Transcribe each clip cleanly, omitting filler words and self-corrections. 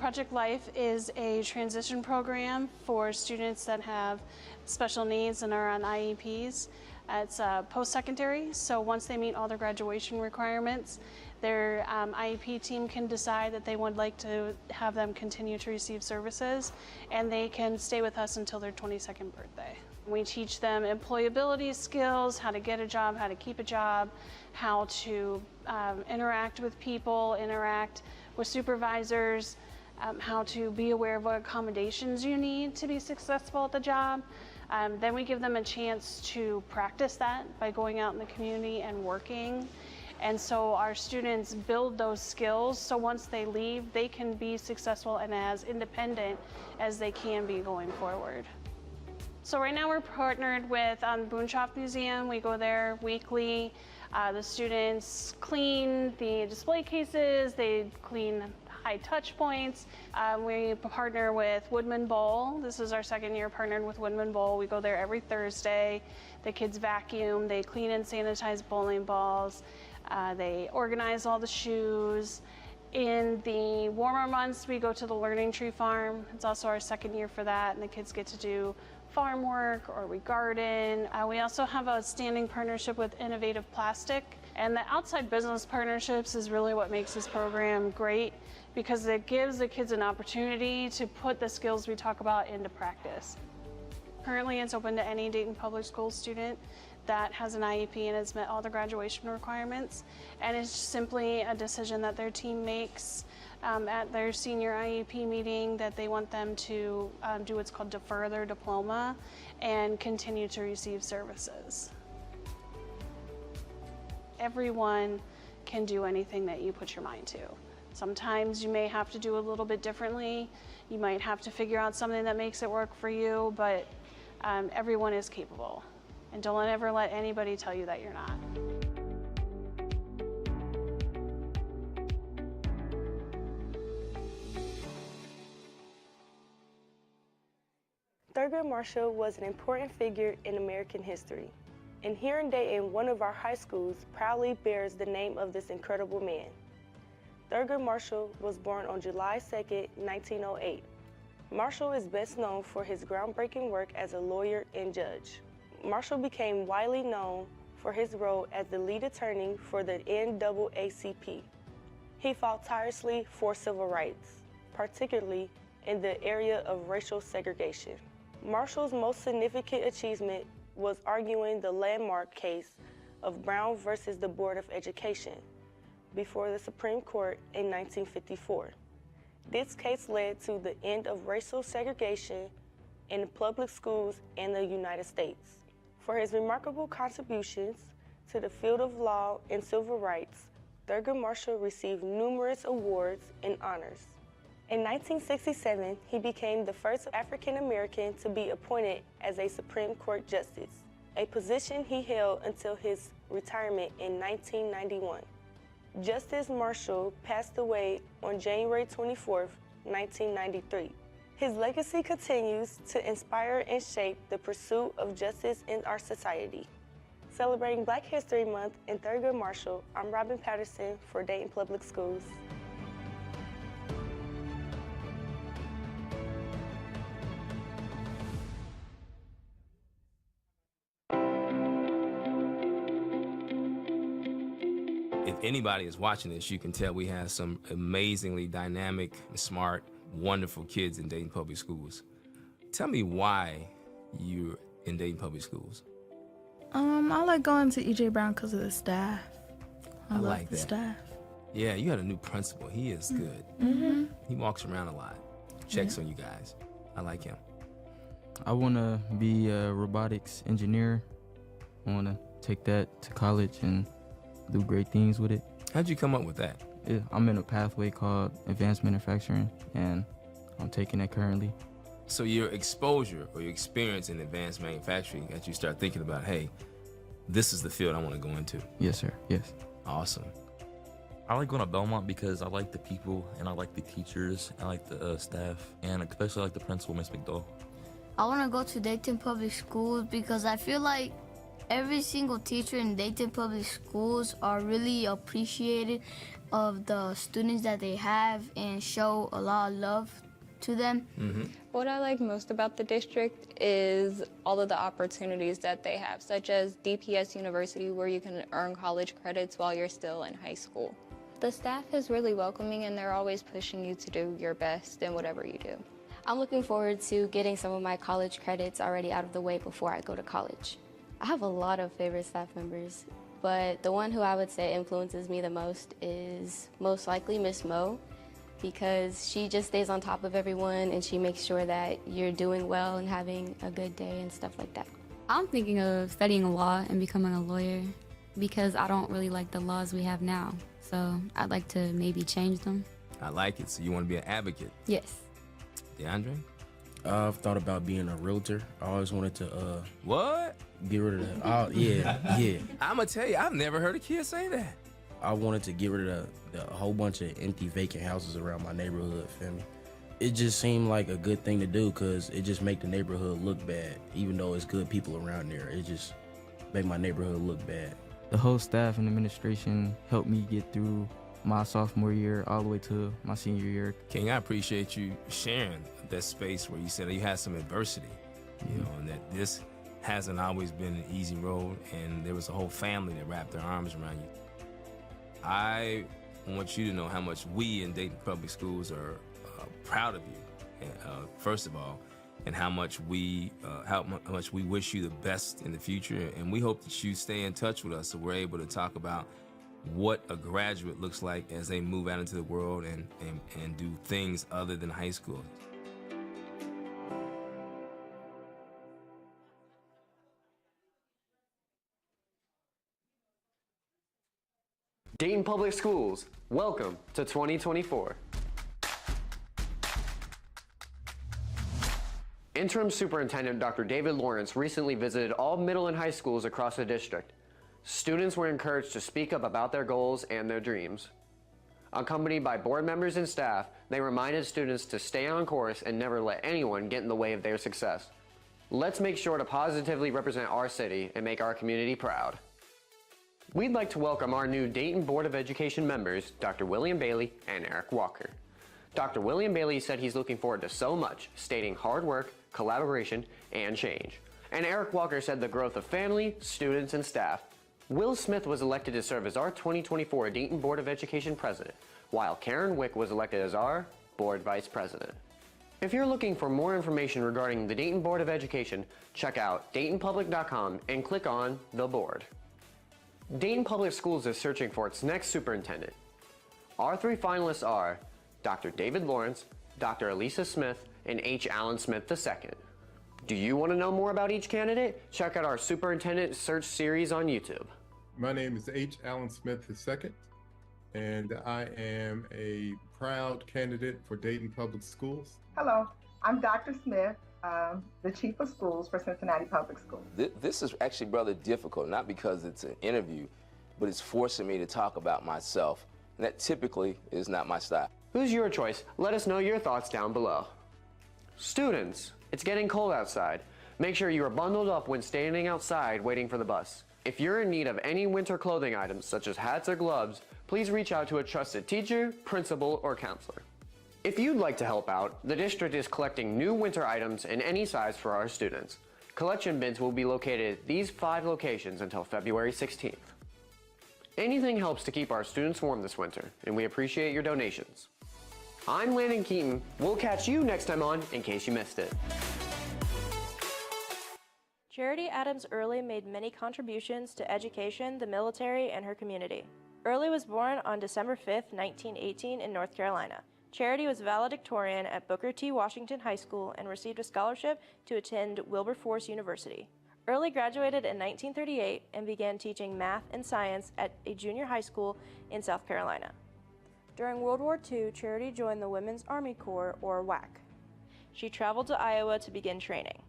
Project Life is a transition program for students that have special needs and are on IEPs. It's post-secondary, so once they meet all their graduation requirements, their IEP team can decide that they would like to have them continue to receive services, and they can stay with us until their 22nd birthday. We teach them employability skills, how to get a job, how to keep a job, how to interact with people, interact with supervisors, how to be aware of what accommodations you need to be successful at the job. Then we give them a chance to practice that by going out in the community and working. And so our students build those skills, so once they leave, they can be successful and as independent as they can be going forward. So right now we're partnered with Boonshoff Museum. We go there weekly. The students clean the display cases, they clean high touch points. We partner with Woodman Bowl. This is our second year partnered with Woodman Bowl. We go there every Thursday. The kids vacuum, they clean and sanitize bowling balls. They organize all the shoes. In the warmer months, we go to the Learning Tree Farm. It's also our second year for that, and the kids get to do farm work or we garden. We also have a standing partnership with Innovative Plastic, and the outside business partnerships is really what makes this program great because it gives the kids an opportunity to put the skills we talk about into practice. Currently, it's open to any Dayton Public Schools student that has an IEP and has met all the graduation requirements, and it's simply a decision that their team makes at their senior IEP meeting that they want them to do what's called defer their diploma and continue to receive services. Everyone can do anything that you put your mind to. Sometimes you may have to do a little bit differently. You might have to figure out something that makes it work for you, but everyone is capable. And don't ever let anybody tell you that you're not. Thurgood Marshall was an important figure in American history. And here in Dayton, one of our high schools proudly bears the name of this incredible man. Thurgood Marshall was born on July 2nd, 1908. Marshall is best known for his groundbreaking work as a lawyer and judge. Marshall became widely known for his role as the lead attorney for the NAACP. He fought tirelessly for civil rights, particularly in the area of racial segregation. Marshall's most significant achievement was arguing the landmark case of Brown versus the Board of Education before the Supreme Court in 1954. This case led to the end of racial segregation in the public schools in the United States. For his remarkable contributions to the field of law and civil rights, Thurgood Marshall received numerous awards and honors. In 1967, he became the first African American to be appointed as a Supreme Court Justice, a position he held until his retirement in 1991. Justice Marshall passed away on January 24, 1993. His legacy continues to inspire and shape the pursuit of justice in our society. Celebrating Black History Month in Thurgood Marshall, I'm Robin Patterson for Dayton Public Schools. If anybody is watching this, you can tell we have some amazingly dynamic, smart, wonderful kids in Dayton Public Schools. Tell me why you're in Dayton Public Schools. I like going to E.J. Brown because of the staff. I love like the that. staff. Yeah, you got a new principal. He is good. Mm-hmm. He walks around a lot, checks on you guys. I like him. I want to be a robotics engineer. I want to take that to college and do great things with it. How'd you come up with that? I'm in a pathway called advanced manufacturing, and I'm taking that currently. So your exposure or your experience in advanced manufacturing got you start thinking about, hey, this is the field I want to go into. Yes, sir. Yes. Awesome. I like going to Belmont because I like the people and I like the teachers, I like the staff, and especially like the principal, Miss McDowell. I want to go to Dayton Public Schools because I feel like every single teacher in Dayton Public Schools are really appreciated, of the students that they have and show a lot of love to them. What I like most about the district is all of the opportunities that they have, such as DPS University, where you can earn college credits while you're still in high school. The staff is really welcoming, and they're always pushing you to do your best in whatever you do. I'm looking forward to getting some of my college credits already out of the way before I go to college. I have a lot of favorite staff members, but the one who I would say influences me the most is most likely Miss Mo, because she just stays on top of everyone and she makes sure that you're doing well and having a good day and stuff like that. I'm thinking of studying law and becoming a lawyer because I don't really like the laws we have now. So I'd like to maybe change them. I like it. So you want to be an advocate? Yes. DeAndre? I've thought about being a realtor. I always wanted to What? get rid of that. Yeah. I'm going to tell you, I've never heard a kid say that. I wanted to get rid of the whole bunch of empty vacant houses around my neighborhood, feel me? It just seemed like a good thing to do because it just make the neighborhood look bad. Even though it's good people around there, it just make my neighborhood look bad. The whole staff and administration helped me get through my sophomore year all the way to my senior year. King, I appreciate you sharing that space where you said that you had some adversity, you know, and that this hasn't always been an easy road, and there was a whole family that wrapped their arms around you. I want you to know how much we in Dayton Public Schools are proud of you, first of all, and how much we wish you the best in the future, and we hope that you stay in touch with us so we're able to talk about what a graduate looks like as they move out into the world and do things other than high school. Dayton Public Schools, welcome to 2024. Interim Superintendent Dr. David Lawrence recently visited all middle and high schools across the district. Students were encouraged to speak up about their goals and their dreams. Accompanied by board members and staff, they reminded students to stay on course and never let anyone get in the way of their success. Let's make sure to positively represent our city and make our community proud. We'd like to welcome our new Dayton Board of Education members, Dr. William Bailey and Eric Walker. Dr. William Bailey said he's looking forward to so much, stating hard work, collaboration, and change. And Eric Walker said the growth of family, students, and staff. Will Smith was elected to serve as our 2024 Dayton Board of Education President, while Karen Wick was elected as our Board Vice President. If you're looking for more information regarding the Dayton Board of Education, check out DaytonPublic.com and click on The Board. Dayton Public Schools is searching for its next superintendent. Our three finalists are Dr. David Lawrence, Dr. Elisa Smith, and H. Allen Smith II. Do you want to know more about each candidate? Check out our superintendent search series on YouTube. My name is H. Allen Smith II, and I am a proud candidate for Dayton Public Schools. Hello, I'm Dr. Smith, the Chief of Schools for Cincinnati Public Schools. This is actually rather difficult, not because it's an interview, but it's forcing me to talk about myself, and that typically is not my style. Who's your choice? Let us know your thoughts down below. Students, it's getting cold outside. Make sure you are bundled up when standing outside waiting for the bus. If you're in need of any winter clothing items, such as hats or gloves, please reach out to a trusted teacher, principal, or counselor. If you'd like to help out, the district is collecting new winter items in any size for our students. Collection bins will be located at these 5 locations until February 16th. Anything helps to keep our students warm this winter, and we appreciate your donations. I'm Landon Keaton. We'll catch you next time on In Case You Missed It. Charity Adams Early made many contributions to education, the military, and her community. Early was born on December 5, 1918 in North Carolina. Charity was valedictorian at Booker T. Washington High School and received a scholarship to attend Wilberforce University. Early graduated in 1938 and began teaching math and science at a junior high school in South Carolina. During World War II, Charity joined the Women's Army Corps, or WAC. She traveled to Iowa to begin training.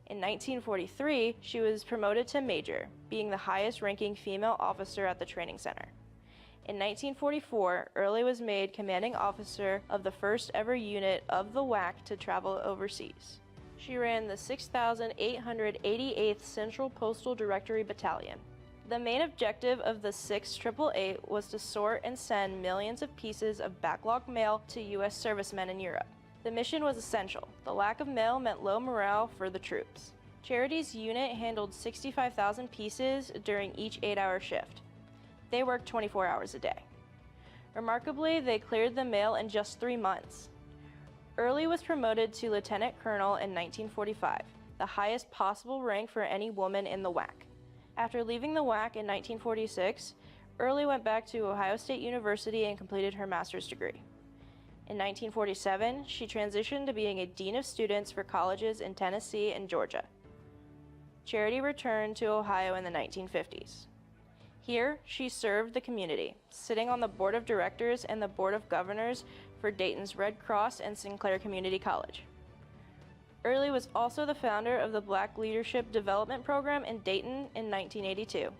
In 1943, she was promoted to major, being the highest-ranking female officer at the training center. In 1944, Early was made commanding officer of the first ever unit of the WAC to travel overseas. She ran the 6,888th Central Postal Directory Battalion. The main objective of the 6888 was to sort and send millions of pieces of backlogged mail to U.S. servicemen in Europe. The mission was essential. The lack of mail meant low morale for the troops. Charity's unit handled 65,000 pieces during each 8-hour shift. They worked 24 hours a day. Remarkably, they cleared the mail in just 3 months. Early was promoted to Lieutenant Colonel in 1945, the highest possible rank for any woman in the WAC. After leaving the WAC in 1946, Early went back to Ohio State University and completed her master's degree. In 1947, she transitioned to being a dean of students for colleges in Tennessee and Georgia. Charity returned to Ohio in the 1950s. Here, she served the community, sitting on the board of directors and the board of governors for Dayton's Red Cross and Sinclair Community College. Early was also the founder of the Black Leadership Development Program in Dayton in 1982.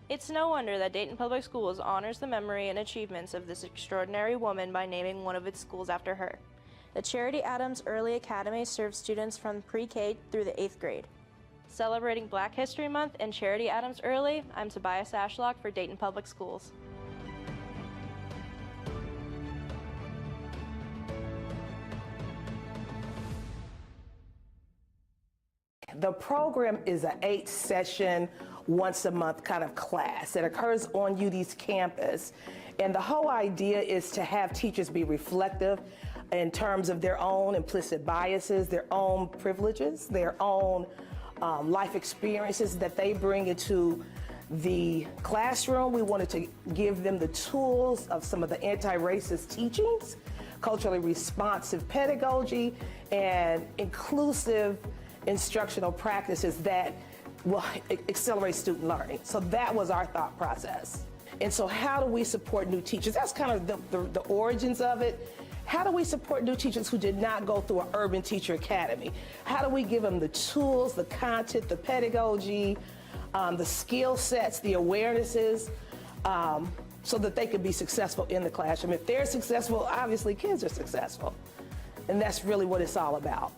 It's no wonder that Dayton Public Schools honors the memory and achievements of this extraordinary woman by naming one of its schools after her. The Charity Adams Early Academy serves students from pre-K through the 8th grade. Celebrating Black History Month and Charity Adams Early, I'm Tobias Ashlock for Dayton Public Schools. The program is an 8-session, once-a-month kind of class that occurs on UD's campus. And the whole idea is to have teachers be reflective in terms of their own implicit biases, their own privileges, their own life experiences that they bring into the classroom. We wanted to give them the tools of some of the anti-racist teachings, culturally responsive pedagogy, and inclusive instructional practices that will accelerate student learning. So that was our thought process. And so how do we support new teachers? That's kind of the origins of it. How do we support new teachers who did not go through an urban teacher academy? How do we give them the tools, the content, the pedagogy, the skill sets, the awarenesses, so that they could be successful in the classroom? If they're successful, obviously kids are successful. And that's really what it's all about.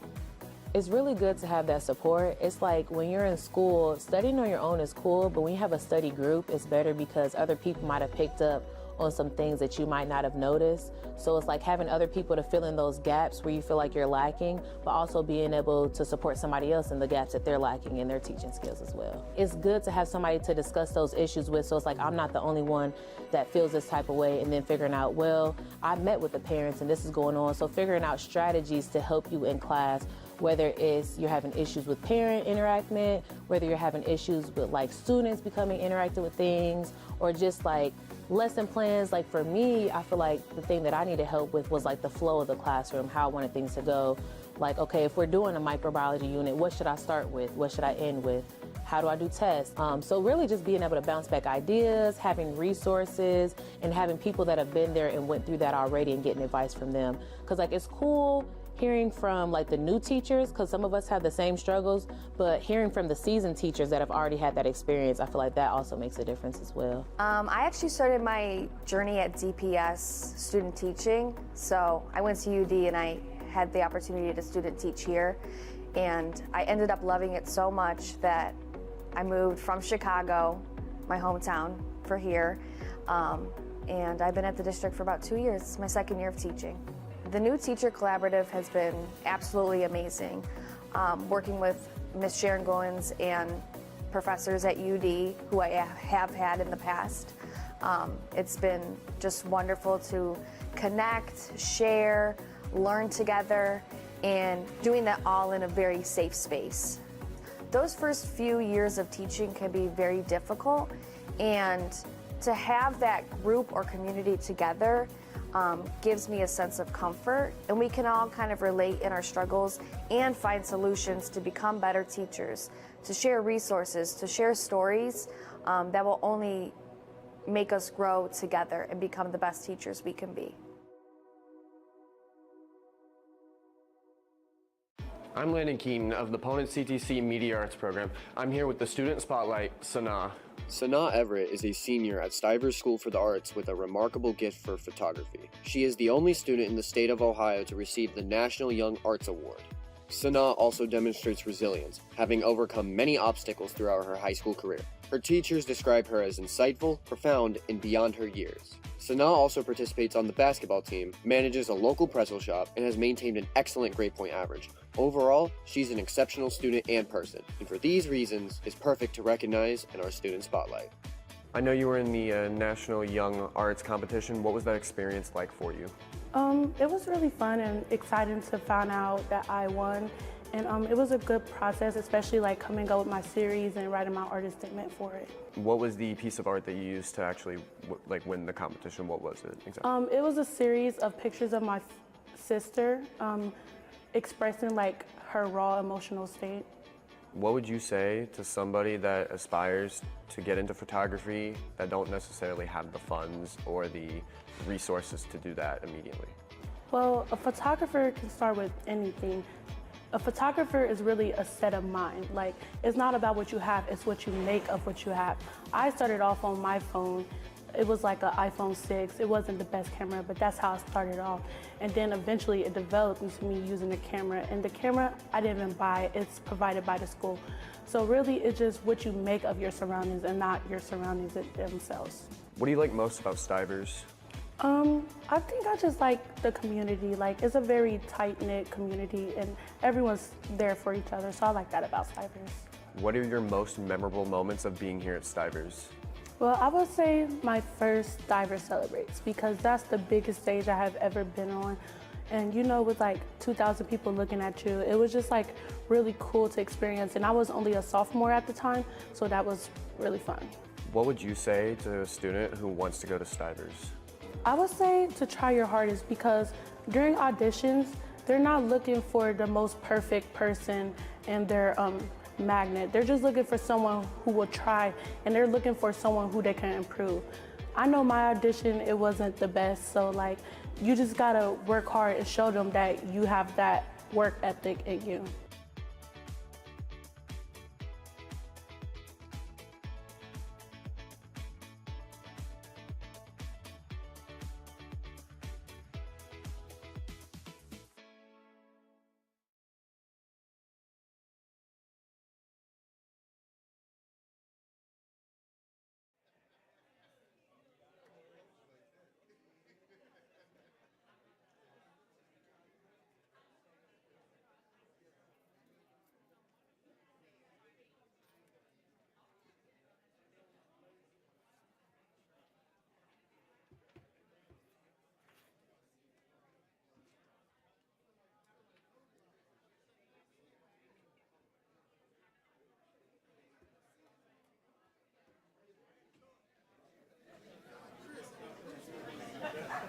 It's really good to have that support. It's like when you're in school, studying on your own is cool, but when you have a study group, it's better because other people might have picked up on some things that you might not have noticed. So it's like having other people to fill in those gaps where you feel like you're lacking, but also being able to support somebody else in the gaps that they're lacking in their teaching skills as well. It's good to have somebody to discuss those issues with, so it's like I'm not the only one that feels this type of way, and then figuring out, well, I met with the parents and this is going on, so figuring out strategies to help you in class, whether it's you're having issues with parent interaction, whether you're having issues with like students becoming interactive with things, or just like lesson plans. Like for me, I feel like the thing that I needed help with was like the flow of the classroom, how I wanted things to go. Like, okay, if we're doing a microbiology unit, what should I start with? What should I end with? How do I do tests? So really just being able to bounce back ideas, having resources, and having people that have been there and went through that already and getting advice from them. Because like it's cool hearing from like the new teachers, because some of us have the same struggles, but hearing from the seasoned teachers that have already had that experience, I feel like that also makes a difference as well. I actually started my journey at DPS student teaching. So I went to UD and I had the opportunity to student teach here. And I ended up loving it so much that I moved from Chicago, my hometown, for here. And I've been at the district for about 2 years. It's my second year of teaching. The New Teacher Collaborative has been absolutely amazing. Working with Ms. Sharon Goins and professors at UD who I have had in the past. It's been just wonderful to connect, share, learn together, and doing that all in a very safe space. Those first few years of teaching can be very difficult, and to have that group or community together gives me a sense of comfort, and we can all kind of relate in our struggles and find solutions to become better teachers, to share resources, to share stories that will only make us grow together and become the best teachers we can be. I'm Landon Keaton of the Ponent CTC Media Arts program. I'm here with the Student Spotlight, Sanaa. Sanaa Everett is a senior at Stivers School for the Arts with a remarkable gift for photography. She is the only student in the state of Ohio to receive the National Young Arts Award. Sanaa also demonstrates resilience, having overcome many obstacles throughout her high school career. Her teachers describe her as insightful, profound, and beyond her years. Sanaa also participates on the basketball team, manages a local pretzel shop, and has maintained an excellent grade point average. Overall, she's an exceptional student and person, and for these reasons, is perfect to recognize in our student spotlight. I know you were in the National Young Arts Competition. What was that experience like for you? It was really fun and exciting to find out that I won. And it was a good process, especially like coming up with my series and writing my artist statement for it. What was the piece of art that you used to actually win the competition? What was it exactly? It was a series of pictures of my sister expressing like her raw emotional state. What would you say to somebody that aspires to get into photography that don't necessarily have the funds or the resources to do that immediately? Well, a photographer can start with anything. A photographer is really a set of mind. Like, it's not about what you have, it's what you make of what you have. I started off on my phone. It was like an iPhone 6. It wasn't the best camera, but that's how I started off. And then eventually it developed into me using the camera. And the camera, I didn't even buy, it's provided by the school. So really, it's just what you make of your surroundings and not your surroundings themselves. What do you like most about Stivers? I think I just like the community. Like, it's a very tight-knit community and everyone's there for each other. So I like that about Stivers. What are your most memorable moments of being here at Stivers? Well, I would say my first Stivers Celebrates, because that's the biggest stage I have ever been on. And you know, with like 2,000 people looking at you, it was just like really cool to experience. And I was only a sophomore at the time, so that was really fun. What would you say to a student who wants to go to Stivers? I would say to try your hardest, because during auditions, they're not looking for the most perfect person and their magnet. They're just looking for someone who will try, and they're looking for someone who they can improve. I know my audition, it wasn't the best, so like, you just gotta work hard and show them that you have that work ethic in you.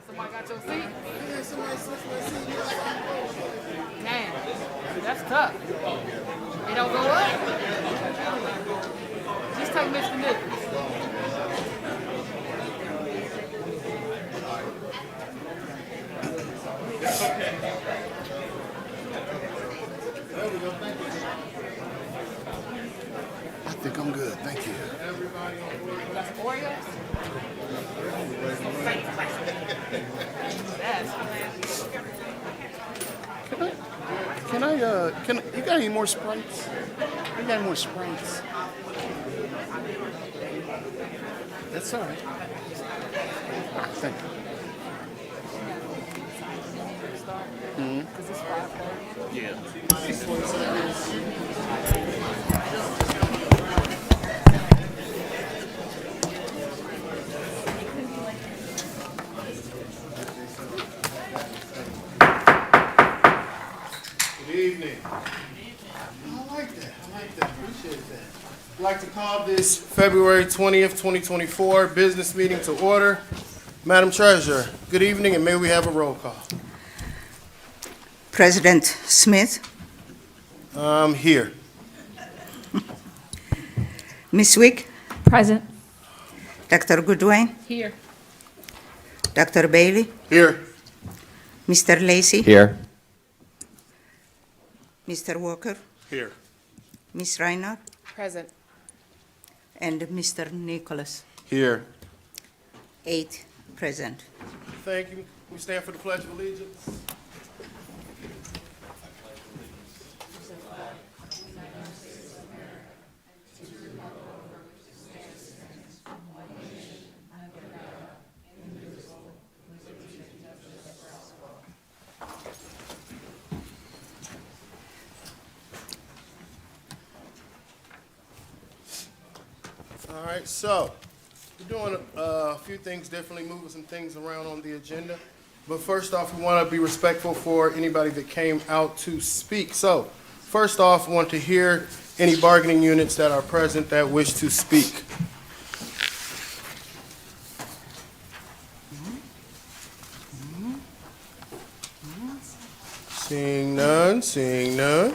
Somebody got your seat? Yeah, somebody switched my seat. Damn, that's tough. It don't go up? Just take Mr. Nichols. Okay. There we go, thank you. I think I'm good, thank you. Got some Oreos? Can you got any more Sprites? You got any more Sprites? That's all right. Thank you. Because it's 5:30. Yeah. Good evening. I like that. Appreciate that. I'd like to call this February 20th, 2024 business meeting to order. Madam Treasurer, good evening, and may we have a roll call? President Smith. Here. Ms. Wick. Present. Dr. Goodwin. Here. Dr. Bailey. Here. Mr. Lacey. Here. Mr. Walker. Here. Ms. Reiner. Present. And Mr. Nicholas. Here. 8 present. Thank you. We stand for the Pledge of Allegiance. All right, so we're doing a few things differently, moving some things around on the agenda. But first off, we want to be respectful for anybody that came out to speak. So first off, we want to hear any bargaining units that are present that wish to speak. Seeing none, seeing none.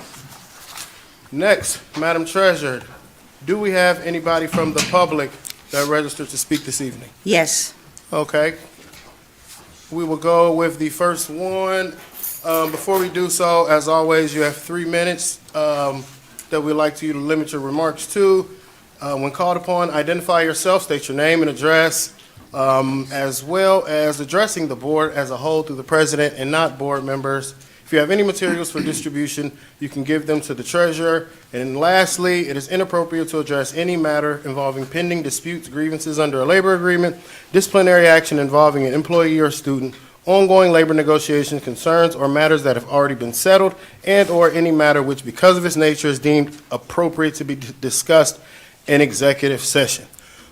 Next, Madam Treasurer, do we have anybody from the public that registered to speak this evening? Yes. Okay. We will go with the first one. Before we do so, as always, you have 3 minutes that we'd like you to limit your remarks to. When called upon, identify yourself, state your name and address, as well as addressing the board as a whole through the president and not board members. If you have any materials for distribution, you can give them to the treasurer. And lastly, it is inappropriate to address any matter involving pending disputes, grievances under a labor agreement, disciplinary action involving an employee or student, ongoing labor negotiations, concerns, or matters that have already been settled, and/or any matter which, because of its nature, is deemed appropriate to be discussed in executive session.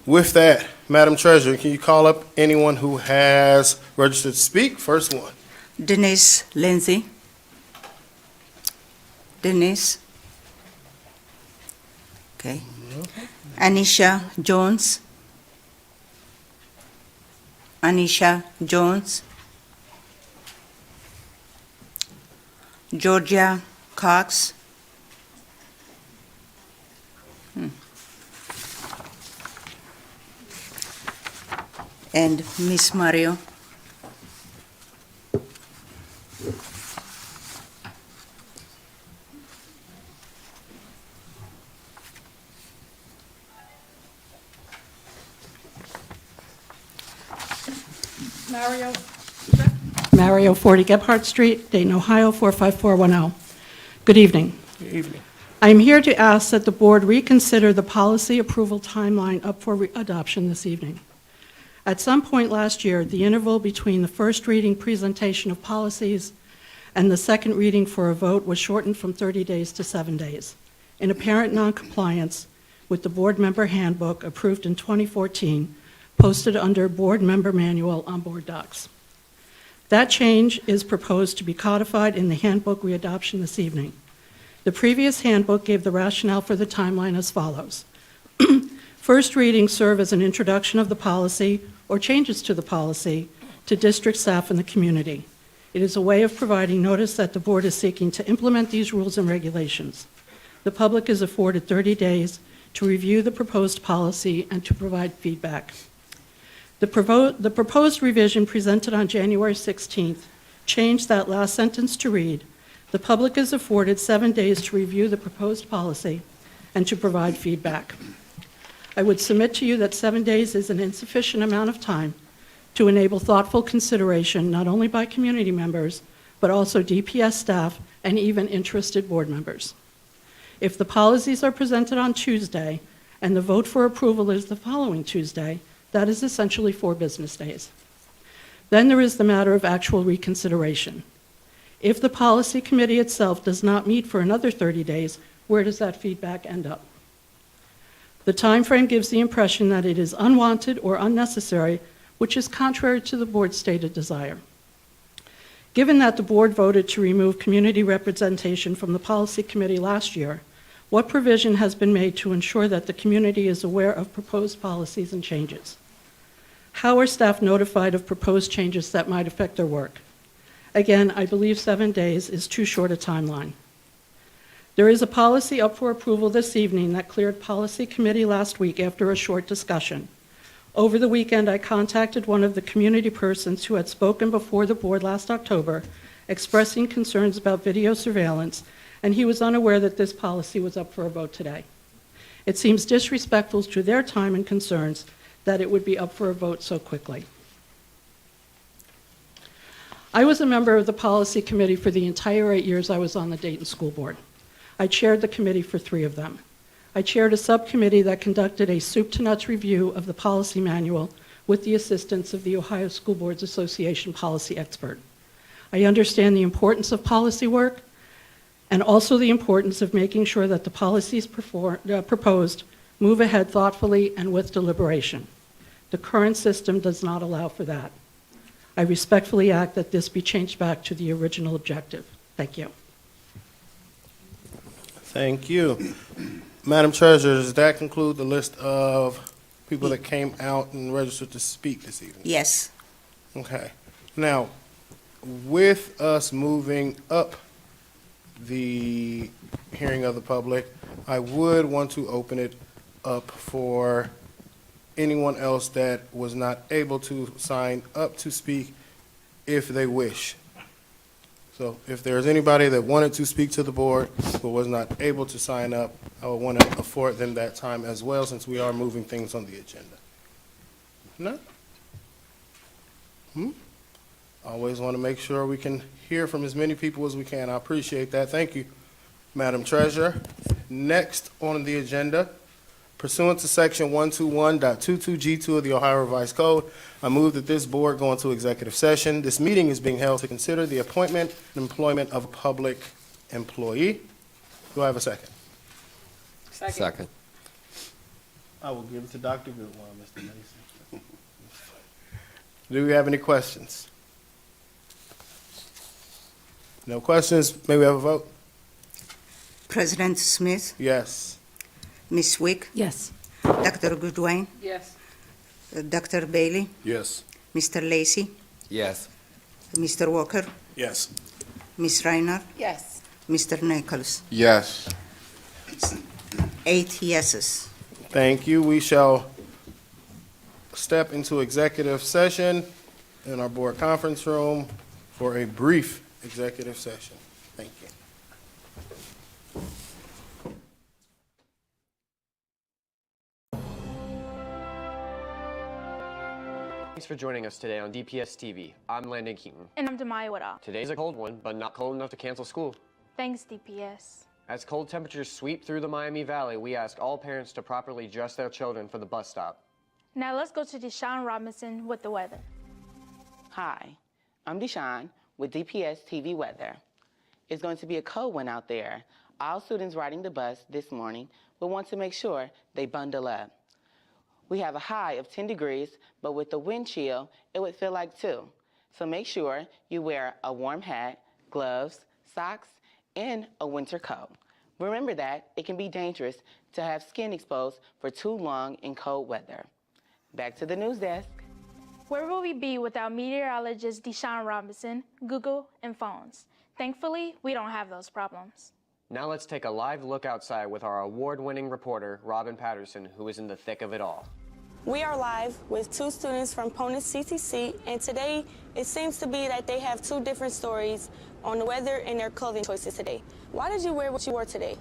With that, Madam Treasurer, can you call up anyone who has registered to speak? First one. Denise Lindsay. Denise. Okay. Anisha Jones. Anisha Jones. Georgia Cox. And Miss Mario. Mario 40 Gebhardt Street, Dayton, Ohio 45410. Good evening. Good evening. I am here to ask that the board reconsider the policy approval timeline up for adoption this evening. At some point last year, the interval between the first reading presentation of policies and the second reading for a vote was shortened from 30 days to 7 days, in apparent noncompliance with the board member handbook approved in 2014, posted under board member manual on board docs. That change is proposed to be codified in the handbook readoption this evening. The previous handbook gave the rationale for the timeline as follows. First readings serve as an introduction of the policy or changes to the policy to district staff and the community. It is a way of providing notice that the board is seeking to implement these rules and regulations. The public is afforded 30 days to review the proposed policy and to provide feedback. The proposed revision presented on January 16th changed that last sentence to read, "The public is afforded 7 days to review the proposed policy and to provide feedback." I would submit to you that 7 days is an insufficient amount of time to enable thoughtful consideration not only by community members, but also DPS staff and even interested board members. If the policies are presented on Tuesday and the vote for approval is the following Tuesday, that is essentially 4 business days. Then there is the matter of actual reconsideration. If the policy committee itself does not meet for another 30 days, where does that feedback end up? The time frame gives the impression that it is unwanted or unnecessary, which is contrary to the board's stated desire. Given that the board voted to remove community representation from the policy committee last year, what provision has been made to ensure that the community is aware of proposed policies and changes? How are staff notified of proposed changes that might affect their work? Again, I believe 7 days is too short a timeline. There is a policy up for approval this evening that cleared policy committee last week after a short discussion. Over the weekend, I contacted one of the community persons who had spoken before the board last October, expressing concerns about video surveillance, and he was unaware that this policy was up for a vote today. It seems disrespectful to their time and concerns that it would be up for a vote so quickly. I was a member of the policy committee for the entire 8 years I was on the Dayton School Board. I chaired the committee for 3 of them. I chaired a subcommittee that conducted a soup to nuts review of the policy manual with the assistance of the Ohio School Boards Association policy expert. I understand the importance of policy work and also the importance of making sure that the policies proposed Move ahead thoughtfully and with deliberation. The current system does not allow for that. I respectfully ask that this be changed back to the original objective. Thank you. Thank you. Madam Treasurer, does that conclude the list of people that came out and registered to speak this evening? Yes. Okay. Now, with us moving up the hearing of the public, I would want to open it up for anyone else that was not able to sign up to speak if they wish. So if there's anybody that wanted to speak to the board but was not able to sign up, I would want to afford them that time as well, since we are moving things on the agenda. No? Always want to make sure we can hear from as many people as we can. I appreciate that. Thank you, Madam Treasurer. Next on the agenda, pursuant to Section 121.22G2 of the Ohio Revised Code, I move that this board go into executive session. This meeting is being held to consider the appointment and employment of a public employee. Do I have a second? Second. I will give it to Dr. Goodwin, Mr. Mason. Do we have any questions? No questions? May we have a vote? President Smith, Yes. Ms. Wick, Yes. Dr. Goodwin, Yes. Dr. Bailey, Yes. Mr. Lacey, Yes. Mr. Walker, Yes. Ms. Reiner, Yes. Mr. Nichols. Yes. 8 yeses. Thank you. We shall step into executive session in our board conference room for a brief executive session. Thank you. Thanks for joining us today on DPS TV. I'm Landon Keaton. And I'm Demaya Woodall. Today's a cold one, but not cold enough to cancel school. Thanks, DPS. As cold temperatures sweep through the Miami Valley, we ask all parents to properly dress their children for the bus stop. Now let's go to Deshaun Robinson with the weather. Hi, I'm Deshaun with DPS TV Weather. It's going to be a cold one out there. All students riding the bus this morning will want to make sure they bundle up. We have a high of 10 degrees, but with the wind chill, it would feel like 2. So make sure you wear a warm hat, gloves, socks, and a winter coat. Remember that it can be dangerous to have skin exposed for too long in cold weather. Back to the news desk. Where will we be without meteorologist Deshaun Robinson, Google, and phones? Thankfully, we don't have those problems. Now let's take a live look outside with our award-winning reporter, Robin Patterson, who is in the thick of it all. We are live with 2 students from Ponus CCC, and today it seems to be that they have 2 different stories on the weather and their clothing choices today. Why did you wear what you wore today?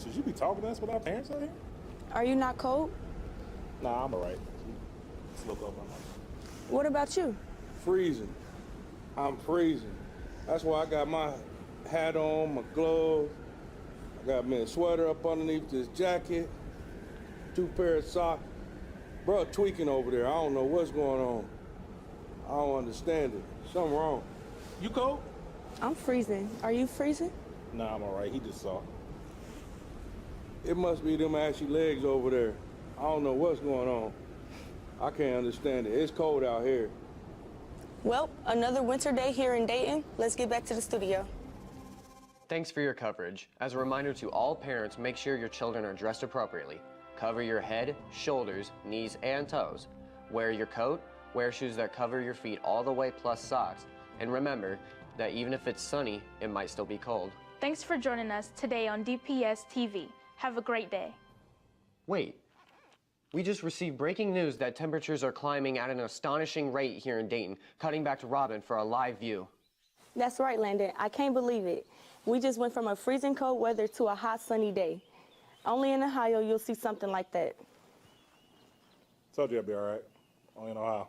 Should you be talking to us with our parents out here? Are you not cold? Nah, I'm all right. Just look up. What about you? Freezing. I'm freezing. That's why I got my hat on, my gloves. I got me a sweater up underneath this jacket, 2 pairs of socks. Bro, tweaking over there. I don't know what's going on. I don't understand it. Something wrong. You cold? I'm freezing. Are you freezing? Nah, I'm all right. He just saw. It must be them ashy legs over there. I don't know what's going on. I can't understand it. It's cold out here. Well, another winter day here in Dayton. Let's get back to the studio. Thanks for your coverage. As a reminder to all parents, make sure your children are dressed appropriately. Cover your head, shoulders, knees, and toes. Wear your coat, wear shoes that cover your feet all the way plus socks. And remember that even if it's sunny, it might still be cold. Thanks for joining us today on DPS TV. Have a great day. Wait, we just received breaking news that temperatures are climbing at an astonishing rate here in Dayton. Cutting back to Robin for a live view. That's right, Landon. I can't believe it. We just went from a freezing cold weather to a hot sunny day. Only in Ohio you'll see something like that. Told you I'd be all right. Only in Ohio.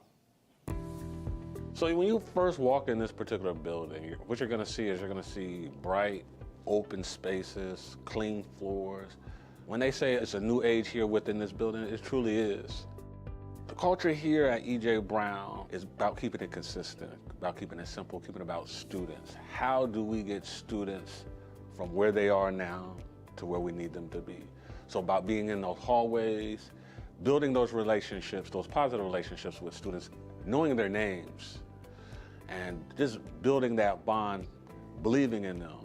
So when you first walk in this particular building, what you're going to see is you're going to see bright, open spaces, clean floors. When they say it's a new age here within this building, it truly is. The culture here at E.J. Brown is about keeping it consistent, about keeping it simple, keeping it about students. How do we get students from where they are now to where we need them to be? So about being in those hallways, building those relationships, those positive relationships with students, knowing their names, and just building that bond, believing in them.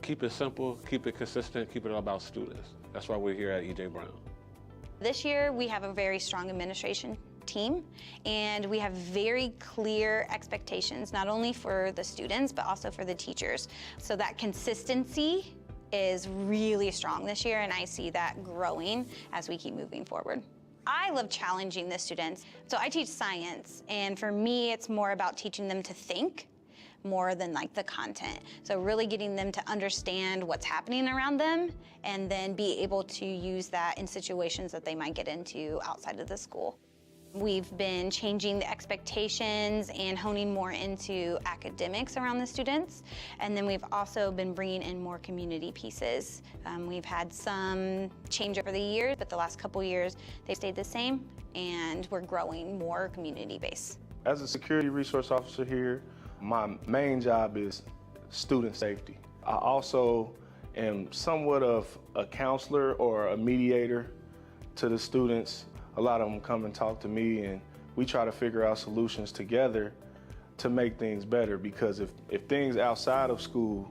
Keep it simple, keep it consistent, keep it all about students. That's why we're here at E.J. Brown. This year, we have a very strong administration team, and we have very clear expectations, not only for the students, but also for the teachers. So that consistency is really strong this year, and I see that growing as we keep moving forward. I love challenging the students. So I teach science, and for me, it's more about teaching them to think more than like the content. So really getting them to understand what's happening around them and then be able to use that in situations that they might get into outside of the school. We've been changing the expectations and honing more into academics around the students. And then we've also been bringing in more community pieces. We've had some change over the years, but the last couple years, they've stayed the same, and we're growing more community-based. As a security resource officer here, my main job is student safety. I also am somewhat of a counselor or a mediator to the students. A lot of them come and talk to me, and we try to figure out solutions together to make things better, because if things outside of school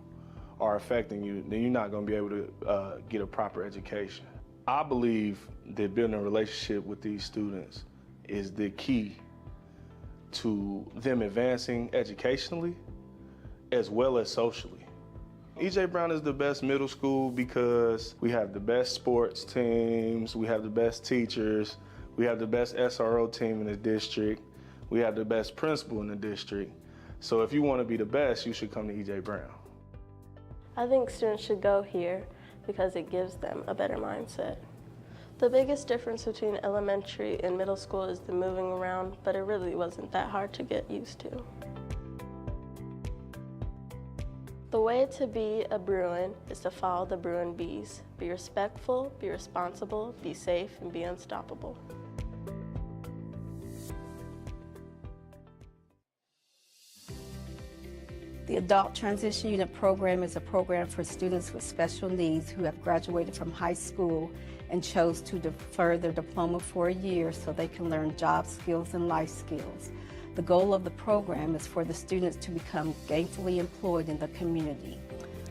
are affecting you, then you're not going to be able to get a proper education. I believe that building a relationship with these students is the key to them advancing educationally as well as socially. E.J. Brown is the best middle school because we have the best sports teams, we have the best teachers, we have the best SRO team in the district, we have the best principal in the district. So if you want to be the best, you should come to E.J. Brown. I think students should go here because it gives them a better mindset. The biggest difference between elementary and middle school is the moving around, but it really wasn't that hard to get used to. The way to be a Bruin is to follow the Bruin Bs. Be respectful, be responsible, be safe, and be unstoppable. The Adult Transition Unit program is a program for students with special needs who have graduated from high school and chose to defer their diploma for a year so they can learn job skills and life skills. The goal of the program is for the students to become gainfully employed in the community.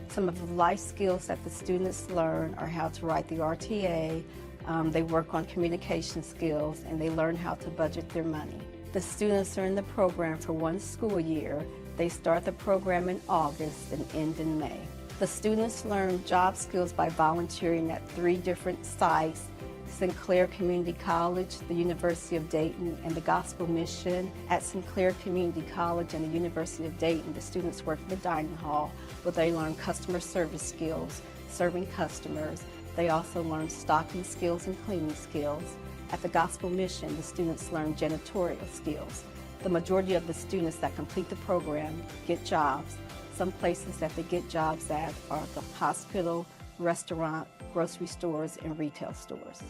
Some of the life skills that the students learn are how to write the RTA, they work on communication skills, and they learn how to budget their money. The students are in the program for one school year. They start the program in August and end in May. The students learn job skills by volunteering at 3 different sites: Sinclair Community College, the University of Dayton, and the Gospel Mission. At Sinclair Community College and the University of Dayton, the students work in the dining hall where they learn customer service skills, serving customers. They also learn stocking skills and cleaning skills. At the Gospel Mission, the students learn janitorial skills. The majority of the students that complete the program get jobs. Some places that they get jobs at are the hospital, restaurant, grocery stores, and retail stores.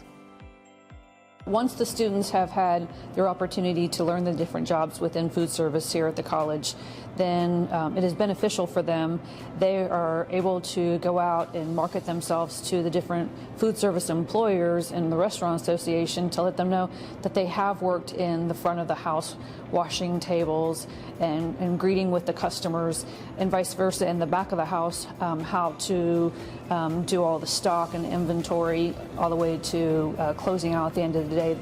Once the students have had their opportunity to learn the different jobs within food service here at the college, then it is beneficial for them. They are able to go out and market themselves to the different food service employers and the Restaurant Association to let them know that they have worked in the front of the house, washing tables and greeting with the customers, and vice versa in the back of the house, how to do all the stock and inventory all the way to closing out at the end of the day,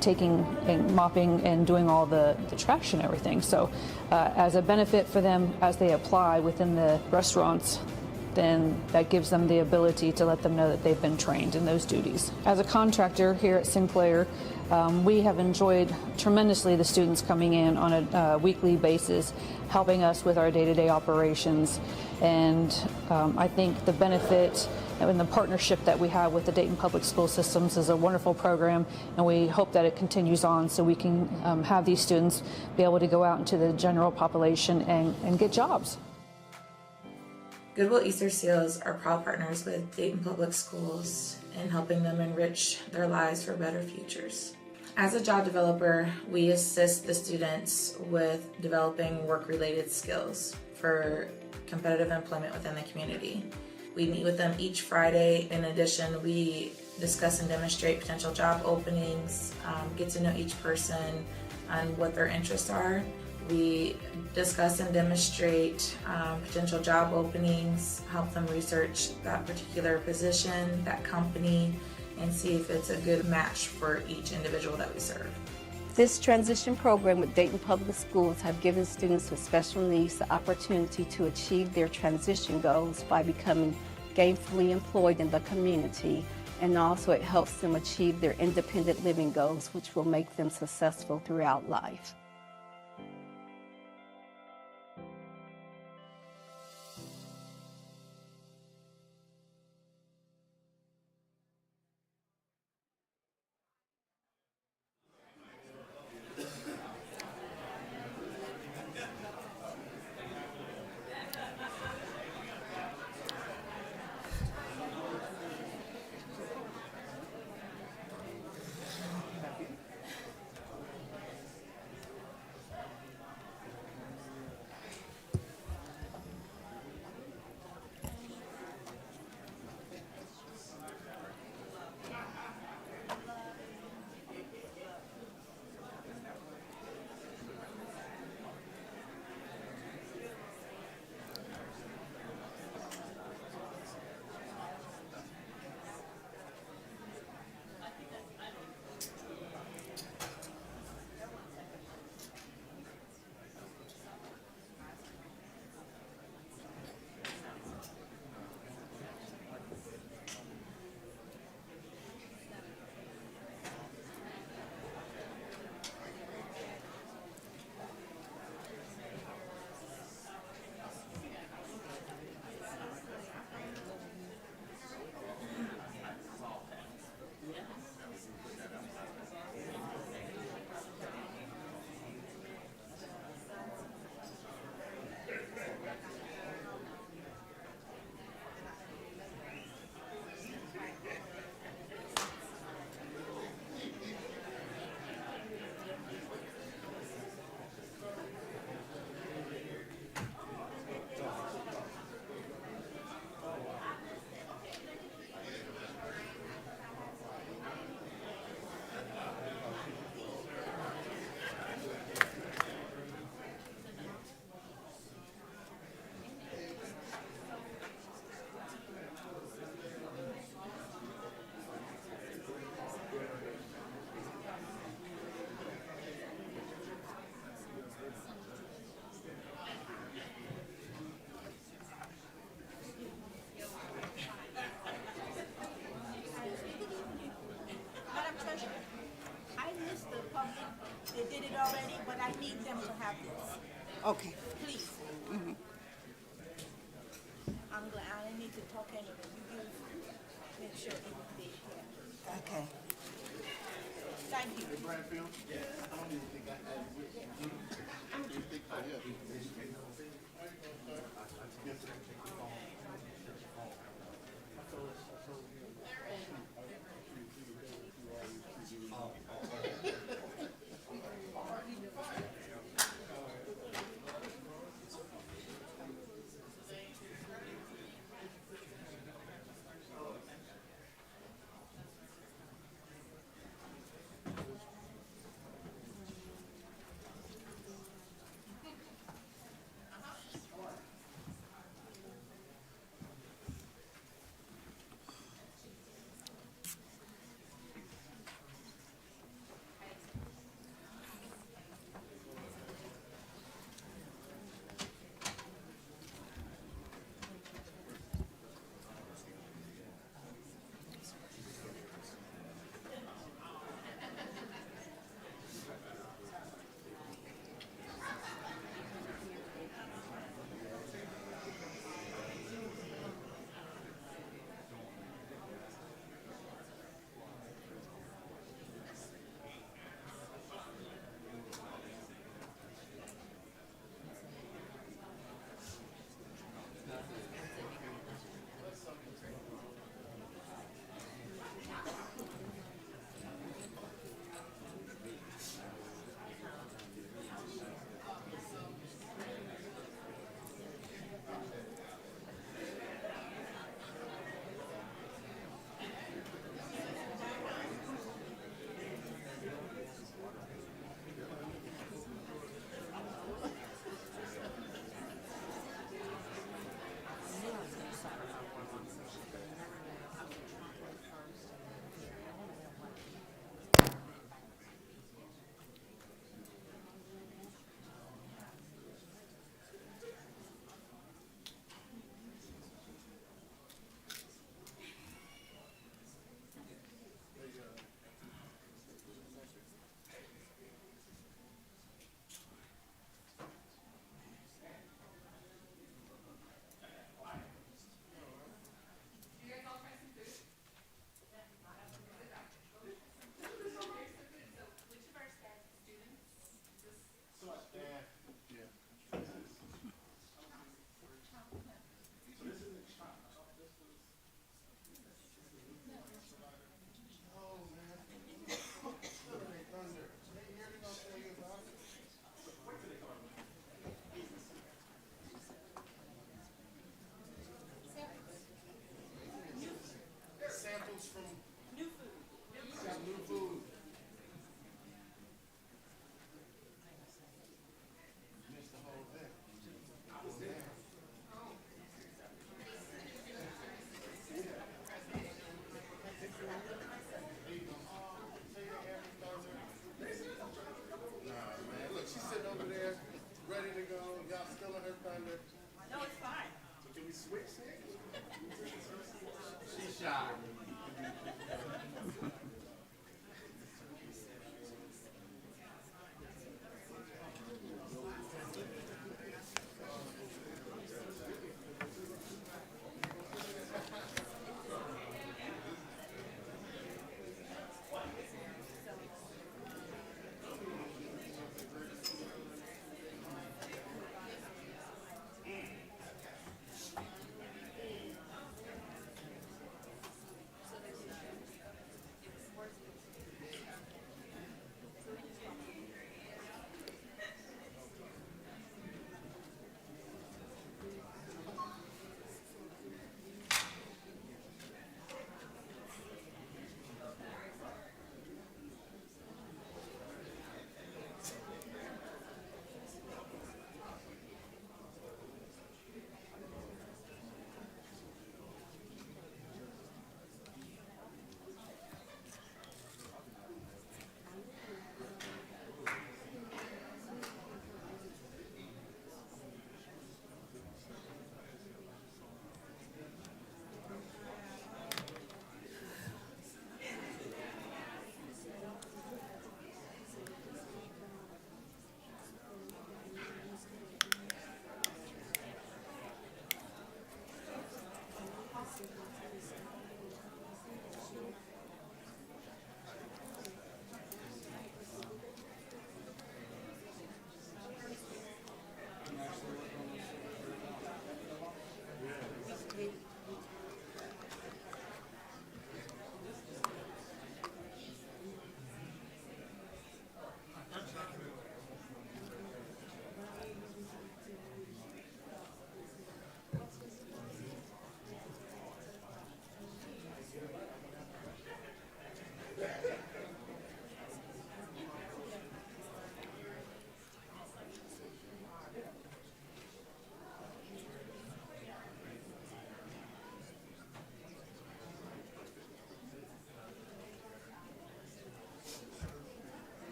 taking and mopping and doing all the trash and everything. So as a benefit for them as they apply within the restaurants, then that gives them the ability to let them know that they've been trained in those duties. As a contractor here at Sinclair, we have enjoyed tremendously the students coming in on a weekly basis, helping us with our day-to-day operations. And I think the benefit and the partnership that we have with the Dayton Public School Systems is a wonderful program, and we hope that it continues on so we can have these students be able to go out into the general population and get jobs. Goodwill Easter Seals are proud partners with Dayton Public Schools in helping them enrich their lives for better futures. As a job developer, we assist the students with developing work-related skills for competitive employment within the community. We meet with them each Friday. In addition, we discuss and demonstrate potential job openings, get to know each person and what their interests are. We discuss and demonstrate potential job openings, help them research that particular position, that company, and see if it's a good match for each individual that we serve. This transition program with Dayton Public Schools have given students with special needs the opportunity to achieve their transition goals by becoming gainfully employed in the community, and also it helps them achieve their independent living goals, which will make them successful throughout life. They did it already, but I need them to have this. Okay. Please. Mhm. I'm glad. I need to talk anyway. You make sure everything is Okay. Thank you.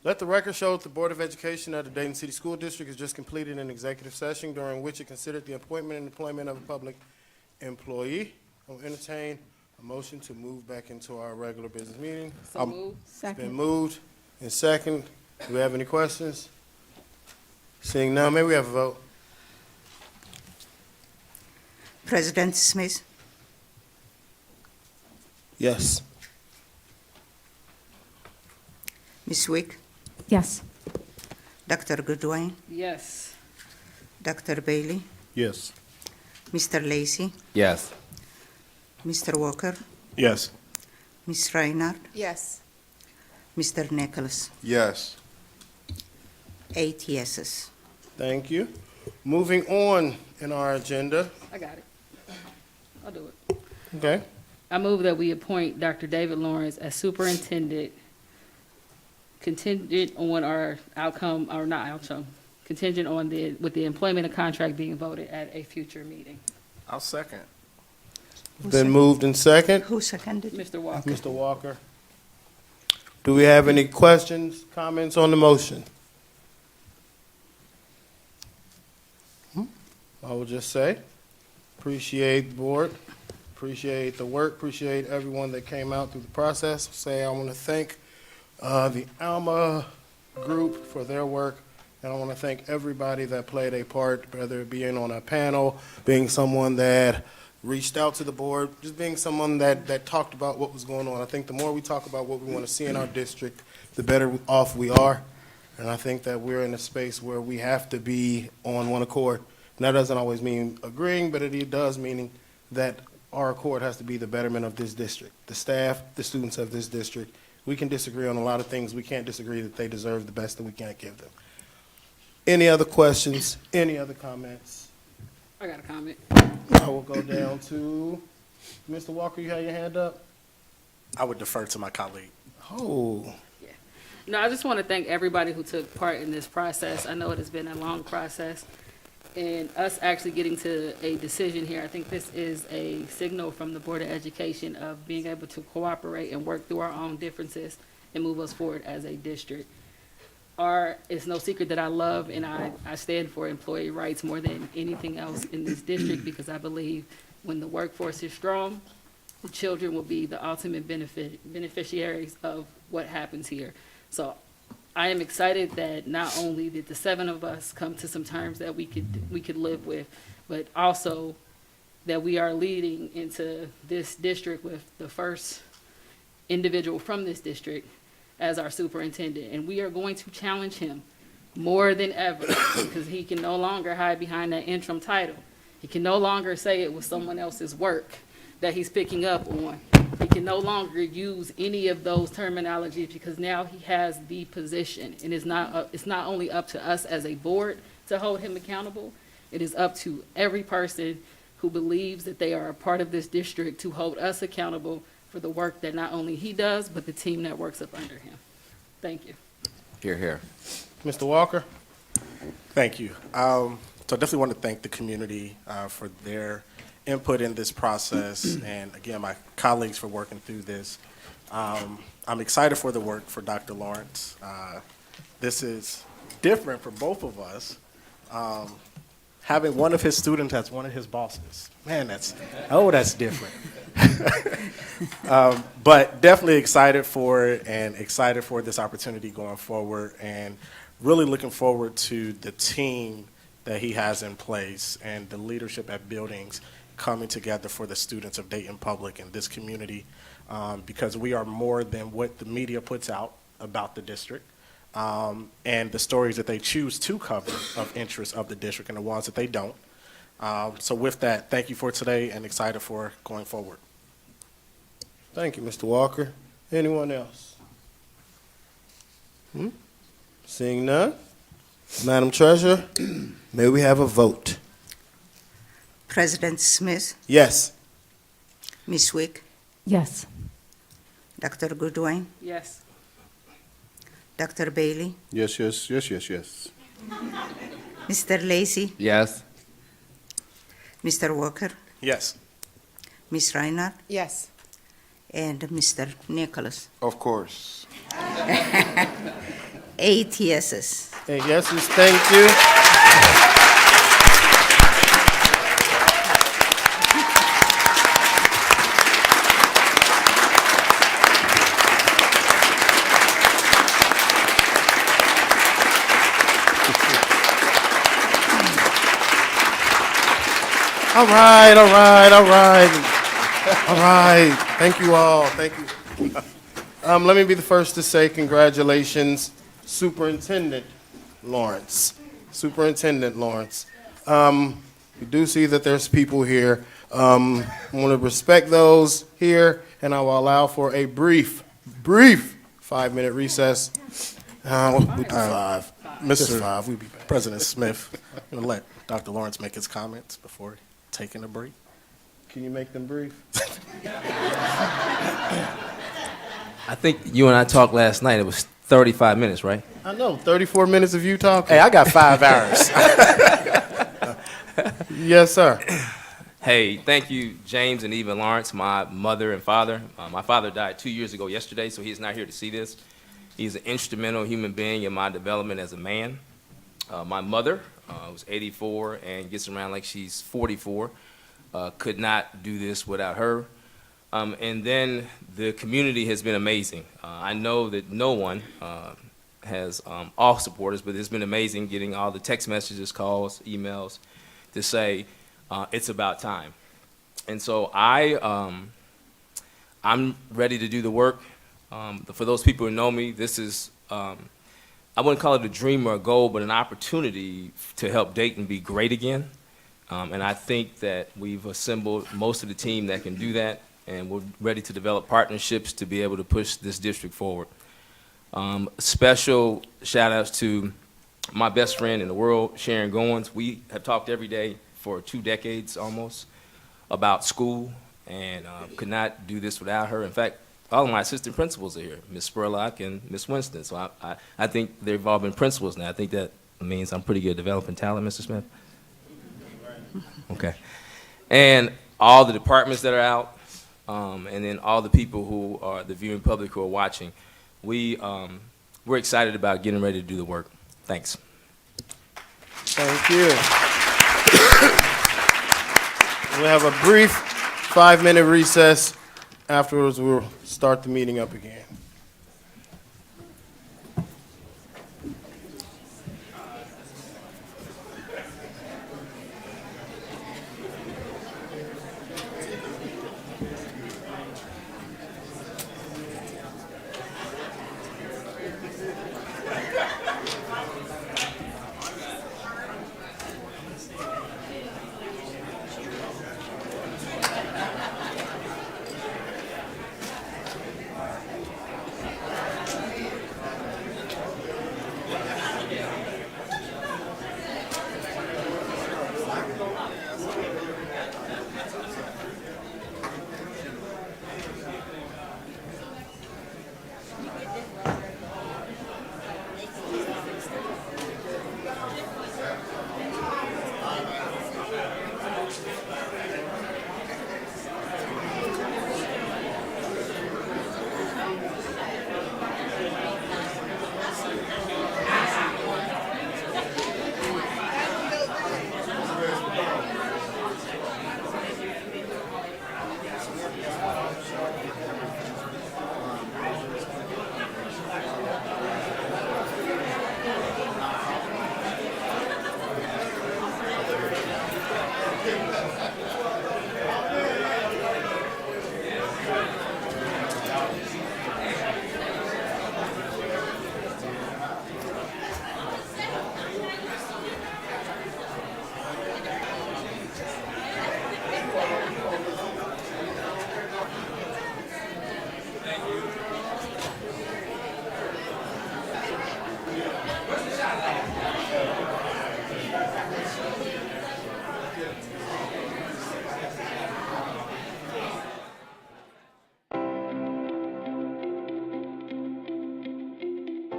Let the record show that the Board of Education of the Dayton City School District has just completed an executive session during which it considered the appointment and employment of a public employee. I will entertain a motion to move back into our regular business meeting. So moved. It's been moved and second. Do we have any questions? Seeing none, may we have a vote? President Smith, Yes. Ms. Wick, Yes. Dr. Goodwin, Yes. Dr. Bailey, Yes. Mr. Lacy, Yes. Mr. Walker, Yes. Ms. Reinhardt, Yes. Mr. Nicholas. Yes. 8 yeses. Thank you. Moving on in our agenda. I got it. I'll do it. Okay. I move that we appoint Dr. David Lawrence as superintendent contingent on our outcome, or not outcome, contingent on with the employment and contract being voted at a future meeting. I'll second. Been moved in second. Who seconded? Mr. Walker. Mr. Walker. Do we have any questions, comments on the motion? I will just say, appreciate the board, appreciate the work, appreciate everyone that came out through the process. Say I want to thank the Alma group for their work, and I want to thank everybody that played a part, whether it being on a panel, being someone that reached out to the board, just being someone that talked about what was going on. I think the more we talk about what we want to see in our district, the better off we are. And I think that we're in a space where we have to be on one accord. And that doesn't always mean agreeing, but it does meaning that our accord has to be the betterment of this district. The staff, the students of this district, we can disagree on a lot of things. We can't disagree that they deserve the best that we can't give them. Any other questions? Any other comments? I got a comment. I will go down to Mr. Walker. You have your hand up? I would defer to my colleague. Oh. No, I just want to thank everybody who took part in this process. I know it has been a long process. And us actually getting to a decision here, I think this is a signal from the Board of Education of being able to cooperate and work through our own differences and move us forward as a district. It's no secret that I love and I stand for employee rights more than anything else in this district, because I believe when the workforce is strong, the children will be the ultimate beneficiaries of what happens here. So I am excited that not only did the 7 of us come to some terms that we could live with, but also that we are leading into this district with the first individual from this district as our superintendent. And we are going to challenge him more than ever, because he can no longer hide behind that interim title. He can no longer say it was someone else's work that he's picking up on. He can no longer use any of those terminologies, because now he has the position. And it's not only up to us as a board to hold him accountable, it is up to every person who believes that they are a part of this district to hold us accountable for the work that not only he does, but the team that works up under him. Thank you. Hear, hear. Mr. Walker? Thank you. So I definitely want to thank the community for their input in this process, and again, my colleagues for working through this. I'm excited for the work for Dr. Lawrence. This is different for both of us. Having one of his students as one of his bosses. Man, that's different. But definitely excited for it, and excited for this opportunity going forward, and really looking forward to the team that he has in place and the leadership at Buildings coming together for the students of Dayton Public and this community, because we are more than what the media puts out about the district, and the stories that they choose to cover of interest of the district and the ones that they don't. So with that, thank you for today, and excited for going forward. Thank you, Mr. Walker. Anyone else? Seeing none, Madam Treasurer, may we have a vote? President Smith, Yes. Ms. Wick, Yes. Dr. Goodwin, Yes. Dr. Bailey, Yes, yes, yes, yes, yes. Mr. Lacy, Yes. Mr. Walker, Yes. Ms. Reinhardt, Yes. and Mr. Nicholas. Of course. 8 yeses. 8 yeses, thank you. All right, all right, all right. All right. Thank you all. Thank you. Let me be the first to say congratulations, Superintendent Lawrence. Superintendent Lawrence. We do see that there's people here. I want to respect those here, and I will allow for a brief 5-minute recess. We'll do 5. Just 5. We'll be back. President Smith, I'm going to let Dr. Lawrence make his comments before taking a break. Can you make them brief? I think you and I talked last night. It was 35 minutes, right? I know, 34 minutes of you talking. Hey, I got 5 hours. Yes, sir. Hey, thank you, James and Eva Lawrence, my mother and father. My father died 2 years ago yesterday, so he's not here to see this. He's an instrumental human being in my development as a man. My mother was 84 and gets around like she's 44. Could not do this without her. And then the community has been amazing. I know that no one has all supporters, but it's been amazing getting all the text messages, calls, emails to say it's about time. And so I'm ready to do the work. For those people who know me, this is, I wouldn't call it a dream or a goal, but an opportunity to help Dayton be great again. And I think that we've assembled most of the team that can do that, and we're ready to develop partnerships to be able to push this district forward. Special shout outs to my best friend in the world, Sharon Goins. We have talked every day for 2 decades almost about school, and could not do this without her. In fact, all of my assistant principals are here, Ms. Spurlock and Ms. Winston. So I think they've all been principals now. I think that means I'm pretty good at developing talent, Mr. Smith. Okay. And all the departments that are out, and then all the people who are the viewing public who are watching, we're excited about getting ready to do the work. Thanks. Thank you. We'll have a brief 5-minute recess. Afterwards, we'll start the meeting up again.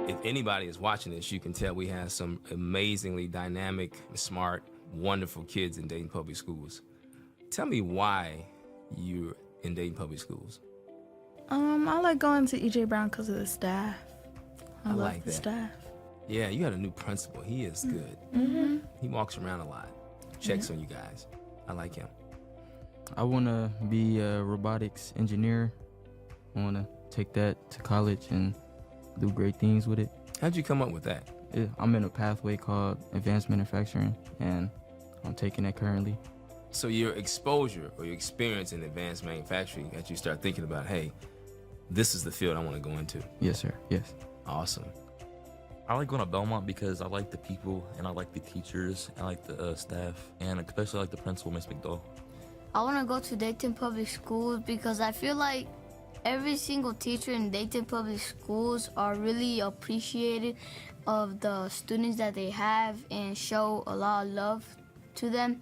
If anybody is watching this, you can tell we have some amazingly dynamic, smart, wonderful kids in Dayton Public Schools. Tell me why you're in Dayton Public Schools. I like going to E.J. Brown because of the staff. I love like the that. staff. Yeah, you got a new principal. He is good. Mm-hmm. He walks around a lot, checks on you guys. I like him. I want to be a robotics engineer. I want to take that to college and do great things with it. How'd you come up with that? I'm in a pathway called advanced manufacturing, and I'm taking that currently. So your exposure or your experience in advanced manufacturing got you start thinking about, hey, this is the field I want to go into. Yes, sir. Yes. Awesome. I like going to Belmont because I like the people and I like the teachers and I like the staff and especially like the principal, Miss McDowell. I want to go to Dayton Public Schools because I feel like every single teacher in Dayton Public Schools are really appreciative of the students that they have and show a lot of love to them.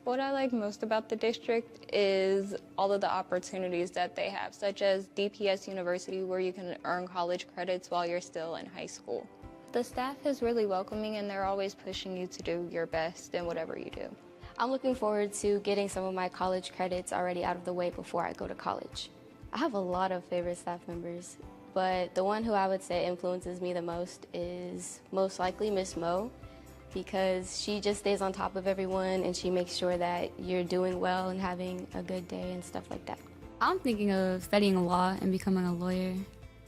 What I like most about the district is all of the opportunities that they have, such as DPS University, where you can earn college credits while you're still in high school. The staff is really welcoming and they're always pushing you to do your best in whatever you do. I'm looking forward to getting some of my college credits already out of the way before I go to college. I have a lot of favorite staff members, but the one who I would say influences me the most is most likely Miss Mo, because she just stays on top of everyone and she makes sure that you're doing well and having a good day and stuff like that. I'm thinking of studying law and becoming a lawyer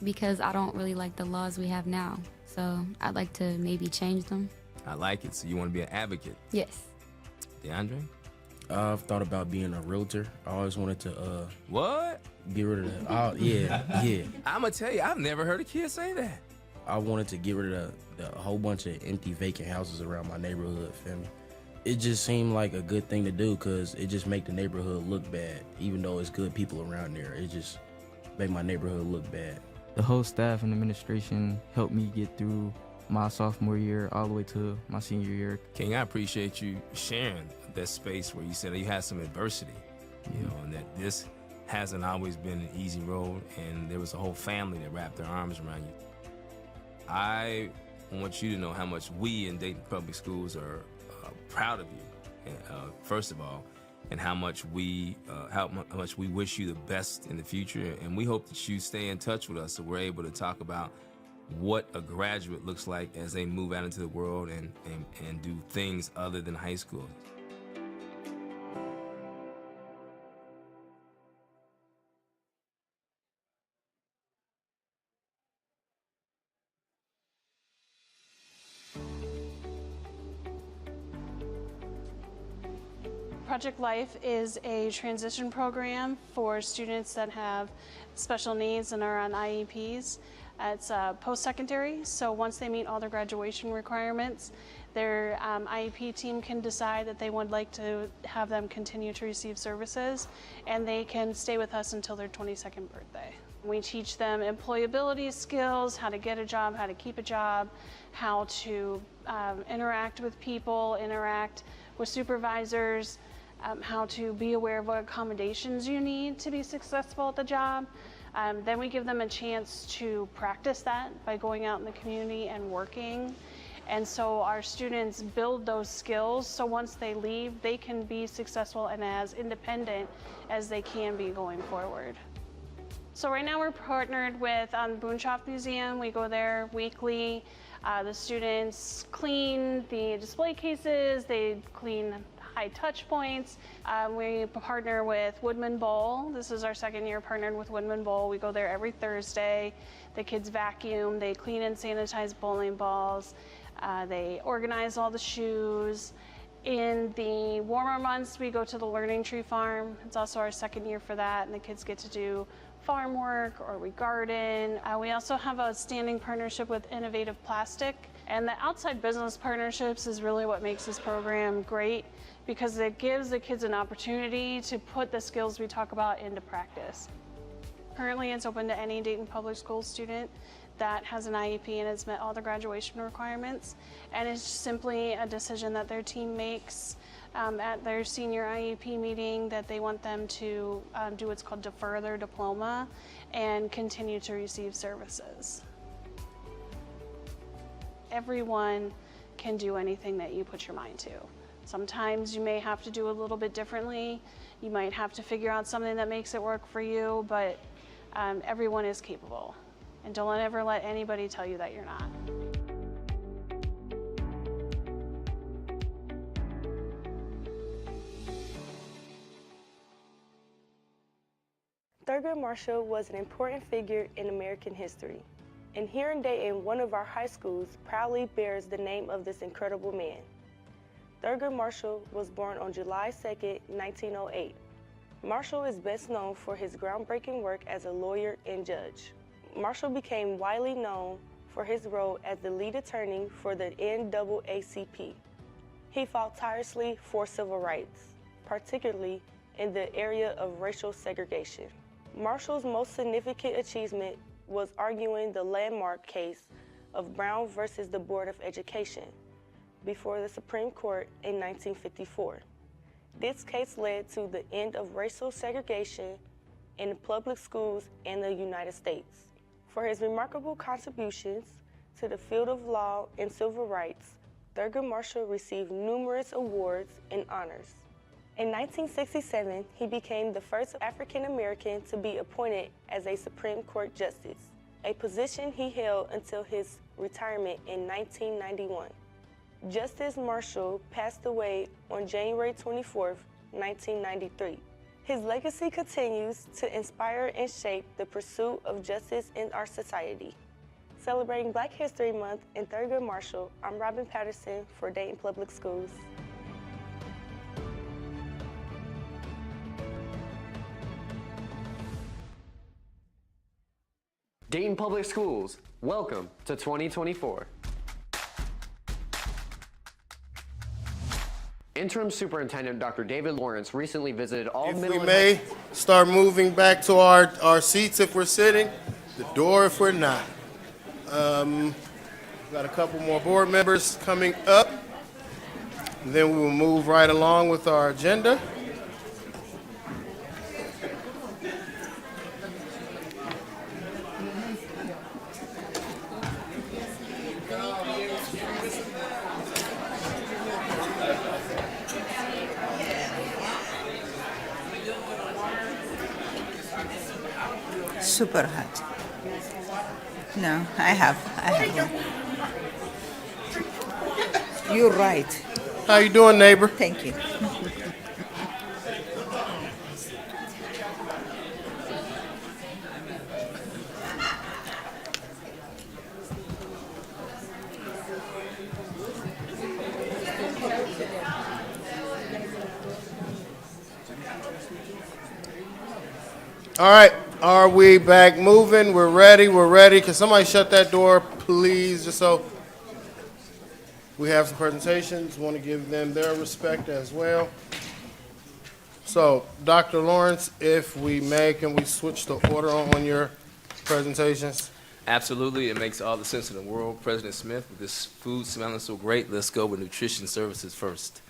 because I don't really like the laws we have now. So I'd like to maybe change them. I like it. So you want to be an advocate? Yes. DeAndre? I've thought about being a realtor. I always wanted to What? get rid of that. Yeah. I'm going to tell you, I've never heard a kid say that. I wanted to get rid of the whole bunch of empty vacant houses around my neighborhood, feel me? It just seemed like a good thing to do because it just make the neighborhood look bad. Even though it's good people around there, it just make my neighborhood look bad. The whole staff and administration helped me get through my sophomore year all the way to my senior year. King, I appreciate you sharing that space where you said that you had some adversity, you know, and that this hasn't always been an easy road, and there was a whole family that wrapped their arms around you. I want you to know how much we in Dayton Public Schools are proud of you, first of all, and how much we wish you the best in the future, and we hope that you stay in touch with us so we're able to talk about what a graduate looks like as they move out into the world and do things other than high school. Project Life is a transition program for students that have special needs and are on IEPs. It's post-secondary, so once they meet all their graduation requirements, their IEP team can decide that they would like to have them continue to receive services, and they can stay with us until their 22nd birthday. We teach them employability skills, how to get a job, how to keep a job, how to interact with people, interact with supervisors, how to be aware of what accommodations you need to be successful at the job. Then we give them a chance to practice that by going out in the community and working. And so our students build those skills so once they leave, they can be successful and as independent as they can be going forward. So right now we're partnered with Boonshoff Museum. We go there weekly. The students clean the display cases, they clean high touch points. We partner with Woodman Bowl. This is our second year partnered with Woodman Bowl. We go there every Thursday. The kids vacuum, they clean and sanitize bowling balls. They organize all the shoes. In the warmer months, we go to the Learning Tree Farm. It's also our second year for that, and the kids get to do farm work or we garden. We also have a standing partnership with Innovative Plastic, and the outside business partnerships is really what makes this program great because it gives the kids an opportunity to put the skills we talk about into practice. Currently, it's open to any Dayton Public Schools student that has an IEP and has met all the graduation requirements, and it's simply a decision that their team makes at their senior IEP meeting that they want them to do what's called defer their diploma and continue to receive services. Everyone can do anything that you put your mind to. Sometimes you may have to do a little bit differently. You might have to figure out something that makes it work for you, but everyone is capable. And don't ever let anybody tell you that you're not. Thurgood Marshall was an important figure in American history. And here in Dayton, one of our high schools proudly bears the name of this incredible man. Thurgood Marshall was born on July 2nd, 1908. Marshall is best known for his groundbreaking work as a lawyer and judge. Marshall became widely known for his role as the lead attorney for the NAACP. He fought tirelessly for civil rights, particularly in the area of racial segregation. Marshall's most significant achievement was arguing the landmark case of Brown versus the Board of Education before the Supreme Court in 1954. This case led to the end of racial segregation in public schools in the United States. For his remarkable contributions to the field of law and civil rights, Thurgood Marshall received numerous awards and honors. In 1967, he became the first African American to be appointed as a Supreme Court Justice, a position he held until his retirement in 1991. Justice Marshall passed away on January 24, 1993. His legacy continues to inspire and shape the pursuit of justice in our society. Celebrating Black History Month in Thurgood Marshall, I'm Robin Patterson for Dayton Public Schools. Dayton Public Schools, welcome to 2024. Interim Superintendent Dr. David Lawrence recently visited all middle If we may, start moving back to our seats if we're sitting, the door if we're not. Got a couple more board members coming up. And then we will move right along with our agenda. Super hot. No, I have one. You're right. How you doing, neighbor? Thank you. All right, are we back moving? We're ready. Can somebody shut that door, please, just so we have some presentations. Want to give them their respect as well. So, Dr. Lawrence, if we may, can we switch the order on your presentations? Absolutely, it makes all the sense in the world. President Smith, with this food smelling so great, let's go with nutrition services first.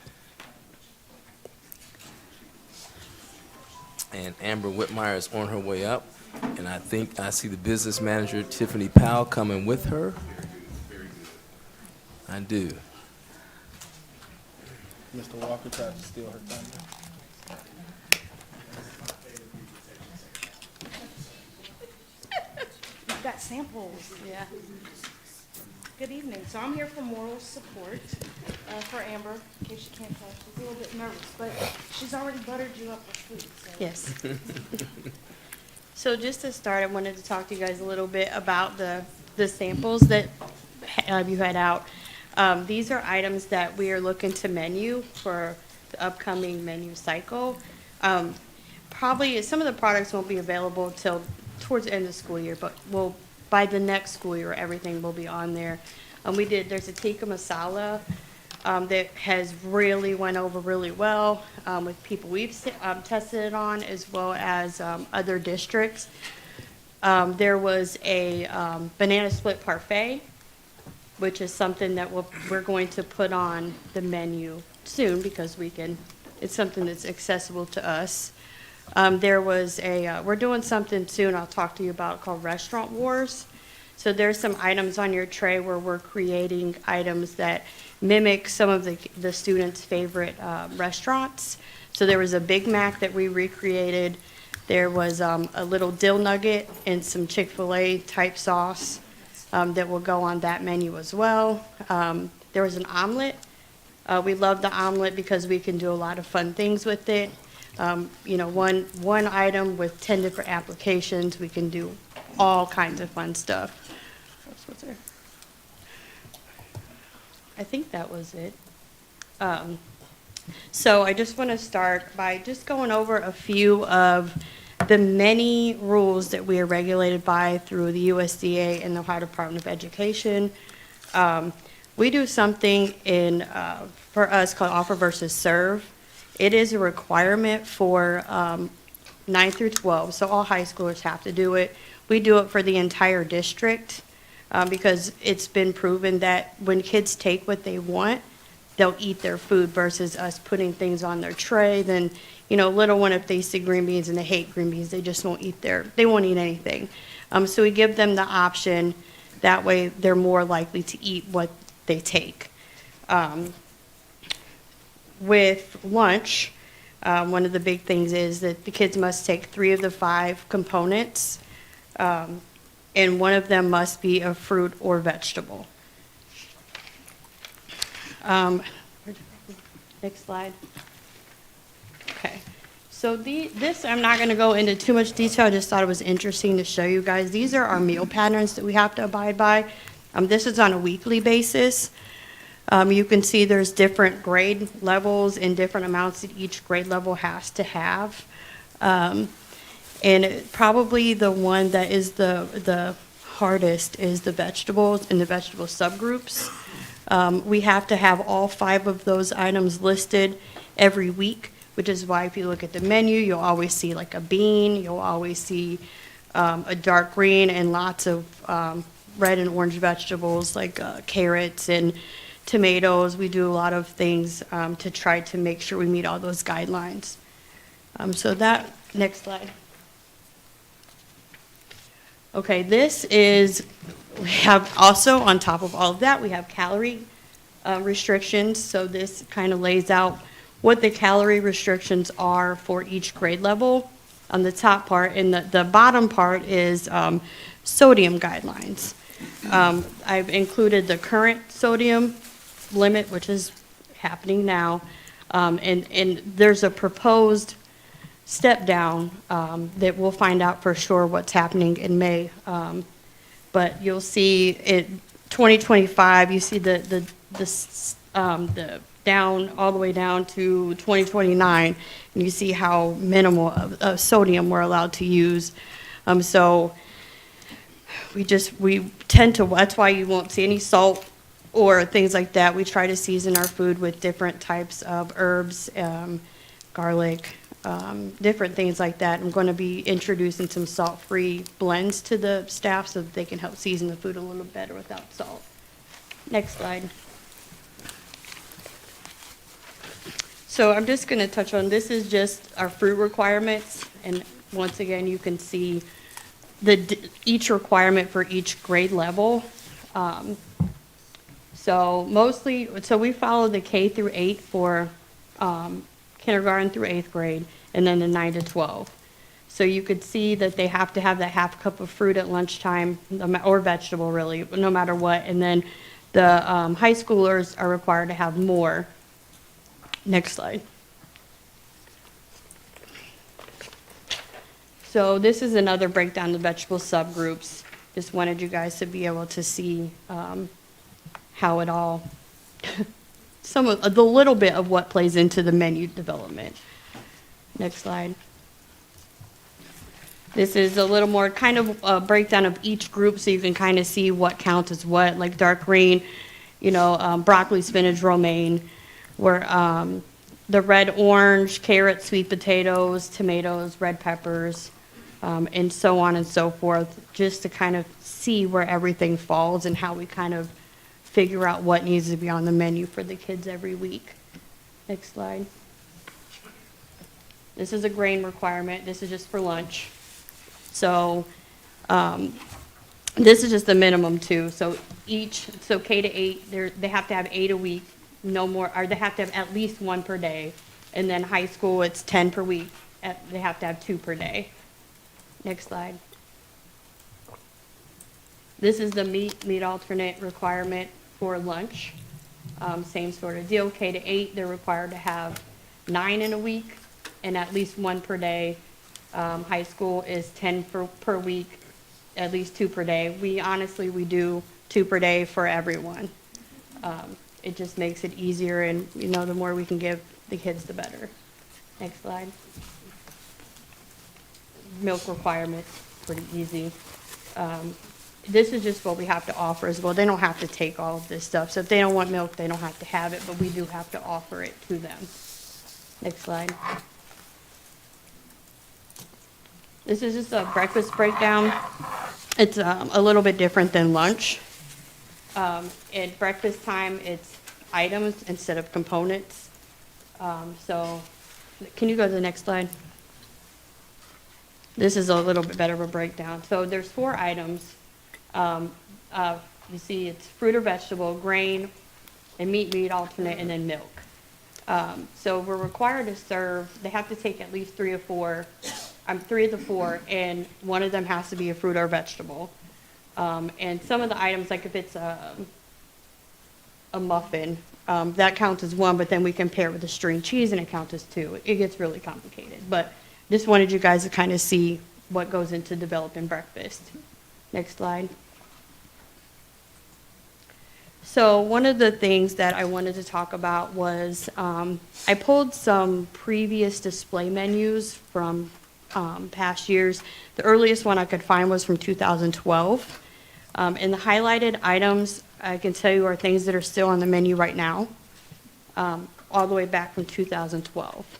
And Amber Whitmire is on her way up, and I think I see the business manager, Tiffany Powell, coming with her. I do. Mr. Walker tried to steal her thunder. You've got samples. Yeah. Good evening. So I'm here for moral support for Amber, in case she can't tell. She's a little bit nervous, but she's already buttered you up with food. So. Yes. So just to start, I wanted to talk to you guys a little bit about the samples that you had out. These are items that we are looking to menu for the upcoming menu cycle. Probably some of the products won't be available till towards the end of the school year, but by the next school year, everything will be on there. There's a tikka masala that has really went over really well with people we've tested it on, as well as other districts. There was a banana split parfait, which is something that we're going to put on the menu soon because it's something that's accessible to us. We're doing something soon I'll talk to you about called Restaurant Wars. So there's some items on your tray where we're creating items that mimic some of the students' favorite restaurants. So there was a Big Mac that we recreated. There was a little dill nugget and some Chick-fil-A type sauce that will go on that menu as well. There was an omelet. We love the omelet because we can do a lot of fun things with it. One item with 10 different applications. We can do all kinds of fun stuff. What's there? I think that was it. So I just want to start by just going over a few of the many rules that we are regulated by through the USDA and the Ohio Department of Education. We do something for us called offer versus serve. It is a requirement for 9 through 12, so all high schoolers have to do it. We do it for the entire district because it's been proven that when kids take what they want, they'll eat their food versus us putting things on their tray. Then, little one, if they see green beans and they hate green beans, they just won't eat they won't eat anything. So we give them the option. That way they're more likely to eat what they take. With lunch, one of the big things is that the kids must take 3 of the 5 components, and one of them must be a fruit or vegetable. Next slide. Okay. So this, I'm not going to go into too much detail. I just thought it was interesting to show you guys. These are our meal patterns that we have to abide by. This is on a weekly basis. You can see there's different grade levels and different amounts that each grade level has to have. And probably the one that is the hardest is the vegetables and the vegetable subgroups. We have to have all 5 of those items listed every week, which is why if you look at the menu, you'll always see like a bean, you'll always see a dark green and lots of red and orange vegetables like carrots and tomatoes. We do a lot of things to try to make sure we meet all those guidelines. So that, next slide. Okay, we have also on top of all of that, we have calorie restrictions. So this kind of lays out what the calorie restrictions are for each grade level on the top part, and the bottom part is sodium guidelines. I've included the current sodium limit, which is happening now, and there's a proposed step down that we'll find out for sure what's happening in May. But you'll see in 2025, you see the down all the way down to 2029, and you see how minimal of sodium we're allowed to use. So we tend to, that's why you won't see any salt or things like that. We try to season our food with different types of herbs, garlic, different things like that. I'm going to be introducing some salt-free blends to the staff so that they can help season the food a little better without salt. Next slide. So I'm just going to touch on, this is just our fruit requirements, and once again you can see each requirement for each grade level. So we follow the K through 8 for kindergarten through 8th grade, and then the 9 to 12. So you could see that they have to have that half cup of fruit at lunchtime, or vegetable really, no matter what. And then the high schoolers are required to have more. Next slide. So this is another breakdown of vegetable subgroups. Just wanted you guys to be able to see how it all, some of the little bit of what plays into the menu development. Next slide. This is a little more kind of a breakdown of each group so you can kind of see what counts as what, like dark green, broccoli, spinach, romaine, where the red, orange, carrots, sweet potatoes, tomatoes, red peppers, and so on and so forth, just to kind of see where everything falls and how we kind of figure out what needs to be on the menu for the kids every week. Next slide. This is a grain requirement. This is just for lunch. So this is just the minimum too. So K to 8, they have to have 8 a week, no more, or they have to have at least 1 per day. And then high school, it's 10 per week. They have to have 2 per day. Next slide. This is the meat alternate requirement for lunch. Same sort of deal. K to 8, they're required to have 9 in a week and at least 1 per day. High school is 10 per week, at least 2 per day. We do 2 per day for everyone. It just makes it easier, and the more we can give the kids, the better. Next slide. Milk requirements, pretty easy. This is just what we have to offer as well. They don't have to take all of this stuff. So if they don't want milk, they don't have to have it, but we do have to offer it to them. Next slide. This is just a breakfast breakdown. It's a little bit different than lunch. At breakfast time, it's items instead of components. So can you go to the next slide? This is a little bit better of a breakdown. So there's 4 items. You see it's fruit or vegetable, grain, and meat alternate, and then milk. So we're required to serve, they have to take at least 3 of the 4, and one of them has to be a fruit or vegetable. And some of the items, like if it's a muffin, that counts as 1, but then we compare it with the string cheese and it counts as 2. It gets really complicated, but just wanted you guys to kind of see what goes into developing breakfast. Next slide. So one of the things that I wanted to talk about was I pulled some previous display menus from past years. The earliest one I could find was from 2012. And the highlighted items, I can tell you, are things that are still on the menu right now, all the way back from 2012.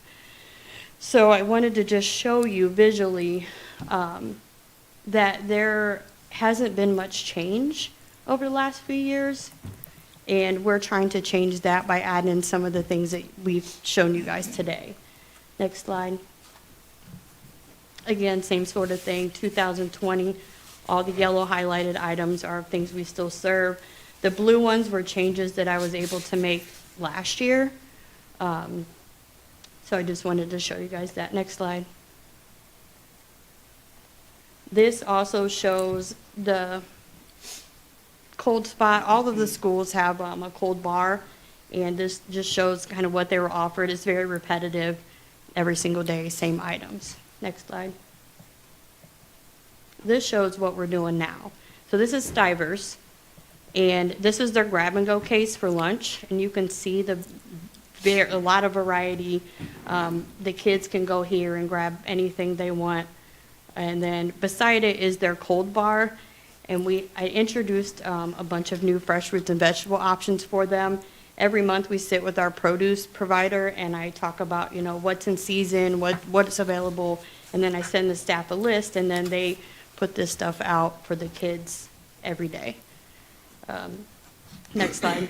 So I wanted to just show you visually that there hasn't been much change over the last few years, and we're trying to change that by adding in some of the things that we've shown you guys today. Next slide. Again, same sort of thing, 2020, all the yellow highlighted items are things we still serve. The blue ones were changes that I was able to make last year. So I just wanted to show you guys that. Next slide. This also shows the cold spot. All of the schools have a cold bar, and this just shows kind of what they were offered. It's very repetitive, every single day, same items. Next slide. This shows what we're doing now. So this is Stivers, and this is their grab-and-go case for lunch, and you can see a lot of variety. The kids can go here and grab anything they want. And then beside it is their cold bar. And I introduced a bunch of new fresh fruits and vegetable options for them. Every month we sit with our produce provider and I talk about, what's in season, what's available. And then I send the staff a list and then they put this stuff out for the kids every day. Next slide.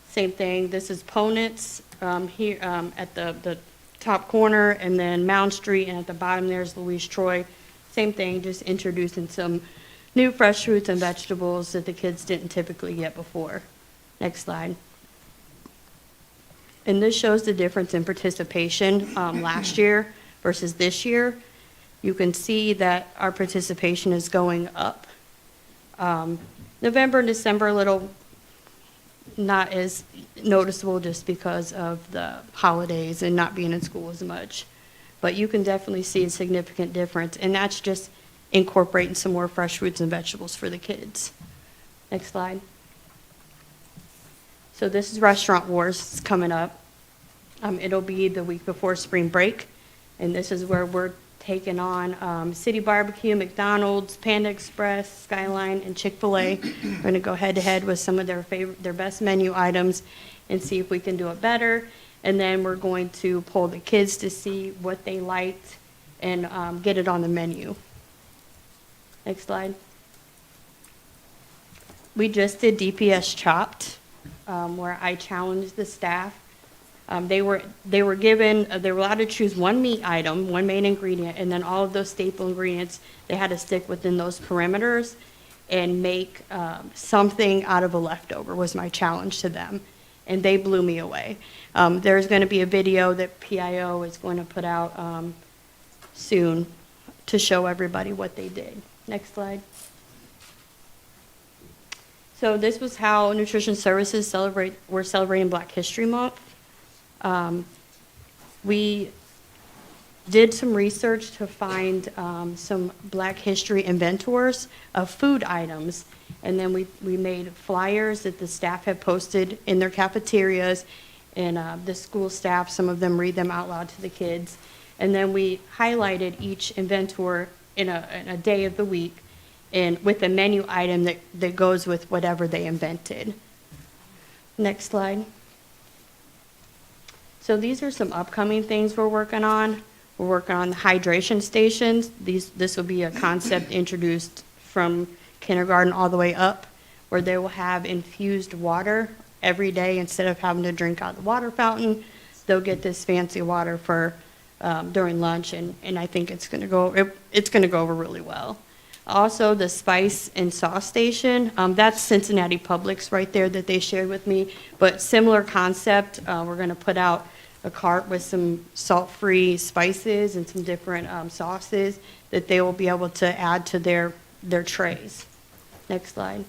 Same thing, this is Ponitz here at the top corner, and then Mound Street, and at the bottom there's Louise Troy. Same thing, just introducing some new fresh fruits and vegetables that the kids didn't typically get before. Next slide. And this shows the difference in participation last year versus this year. You can see that our participation is going up. November and December, a little not as noticeable just because of the holidays and not being in school as much. But you can definitely see a significant difference, and that's just incorporating some more fresh fruits and vegetables for the kids. Next slide. So this is Restaurant Wars. It's coming up. It'll be the week before spring break, and this is where we're taking on City Barbecue, McDonald's, Panda Express, Skyline, and Chick-fil-A. We're going to go head-to-head with some of their best menu items and see if we can do it better. And then we're going to poll the kids to see what they liked and get it on the menu. Next slide. We just did DPS Chopped, where I challenged the staff. They were allowed to choose one meat item, one main ingredient, and then all of those staple ingredients, they had to stick within those parameters and make something out of a leftover was my challenge to them. And they blew me away. There's going to be a video that PIO is going to put out soon to show everybody what they did. Next slide. So this was how Nutrition Services we're celebrating Black History Month. We did some research to find some Black history inventors of food items, and then we made flyers that the staff had posted in their cafeterias, And the school staff, some of them read them out loud to the kids. And then we highlighted each inventor in a day of the week and with a menu item that goes with whatever they invented. Next slide. So these are some upcoming things we're working on. We're working on the hydration stations. This will be a concept introduced from kindergarten all the way up, where they will have infused water every day instead of having to drink out of the water fountain. They'll get this fancy water for during lunch, and I think it's going to go over really well. Also, the spice and sauce station, that's Cincinnati Publix right there that they shared with me, but similar concept. We're going to put out a cart with some salt-free spices and some different sauces that they will be able to add to their trays. Next slide.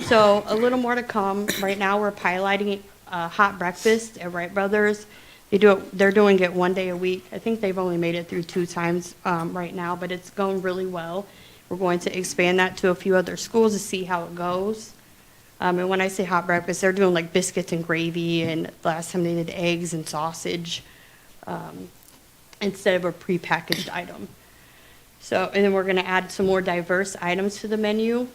So a little more to come. Right now we're piloting hot breakfast at Wright Brothers. They're doing it one day a week. I think they've only made it through 2 times right now, but it's going really well. We're going to expand that to a few other schools to see how it goes. And when I say hot breakfast, they're doing like biscuits and gravy, and last time they did eggs and sausage instead of a prepackaged item. So, and then we're going to add some more diverse items to the menu.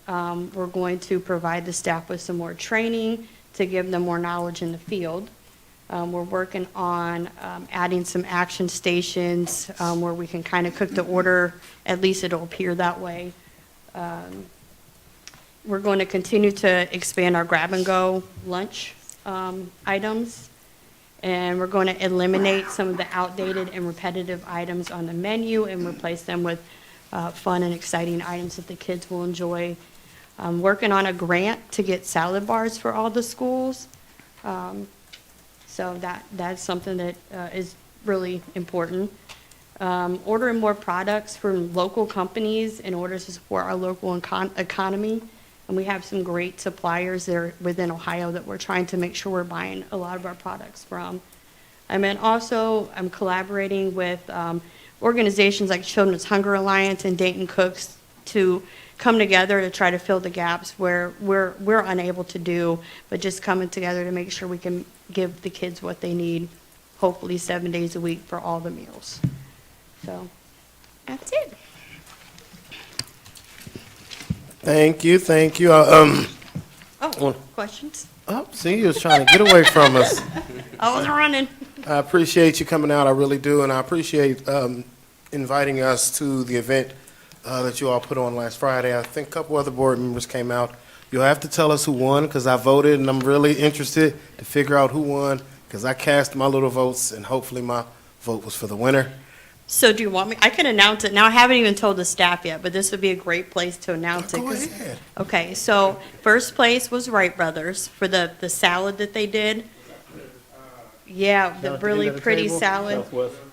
We're going to provide the staff with some more training to give them more knowledge in the field. We're working on adding some action stations where we can kind of cook the order, at least it'll appear that way. We're going to continue to expand our grab-and-go lunch items, and we're going to eliminate some of the outdated and repetitive items on the menu and replace them with fun and exciting items that the kids will enjoy. Working on a grant to get salad bars for all the schools. So that's something that is really important. Ordering more products from local companies in order to support our local economy. And we have some great suppliers there within Ohio that we're trying to make sure we're buying a lot of our products from. And then also, I'm collaborating with organizations like Children's Hunger Alliance and Dayton Cooks to come together to try to fill the gaps where we're unable to do, but just coming together to make sure we can give the kids what they need, hopefully 7 days a week for all the meals. So that's it. Thank you. Questions? Oh, see, you was trying to get away from us. I wasn't running. I appreciate you coming out, I really do, and I appreciate inviting us to the event that you all put on last Friday. I think a couple other board members came out. You'll have to tell us who won, because I voted, and I'm really interested to figure out who won, because I cast my little votes, and hopefully my vote was for the winner. So do you want me? I can announce it now. I haven't even told the staff yet, but this would be a great place to announce it. Go ahead. Okay, so first place was Wright Brothers for the salad that they did. Yeah, the really pretty salad.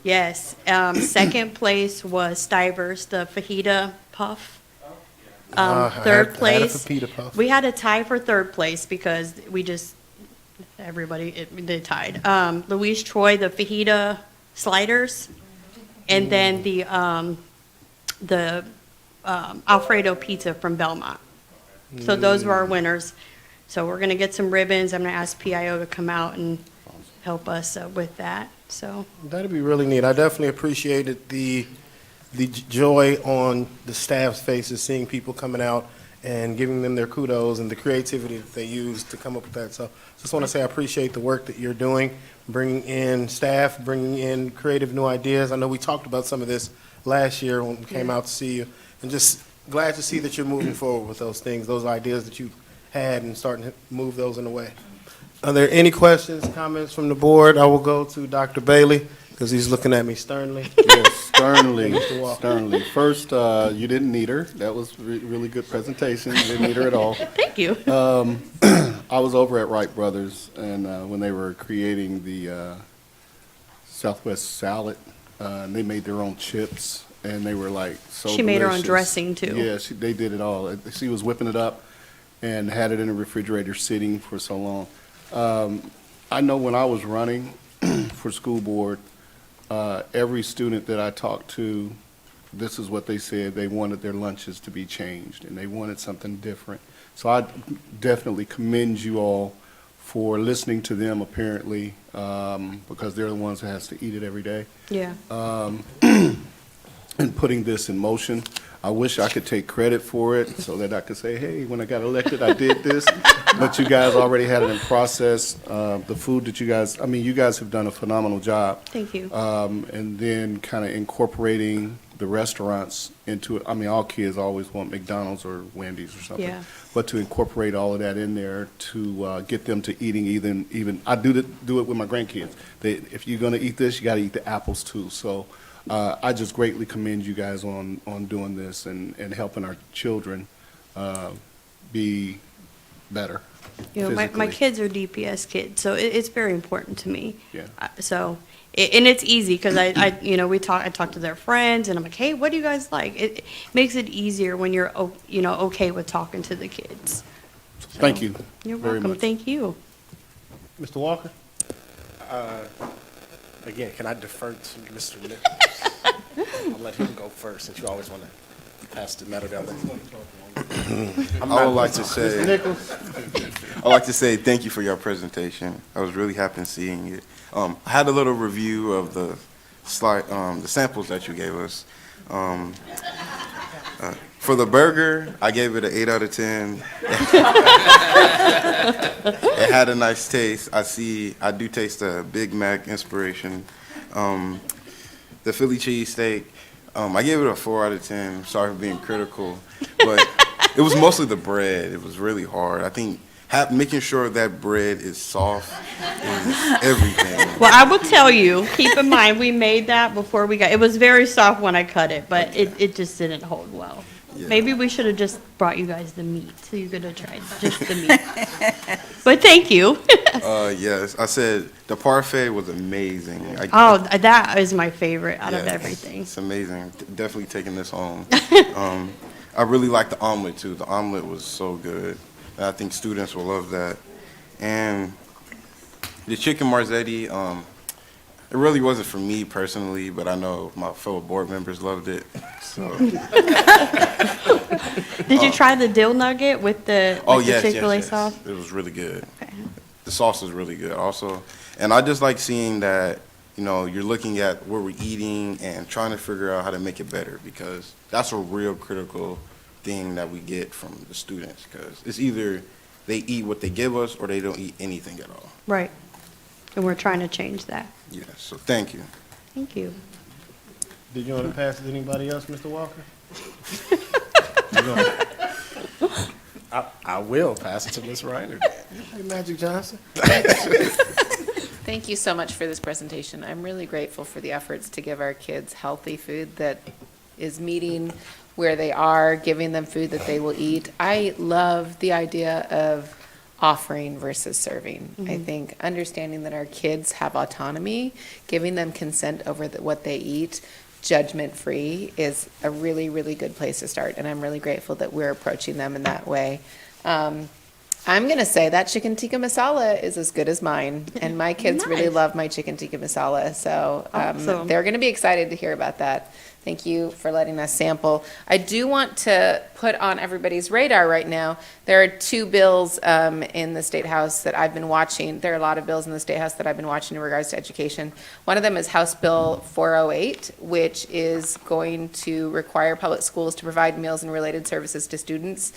Yes. Second place was Stivers, the fajita puff. Third place, we had a tie for third place because they tied. Louise Troy, the fajita sliders, and then the Alfredo pizza from Belmont. So those were our winners. So we're gonna get some ribbons. I'm gonna ask PIO to come out and help us with that. So that'd be really neat. I definitely appreciated the joy on the staff's faces, seeing people coming out and giving them their kudos and the creativity that they use to come up with that. So just want to say I appreciate the work that you're doing, bringing in staff, bringing in creative new ideas. I know we talked about some of this last year when we came out to see you, and just glad to see that you're moving forward with those things, those ideas that you had, and starting to move those in a way. Are there any questions, comments from the board? I will go to Dr. Bailey, because he's looking at me sternly. Yes, sternly. First, you didn't need her. That was really good presentation. You didn't need her at all. Thank you. I was over at Wright Brothers, and when they were creating the Southwest salad, and they made their own chips, and they were like so She made her own delicious. dressing, too. Yeah, they did it all. She was whipping it up and had it in the refrigerator sitting for so long. I know when I was running for school board, every student that I talked to, this is what they said. They wanted their lunches to be changed, and they wanted something different. So I definitely commend you all for listening to them apparently, because they're the ones that has to eat it every day. Yeah. And putting this in motion. I wish I could take credit for it so that I could say, hey, when I got elected, I did this. But you guys already had it in process. The food that you guys have done a phenomenal job. Thank you. And then kind of incorporating the restaurants into it. I mean, all kids always want McDonald's or Wendy's or something. Yeah. But to incorporate all of that in there to get them to eating even I do it with my grandkids. If you're going to eat this, you got to eat the apples too. So I just greatly commend you guys on doing this and helping our children be better. You know, my physically. kids are DPS kids, so it's very important to me. Yeah. And it's easy because I talk to their friends and I'm like, hey, what do you guys like? It makes it easier when you're okay with talking to the kids. Thank you. You're very welcome. much. Thank you. Mr. Walker? Again, can I defer to Mr. Nichols? I'll let him go first, since you always want to pass the matter down. I would like to say thank you for your presentation. I was really happy seeing it. I had a little review of the slide, the samples that you gave us. For the burger, I gave it an 8 out of 10. It had a nice taste. I do taste a Big Mac inspiration. The Philly cheesesteak, I gave it a 4 out of 10. Sorry for being critical, but it was mostly the bread. It was really hard. I think making sure that bread is soft is everything. Well, I will tell you, keep in mind, we made that before it was very soft when I cut it, but it just didn't hold well. Yeah. Maybe we should have just brought you guys the meat, so you could have tried just the meat. But thank you. Yes, I said the parfait was amazing. That is my favorite out of Yes, everything. It's amazing. Definitely taking this home. I really like the omelet too. The omelet was so good. And I think students will love that. And the chicken marzetti, it really wasn't for me personally, but I know my fellow board members loved it. So. Did you try the dill nugget with the Chick-fil-A sauce? It was really good. Okay. The sauce was really good also. And I just like seeing that, you're looking at what we're eating and trying to figure out how to make it better, because that's a real critical thing that we get from the students, because it's either they eat what they give us or they don't eat anything at all. Right. And we're trying to change that. Yes, so thank you. Thank you. Did you want to pass it to anybody else, Mr. Walker? I will pass it to Ms. Reiner. Hey, Magic Johnson. Thank you so much for this presentation. I'm really grateful for the efforts to give our kids healthy food that is meeting where they are, giving them food that they will eat. I love the idea of offering versus serving. I think understanding that our kids have autonomy, giving them consent over what they eat, judgment-free, is a really, really good place to start. And I'm really grateful that we're approaching them in that way. I'm going to say that chicken tikka masala is as good as mine. And my kids really love my chicken tikka masala. So Awesome. they're going to be excited to hear about that. Thank you for letting us sample. I do want to put on everybody's radar right now, there are 2 bills in the State House that I've been watching. There are a lot of bills in the State House that I've been watching in regards to education. One of them is House Bill 408, which is going to require public schools to provide meals and related services to students,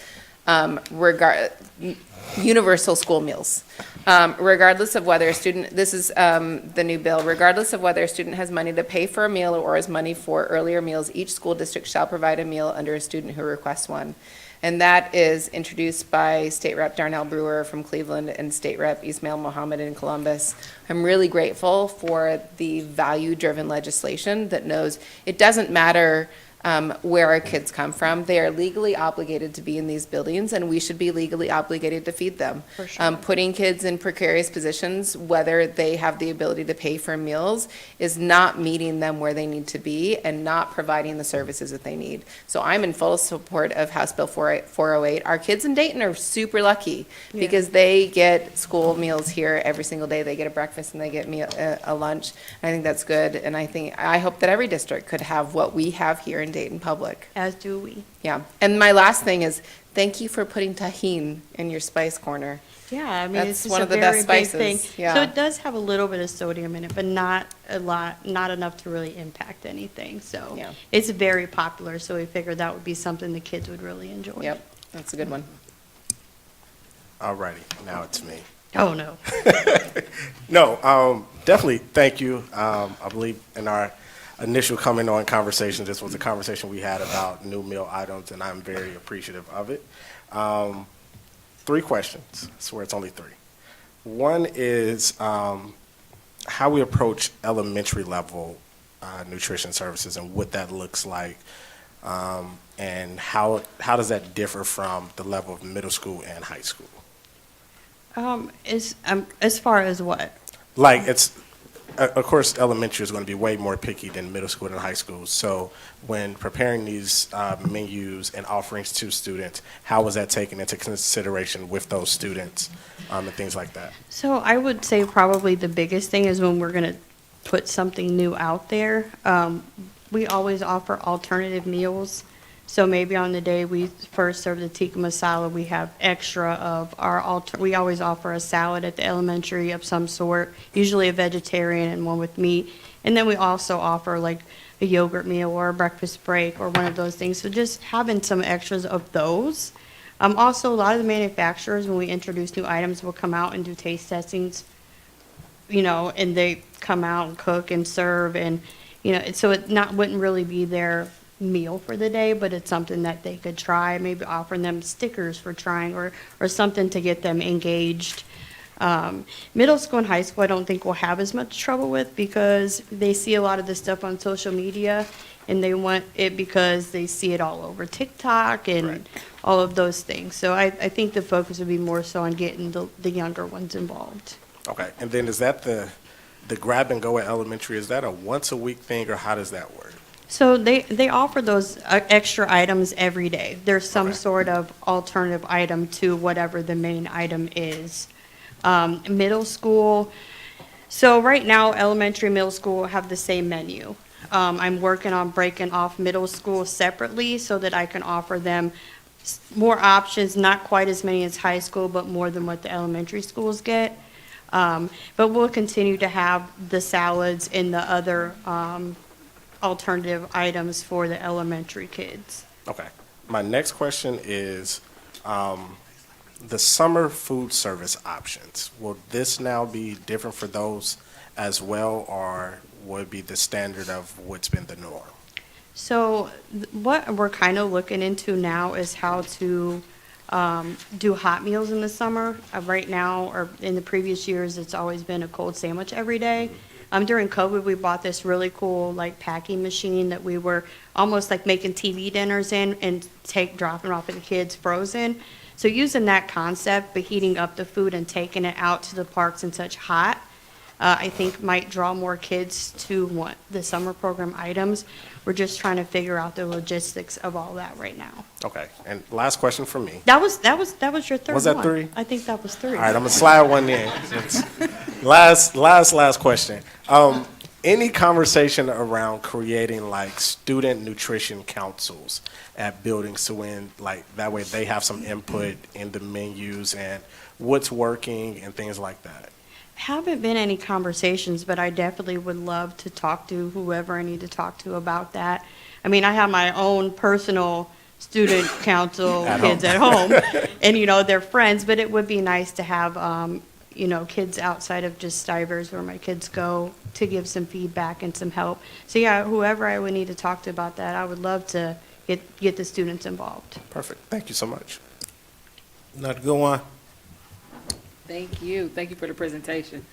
universal school meals. Regardless of whether a student, this is the new bill, regardless of whether a student has money to pay for a meal or has money for earlier meals, each school district shall provide a meal under a student who requests one. And that is introduced by State Rep Darnell Brewer from Cleveland and State Rep Ismail Mohammed in Columbus. I'm really grateful for the value-driven legislation that knows it doesn't matter where our kids come from. They are legally obligated to be in these buildings, and we should be legally obligated to feed them. For sure. Putting kids in precarious positions, whether they have the ability to pay for meals, is not meeting them where they need to be and not providing the services that they need. So I'm in full support of House Bill 408. Our kids in Dayton are super lucky because they get school meals here every single day. They get a breakfast and they get a lunch. I think that's good, and I hope that every district could have what we have here in Dayton Public. As do we. Yeah. And my last thing is, thank you for putting tahini in your spice corner. Yeah, I mean, That's it's just one a of the very best big spices. thing. Yeah. So it does have a little bit of sodium in it, but not a lot, not enough to really impact anything. So Yeah. it's very popular, so we figured that would be something the kids would really enjoy. Yep, that's a good one. Alrighty, now it's me. Oh, no. No, definitely, thank you. I believe in our initial coming on conversation, this was a conversation we had about new meal items, and I'm very appreciative of it. 3 questions. I swear it's only 3. One is how we approach elementary level nutrition services and what that looks like, and how does that differ from the level of middle school and high school? As far as what? Like, it's, of course, elementary is going to be way more picky than middle school and high school. So when preparing these menus and offerings to students, how was that taken into consideration with those students and things like that? So I would say probably the biggest thing is when we're going to put something new out there. We always offer alternative meals. So maybe on the day we first serve the tikka masala, we have extra of our we always offer a salad at the elementary of some sort, usually a vegetarian and one with meat. And then we also offer like a yogurt meal or a breakfast break or one of those things. So just having some extras of those. Also, a lot of the manufacturers, when we introduce new items, will come out and do taste testings, you know, and they come out and cook and serve, and, you know, so it wouldn't really be their meal for the day, but it's something that they could try, maybe offering them stickers for trying or something to get them engaged. Middle school and high school, I don't think we'll have as much trouble with because they see a lot of this stuff on social media and they want it because they see it all over TikTok and all of those things. So I think the focus would be more so on getting the younger ones involved. Okay, and then is that the grab and go at elementary, is that a once a week thing or how does that work? So they offer those extra items every day. There's some sort of alternative item to whatever the main item is. Middle school, so right now, elementary, middle school have the same menu. I'm working on breaking off middle school separately so that I can offer them more options, not quite as many as high school, but more than what the elementary schools get. But we'll continue to have the salads and the other alternative items for the elementary kids. Okay. My next question is the summer food service options. Will this now be different for those as well, or would be the standard of what's been the norm? So what we're kind of looking into now is how to do hot meals in the summer. Right now, or in the previous years, it's always been a cold sandwich every day. During COVID, we bought this really cool like packing machine that we were almost like making TV dinners in and dropping off at the kids frozen. So using that concept, but heating up the food and taking it out to the parks and such hot, I think might draw more kids to want the summer program items. We're just trying to figure out the logistics of all that right now. Okay. And last question from me. That was your third one. Was that 3? I think that was 3. All right, I'm gonna slide one in. Last question. Any conversation around creating like student nutrition councils at buildings so when like that way they have some input in the menus and what's working and things like that? Haven't been any conversations, but I definitely would love to talk to whoever I need to talk to about that. I mean, I have my own personal student council kids at home, and you know they're friends. But it would be nice to have you know kids outside of just Stivers where my kids go to give some feedback and some help. So yeah, whoever I would need to talk to about that, I would love to get the students involved. Perfect. Thank you so much. Not a good one. Thank you. Thank you for the presentation.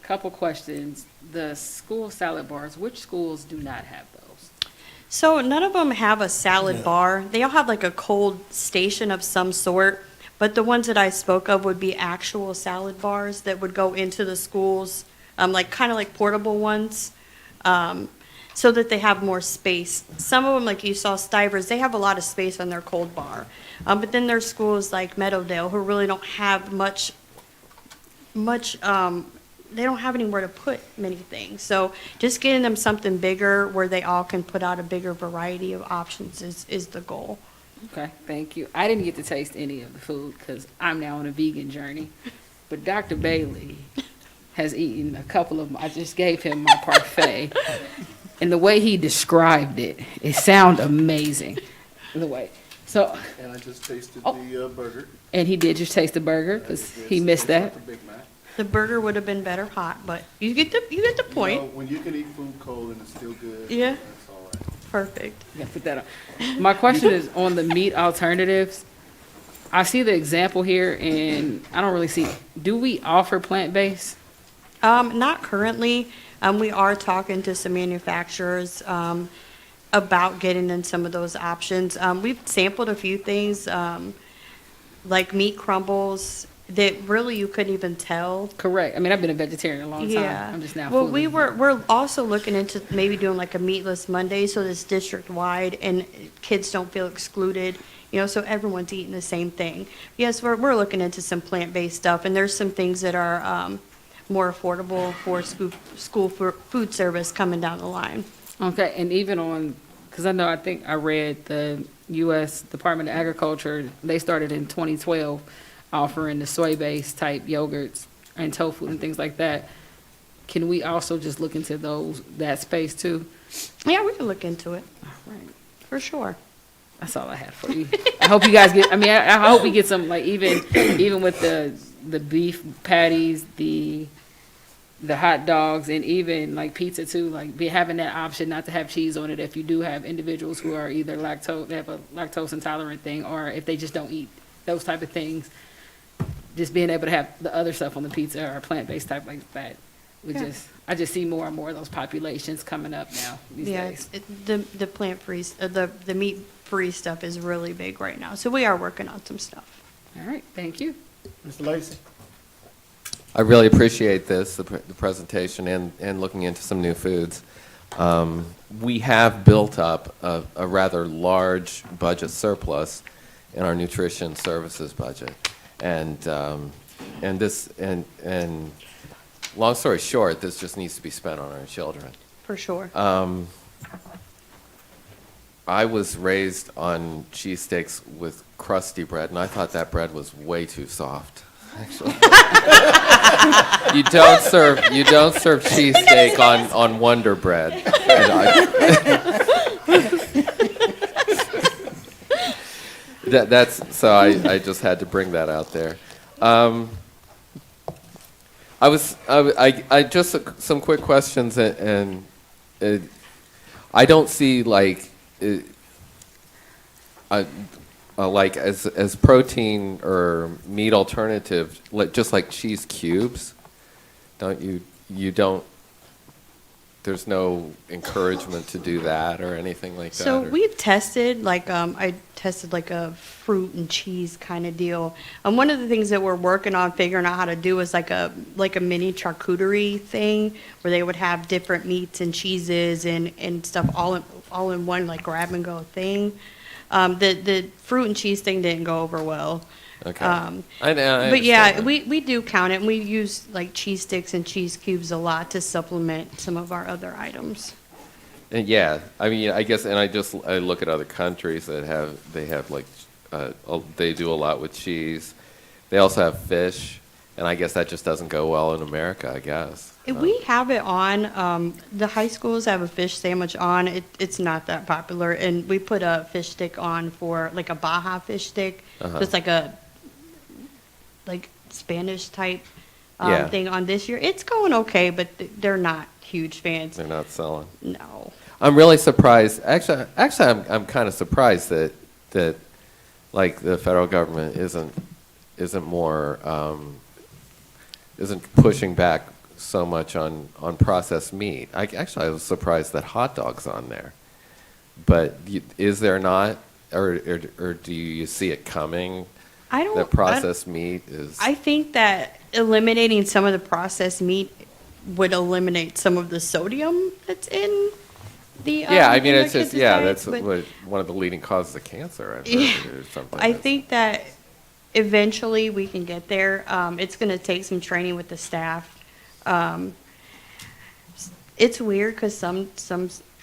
Couple questions. The school salad bars, which schools do not have those? So none of them have a salad bar. They all have like a cold station of some sort, but the ones that I spoke of would be actual salad bars that would go into the schools, like kind of like portable ones, so that they have more space. Some of them, like you saw Stivers, they have a lot of space on their cold bar. But then there's schools like Meadowdale who really don't have much they don't have anywhere to put many things. So just getting them something bigger where they all can put out a bigger variety of options is the goal. Okay, thank you. I didn't get to taste any of the food because I'm now on a vegan journey. But Dr. Bailey has eaten a couple of them. I just gave him my parfait. And the way he described it, it sounded amazing. The way. So, And I just tasted the burger. and he did just taste the burger because he missed that. The Big Mac. The burger would have been better hot, but you get the point. You know, when you can eat food cold and it's still good. Yeah. That's all right. Perfect. Yeah, put that on. My question is on the meat alternatives. I see the example here, and I don't really see. Do we offer plant-based? Not currently. We are talking to some manufacturers about getting in some of those options. We've sampled a few things, like meat crumbles that really you couldn't even tell. Correct. I mean, I've been a vegetarian a long time. Yeah. I'm just now. Well, fully we're also looking into maybe doing like a meatless Monday, so it's district wide and kids don't feel excluded. You know, so everyone's eating the same thing. Yes, we're looking into some plant-based stuff, and there's some things that are more affordable for school food service coming down the line. Okay, and even on, because I think I read the U.S. Department of Agriculture, they started in 2012 offering the soy-based type yogurts and tofu and things like that. Can we also just look into that space too? Yeah, we can look into it. Right. For sure. That's all I had for you. I hope you guys get, I hope we get some, like, even with the beef patties, the hot dogs, and even like pizza too, like having that option not to have cheese on it if you do have individuals who are either they have a lactose intolerant thing, or if they just don't eat those type of things. Just being able to have the other stuff on the pizza or plant-based type like that. I just see more and more of those populations coming up now these days. The plant-free, the meat-free stuff is really big right now. So we are working on some stuff. All right, thank you. Mr. Lacy? I really appreciate this, the presentation, and looking into some new foods. We have built up a rather large budget surplus in our nutrition services budget. And long story short, this just needs to be spent on our children. For sure. I was raised on cheesesteaks with crusty bread, and I thought that bread was way too soft. Actually, you don't serve cheesesteak on Wonder Bread. I just had to bring that out there. I just some quick questions, and I don't see like as protein or meat alternative, just like cheese cubes. There's no encouragement to do that or anything like that. So we've tested, I tested like a fruit and cheese kind of deal. And one of the things that we're working on figuring out how to do is like a mini charcuterie thing where they would have different meats and cheeses and stuff all in one like grab and go thing. The fruit and cheese thing didn't go over well. Okay. I but yeah, we do count it, and we use like cheese sticks and cheese cubes a lot to supplement some of our other items. And yeah, I mean, I guess, and I look at other countries that they do a lot with cheese. They also have fish, and I guess that just doesn't go well in America, I guess. We have it on. The high schools have a fish sandwich on. It's not that popular, and we put a fish stick on for like a Baja fish stick. So it's like a Spanish type thing on this year. It's going okay, but they're not huge fans. They're not selling. No. I'm really surprised. Actually, I'm kind of surprised that like the federal government isn't pushing back so much on processed meat. I was surprised that hot dog's on there, but is there not, or do you see it coming? That processed meat is. I think that eliminating some of the processed meat would eliminate some of the sodium that's in the. Yeah, I mean, it's just that's one of the leading causes of cancer. I've heard, or something. I think that eventually we can get there. It's going to take some training with the staff It's weird because some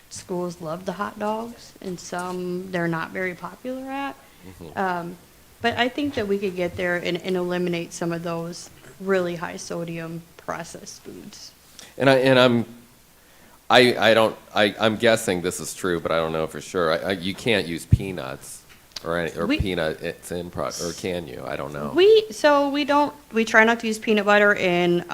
schools love the hot dogs and some they're not very popular at. But I think that we could get there and eliminate some of those really high sodium processed foods. I'm guessing this is true, but I don't know for sure. You can't use peanuts or peanuts in or can you? I don't know. We try not to use peanut butter in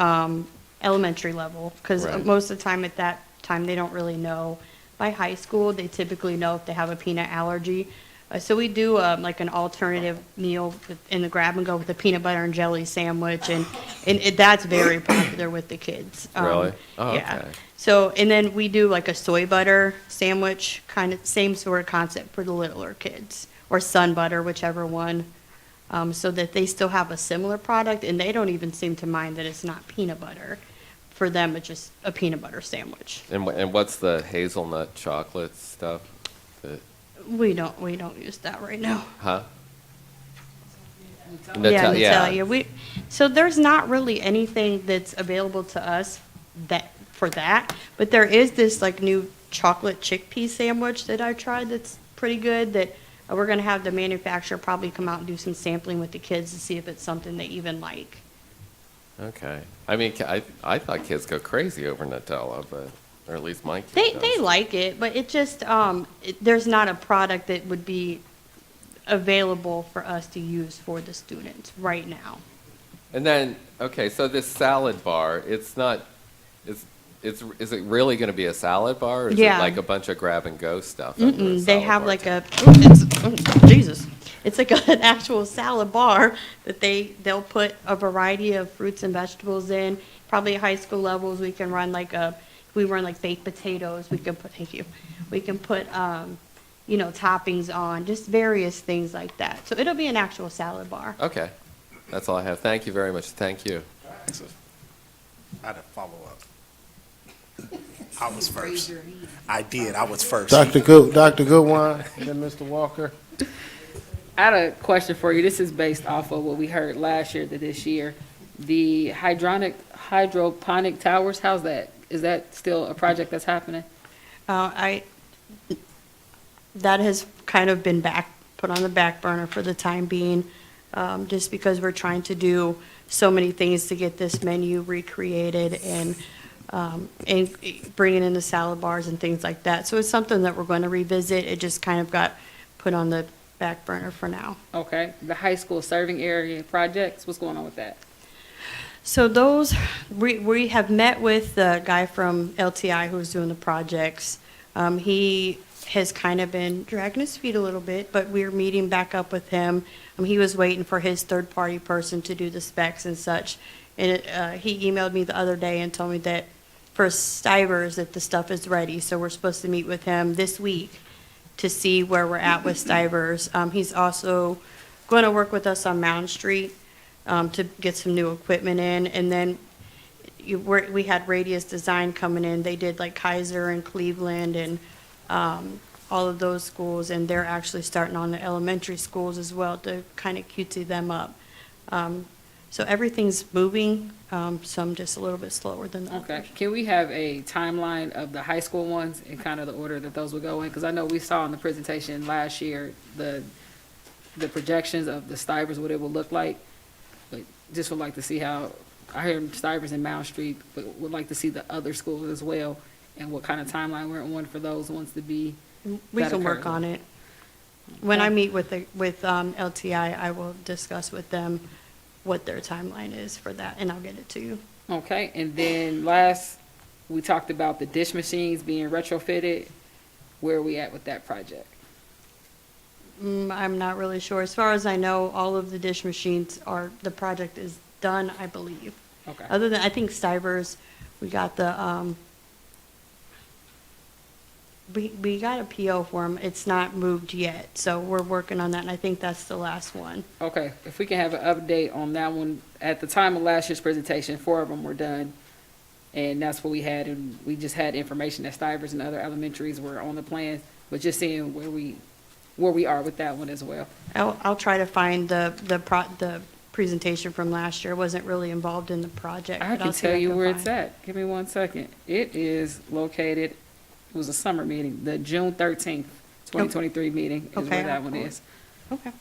elementary level because Right. most of the time at that time they don't really know. By high school, they typically know if they have a peanut allergy. So we do like an alternative meal in the grab and go with a peanut butter and jelly sandwich, and that's very popular with the kids. Really? Oh, yeah. okay. So and then we do like a soy butter sandwich, kind of same sort of concept for the littler kids, or sun butter, whichever one, so that they still have a similar product, and they don't even seem to mind that it's not peanut butter. For them, it's just a peanut butter sandwich. And what's the hazelnut chocolate stuff? We don't use that right now. Huh? Yeah, Nutella. So there's not really anything that's available to us for that, but there is this like new chocolate chickpea sandwich that I tried that's pretty good that we're going to have the manufacturer probably come out and do some sampling with the kids to see if it's something they even like. Okay. I mean, I thought kids go crazy over Nutella, or at least my kids. They like it, but it just there's not a product that would be available for us to use for the students right now. And then, okay, so this salad bar, is it really going to be a salad bar, or is it like a bunch of grab and go stuff? They have like Jesus. It's like an actual salad bar that they'll put a variety of fruits and vegetables in. Probably at high school levels, we can run we run like baked potatoes. We can put toppings on, just various things like that. So it'll be an actual salad bar. Okay. That's all I have. Thank you very much. Thank you. I had a follow-up. I was first. I did. I was first. Dr. Goodwine, and then Mr. Walker. I had a question for you. This is based off of what we heard last year to this year. The hydroponic towers, how's that? Is that still a project that's happening? That has kind of been put on the back burner for the time being, just because we're trying to do so many things to get this menu recreated and bringing in the salad bars and things like that. So it's something that we're going to revisit. It just kind of got put on the back burner for now. Okay. The high school serving area projects, what's going on with that? So those, we have met with the guy from LTI who's doing the projects. He has kind of been dragging his feet a little bit, but we're meeting back up with him. He was waiting for his third-party person to do the specs and such. And he emailed me the other day and told me that for Stivers that the stuff is ready. So we're supposed to meet with him this week to see where we're at with Stivers. He's also going to work with us on Mound Street to get some new equipment in. And then we had Radius Design coming in. They did like Kaiser and Cleveland and all of those schools, and they're actually starting on the elementary schools as well to kind of cutesy them up. So everything's moving, some just a little bit slower than that. Okay. Can we have a timeline of the high school ones and kind of the order that those would go in? Because I know we saw in the presentation last year the projections of the Stivers, what it will look like. But just would like to see how, I heard Stivers and Mound Street, but would like to see the other schools as well and what kind of timeline we're on for those ones to be. We can work on it. When I meet with LTI, I will discuss with them what their timeline is for that, and I'll get it to you. Okay, and then last, we talked about the dish machines being retrofitted. Where are we at with that project? I'm not really sure. As far as I know, all of the dish machines the project is done, I believe. Okay. Other than, I think Stivers, we got the, we got a PO for them. It's not moved yet, so we're working on that, and I think that's the last one. Okay, if we can have an update on that one. At the time of last year's presentation, 4 of them were done, and that's what we had, and we just had information that Stivers and other elementaries were on the plan, but just seeing where we are with that one as well. I'll try to find the presentation from last year. I wasn't really involved in the project. I but can I'll see tell what I you can where find. it's at. Give me 1 second. It is located, it was a summer meeting, the June 13th, 2023 meeting is Okay, where that I'll one pull it. is. Okay.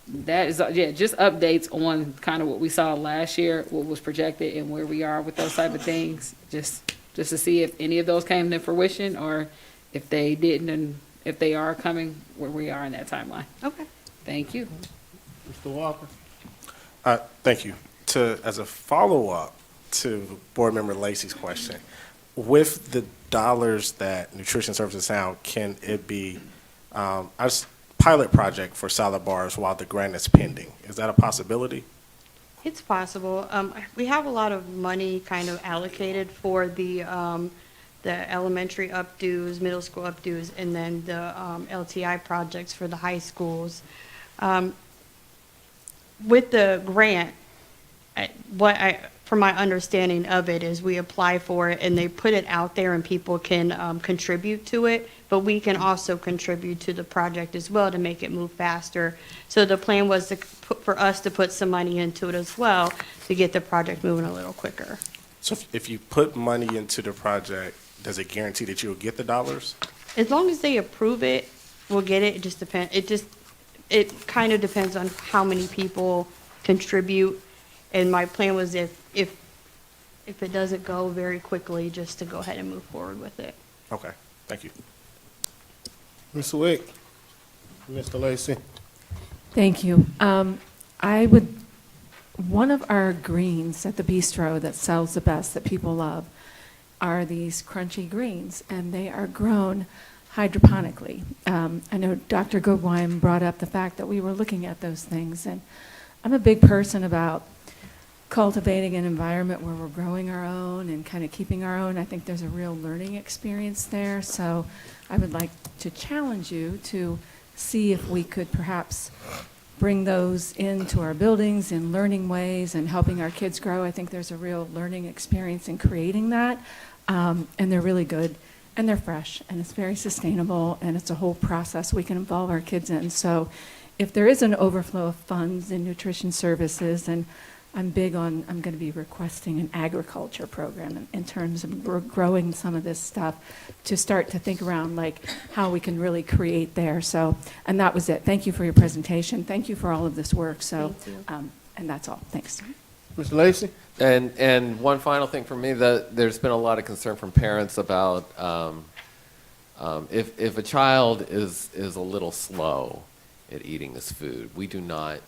That is, yeah, just updates on kind of what we saw last year, what was projected and where we are with those type of things. Just to see if any of those came to fruition or if they didn't and if they are coming, where we are in that timeline. Okay. Thank you. Mr. Walker? Thank you. As a follow-up to Board Member Lacey's question, with the dollars that Nutrition Services Sound, can it be a pilot project for salad bars while the grant is pending? Is that a possibility? It's possible. We have a lot of money kind of allocated for the elementary updos, middle school updos, and then the LTI projects for the high schools. With the grant, from my understanding of it is we apply for it and they put it out there and people can contribute to it, but we can also contribute to the project as well to make it move faster. So the plan was for us to put some money into it as well to get the project moving a little quicker. So if you put money into the project, does it guarantee that you'll get the dollars? As long as they approve it, we'll get it. It just depends. It kind of depends on how many people contribute. And my plan was if it doesn't go very quickly, just to go ahead and move forward with it. Okay, thank you. Mr. Wick? Mr. Lacy? Thank you. One of our greens at the bistro that sells the best, that people love, are these crunchy greens, and they are grown hydroponically. I know Dr. Goodwine brought up the fact that we were looking at those things, and I'm a big person about cultivating an environment where we're growing our own and kind of keeping our own. I think there's a real learning experience there, so I would like to challenge you to see if we could perhaps bring those into our buildings in learning ways and helping our kids grow. I think there's a real learning experience in creating that, and they're really good, and they're fresh, and it's very sustainable, and it's a whole process we can involve our kids in. So if there is an overflow of funds in nutrition services, and I'm going to be requesting an agriculture program in terms of growing some of this stuff to start to think around like how we can really create there. So, and that was it. Thank you for your presentation. Thank you for all of this work. So, and that's all. Thanks. Mr. Lacy? And one final thing for me, that there's been a lot of concern from parents about if a child is a little slow at eating this food, we do not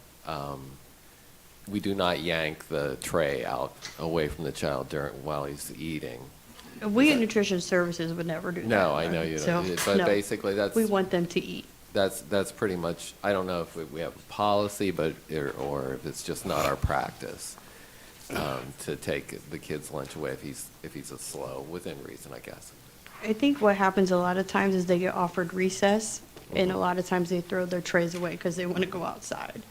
yank the tray out away from the child while he's eating. We at Nutrition Services would never do that. No, I know you don't. But no. basically, We want them to eat. that's pretty much. I don't know if we have a policy, or if it's just not our practice to take the kid's lunch away if he's a slow, within reason, I guess. I think what happens a lot of times is they get offered recess, and a lot of times they throw their trays away because they want to go outside.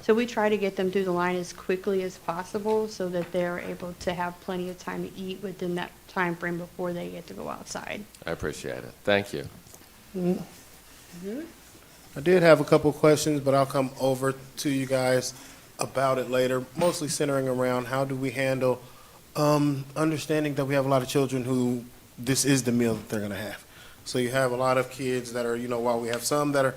So we try to get them through the line as quickly as possible so that they're able to have plenty of time to eat within that time frame before they get to go outside. I appreciate it. Thank you. I did have a couple questions, but I'll come over to you guys about it later, mostly centering around how do we handle understanding that we have a lot of children who this is the meal that they're going to have. So you have a lot of kids that are, while we have some that are,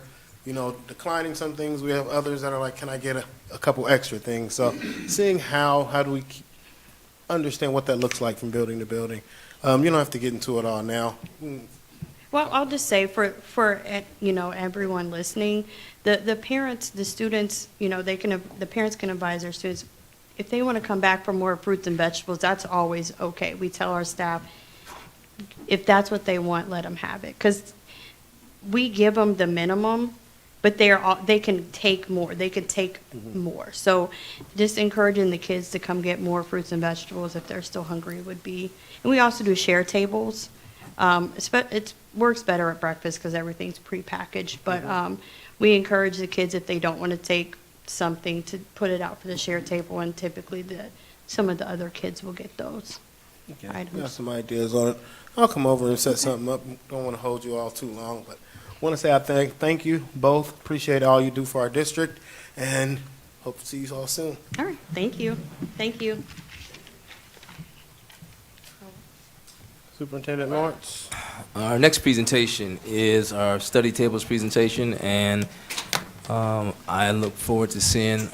declining some things, we have others that are like, can I get a couple extra things? So seeing how do we understand what that looks like from building to building. You don't have to get into it all now. Well, I'll just say for everyone listening, the parents, the students, the parents can advise their students if they want to come back for more fruits and vegetables. That's always okay. We tell our staff if that's what they want, let them have it, because we give them the minimum, but they can take more. They can take more. So just encouraging the kids to come get more fruits and vegetables if they're still hungry would be. And we also do share tables. It works better at breakfast because everything's prepackaged. But we encourage the kids, if they don't want to take something, to put it out for the share table. And typically some of the other kids will get those items. Got some ideas on it. I'll come over and set something up. Don't want to hold you all too long, but want to say I thank you both. Appreciate all you do for our district, and Hope to see you all soon. All right, thank you. Thank you. Superintendent Lawrence. Our next presentation is our study tables presentation, and I look forward to seeing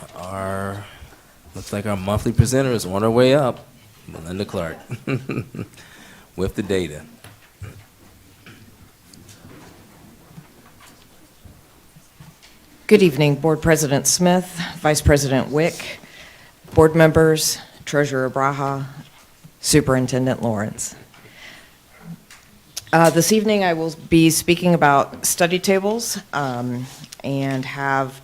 looks like our monthly presenter is on her way up, Melinda Clark, with the data. Good evening, Board President Smith, Vice President Wick, board members, Treasurer Braha, Superintendent Lawrence. This evening I will be speaking about study tables and have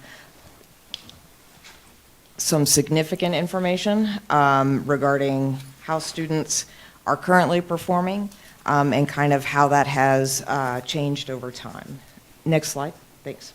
some significant information regarding how students are currently performing and kind of how that has changed over time. Next slide, thanks.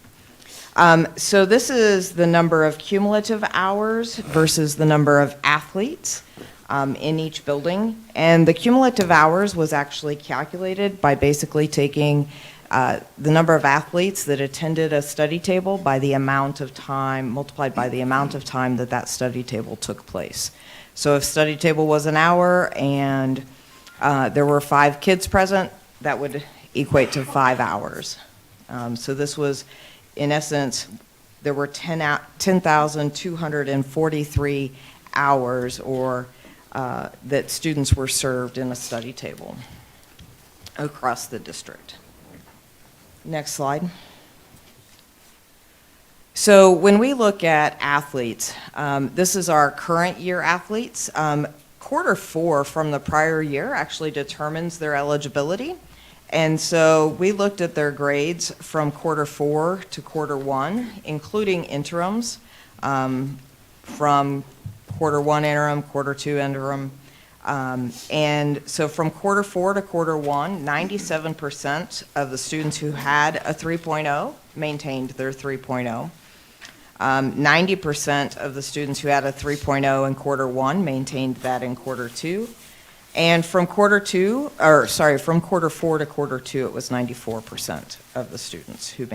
So this is the number of cumulative hours versus the number of athletes in each building. And the cumulative hours was actually calculated by basically taking the number of athletes that attended a study table by the amount of time, multiplied by the amount of time that that study table took place. So if study table was an hour and there were 5 kids present, that would equate to 5 hours. So this was, in essence, there were 10,243 hours or that students were served in a study table across the district. Next slide. So when we look at athletes, this is our current year athletes. Quarter 4 from the prior year actually determines their eligibility. And so we looked at their grades from quarter 4 to quarter 1, including interims, from quarter 1 interim, quarter 2 interim. And so from quarter 4 to quarter 1, 97% of the students who had a 3.0 maintained their 3.0. 90% of the students who had a 3.0 in quarter 1 maintained that in quarter 2. And from quarter 4 to quarter 2, it was 94% of the students who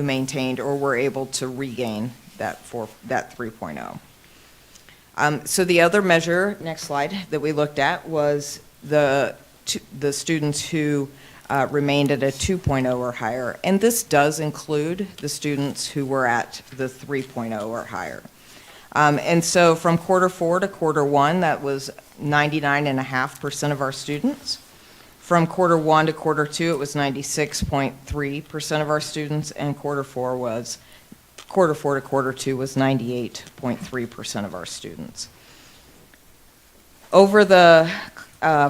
maintained or were able to regain that 3.0. So the other measure, next slide, that we looked at was the students who remained at a 2.0 or higher. And this does include the students who were at the 3.0 or higher. And so from quarter 4 to quarter 1, that was 99.5% of our students. From quarter 1 to quarter 2, it was 96.3% of our students, and quarter 4 to quarter 2 was 98.3% of our students. Over the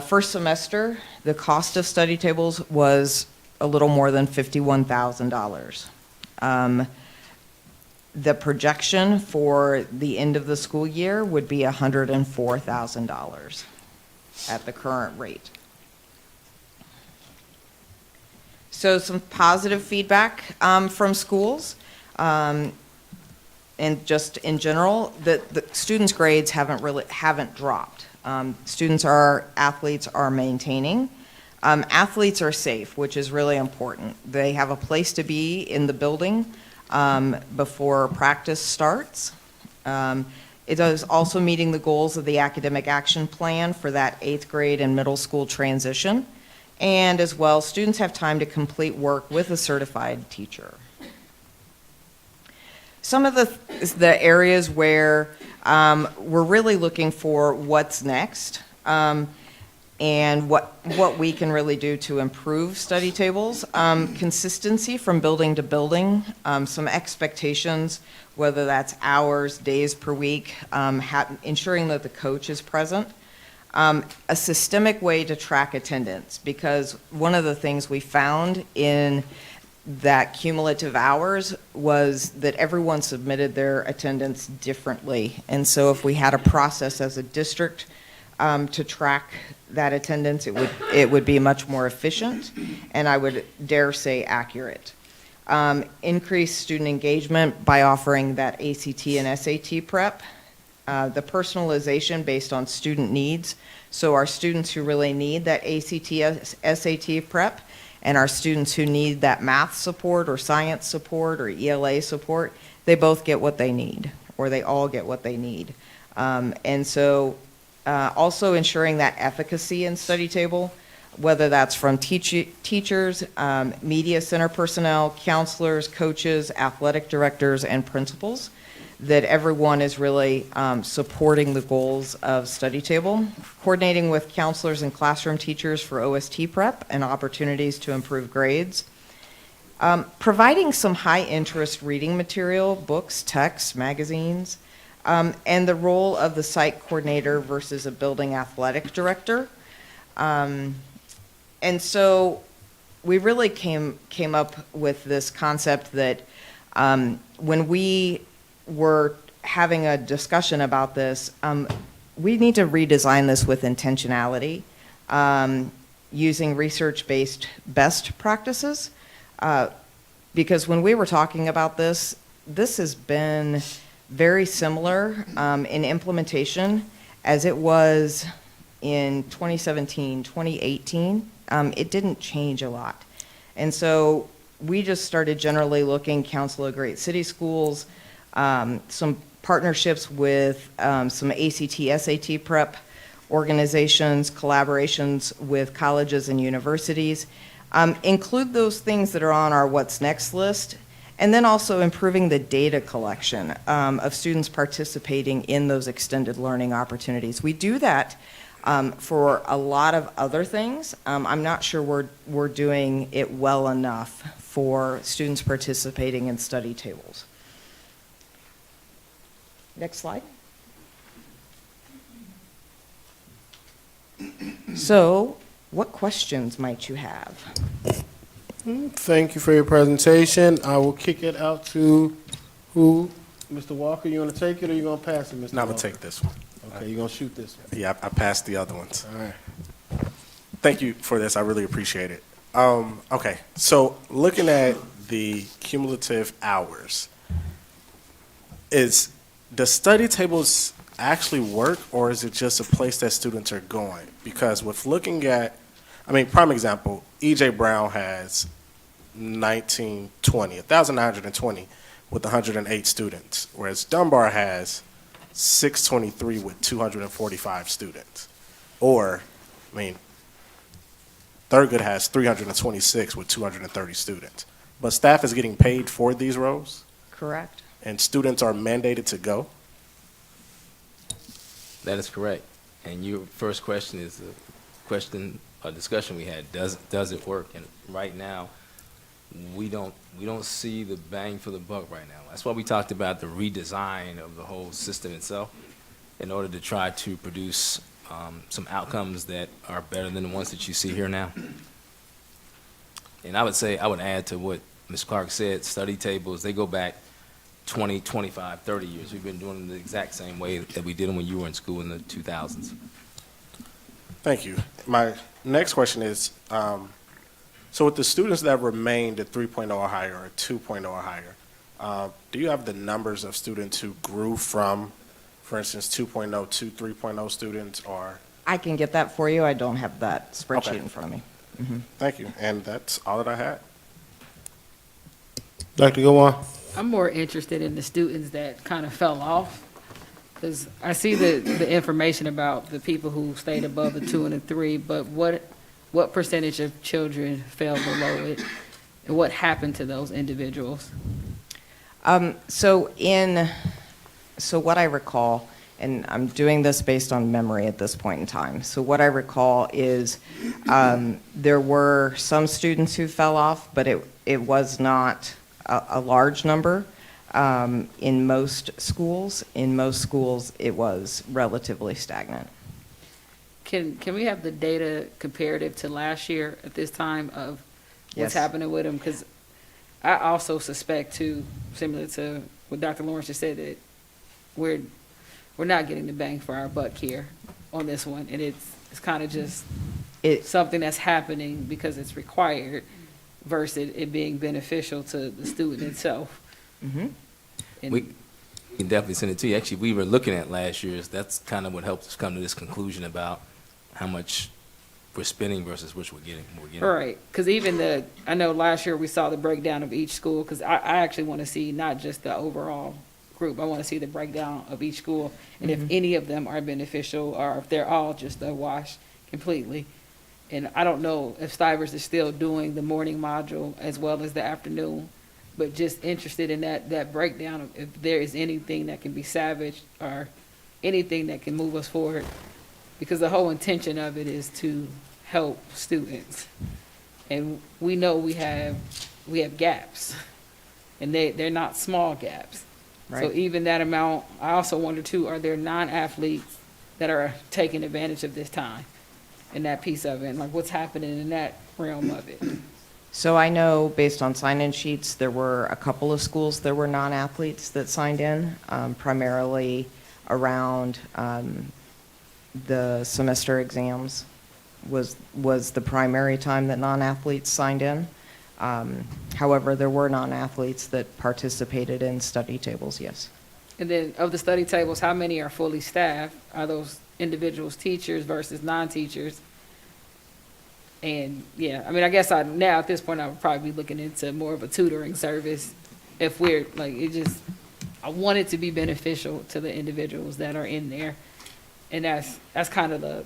first semester, the cost of study tables was a little more than $51,000. The projection for the end of the school year would be $104,000 at the current rate. So some positive feedback from schools, and just in general, the students' grades haven't dropped. Athletes are maintaining. Athletes are safe, which is really important. They have a place to be in the building before practice starts. It is also meeting the goals of the academic action plan for that 8th grade and middle school transition. And as well, students have time to complete work with a certified teacher. Some of the areas where we're really looking for what's next and what we can really do to improve study tables. Consistency from building to building, some expectations, whether that's hours, days per week, ensuring that the coach is present. A systemic way to track attendance, because one of the things we found in that cumulative hours was that everyone submitted their attendance differently. And so if we had a process as a district to track that attendance, it would be much more efficient, and I would dare say accurate. Increase student engagement by offering that ACT and SAT prep. The personalization based on student needs. So our students who really need that ACT, SAT prep, and our students who need that math support or science support or ELA support, they both get what they need, or they all get what they need. And so also ensuring that efficacy in study table, whether that's from teachers, media center personnel, counselors, coaches, athletic directors, and principals, that everyone is really supporting the goals of study table, coordinating with counselors and classroom teachers for OST prep and opportunities to improve grades, providing some high-interest reading material, books, texts, magazines, and the role of the site coordinator versus a building athletic director. And so we really came up with this concept that when we were having a discussion about this, we need to redesign this with intentionality, using research-based best practices. Because when we were talking about this, this has been very similar in implementation as it was in 2017, 2018. It didn't change a lot. And so we just started generally looking, Council of Great City Schools, some partnerships with some ACT, SAT prep organizations, collaborations with colleges and universities. Include those things that are on our what's next list, and then also improving the data collection of students participating in those extended learning opportunities. We do that for a lot of other things. I'm not sure we're doing it well enough for students participating in study tables. Next slide. So, what questions might you have? Thank you for your presentation. I will kick it out to who? Mr. Walker, you want to take it or you going to pass it, Mr. No, I'm Walker? gonna take this one. Okay, you're going to shoot this one. Yeah, I passed the other ones. All right. Thank you for this. I really appreciate it. Okay, so looking at the cumulative hours, does study tables actually work, or is it just a place that students are going? Because with looking at, prime example, E.J. Brown has 1,920 with 108 students, whereas Dunbar has 623 with 245 students. Or, Thurgood has 326 with 230 students. But staff is getting paid for these roles, Correct. and students are mandated to go. That is correct. And your first question is a discussion we had. Does it work? And right now, we don't see the bang for the buck right now. That's why we talked about the redesign of the whole system itself in order to try to produce some outcomes that are better than the ones that you see here now. And I would add to what Ms. Clark said, study tables, they go back 20, 25, 30 years. We've been doing them the exact same way that we did them when you were in school in the 2000s. Thank you. My next question is, so with the students that remained at 3.0 or higher or 2.0 or higher, do you have the numbers of students who grew from, for instance, 2.0 to 3.0 students, or? I can get that for you. I don't have that spreadsheet Okay. in front of me. Thank you. And that's all that I had. Dr. Gowon? I'm more interested in the students that kind of fell off, because I see the information about the people who stayed above the 2 and the 3, but what percentage of children fell below it, and what happened to those individuals? So what I recall, and I'm doing this based on memory at this point in time. So what I recall is there were some students who fell off, but it was not a large number in most schools. In most schools, it was relatively stagnant. Can we have the data comparative to last year at this time of what's Yes. happening with them? Because I also suspect too, similar to what Dr. Lawrence just said, that we're not getting the bang for our buck here on this one, and it's kind of just something that's happening because it's required versus it being beneficial to the student itself. Mm-hmm. And We can definitely send it to you. Actually, we were looking at last year's. That's kind of what helped us come to this conclusion about how much we're spending versus which we're getting. Right, because even I know last year we saw the breakdown of each school, because I actually want to see not just the overall group. I want to see the breakdown of each school, and if any of them are beneficial, or if they're all just a wash completely. And I don't know if Stivers is still doing the morning module as well as the afternoon, but just interested in that breakdown of if there is anything that can be salvaged or anything that can move us forward, because the whole intention of it is to help students. And we know we have gaps, and they're not small gaps. So Right. even that amount, I also wonder too, are there non-athletes that are taking advantage of this time and that piece of it, and like what's happening in that realm of it? So I know, based on sign-in sheets, there were a couple of schools, there were non-athletes that signed in, primarily around the semester exams was the primary time that non-athletes signed in. However, there were non-athletes that participated in study tables, yes. And then of the study tables, how many are fully staffed? Are those individuals teachers versus non-teachers? And yeah, I mean, I guess now at this point, I would probably be looking into more of a tutoring service. If we're like, I want it to be beneficial to the individuals that are in there. And that's kind of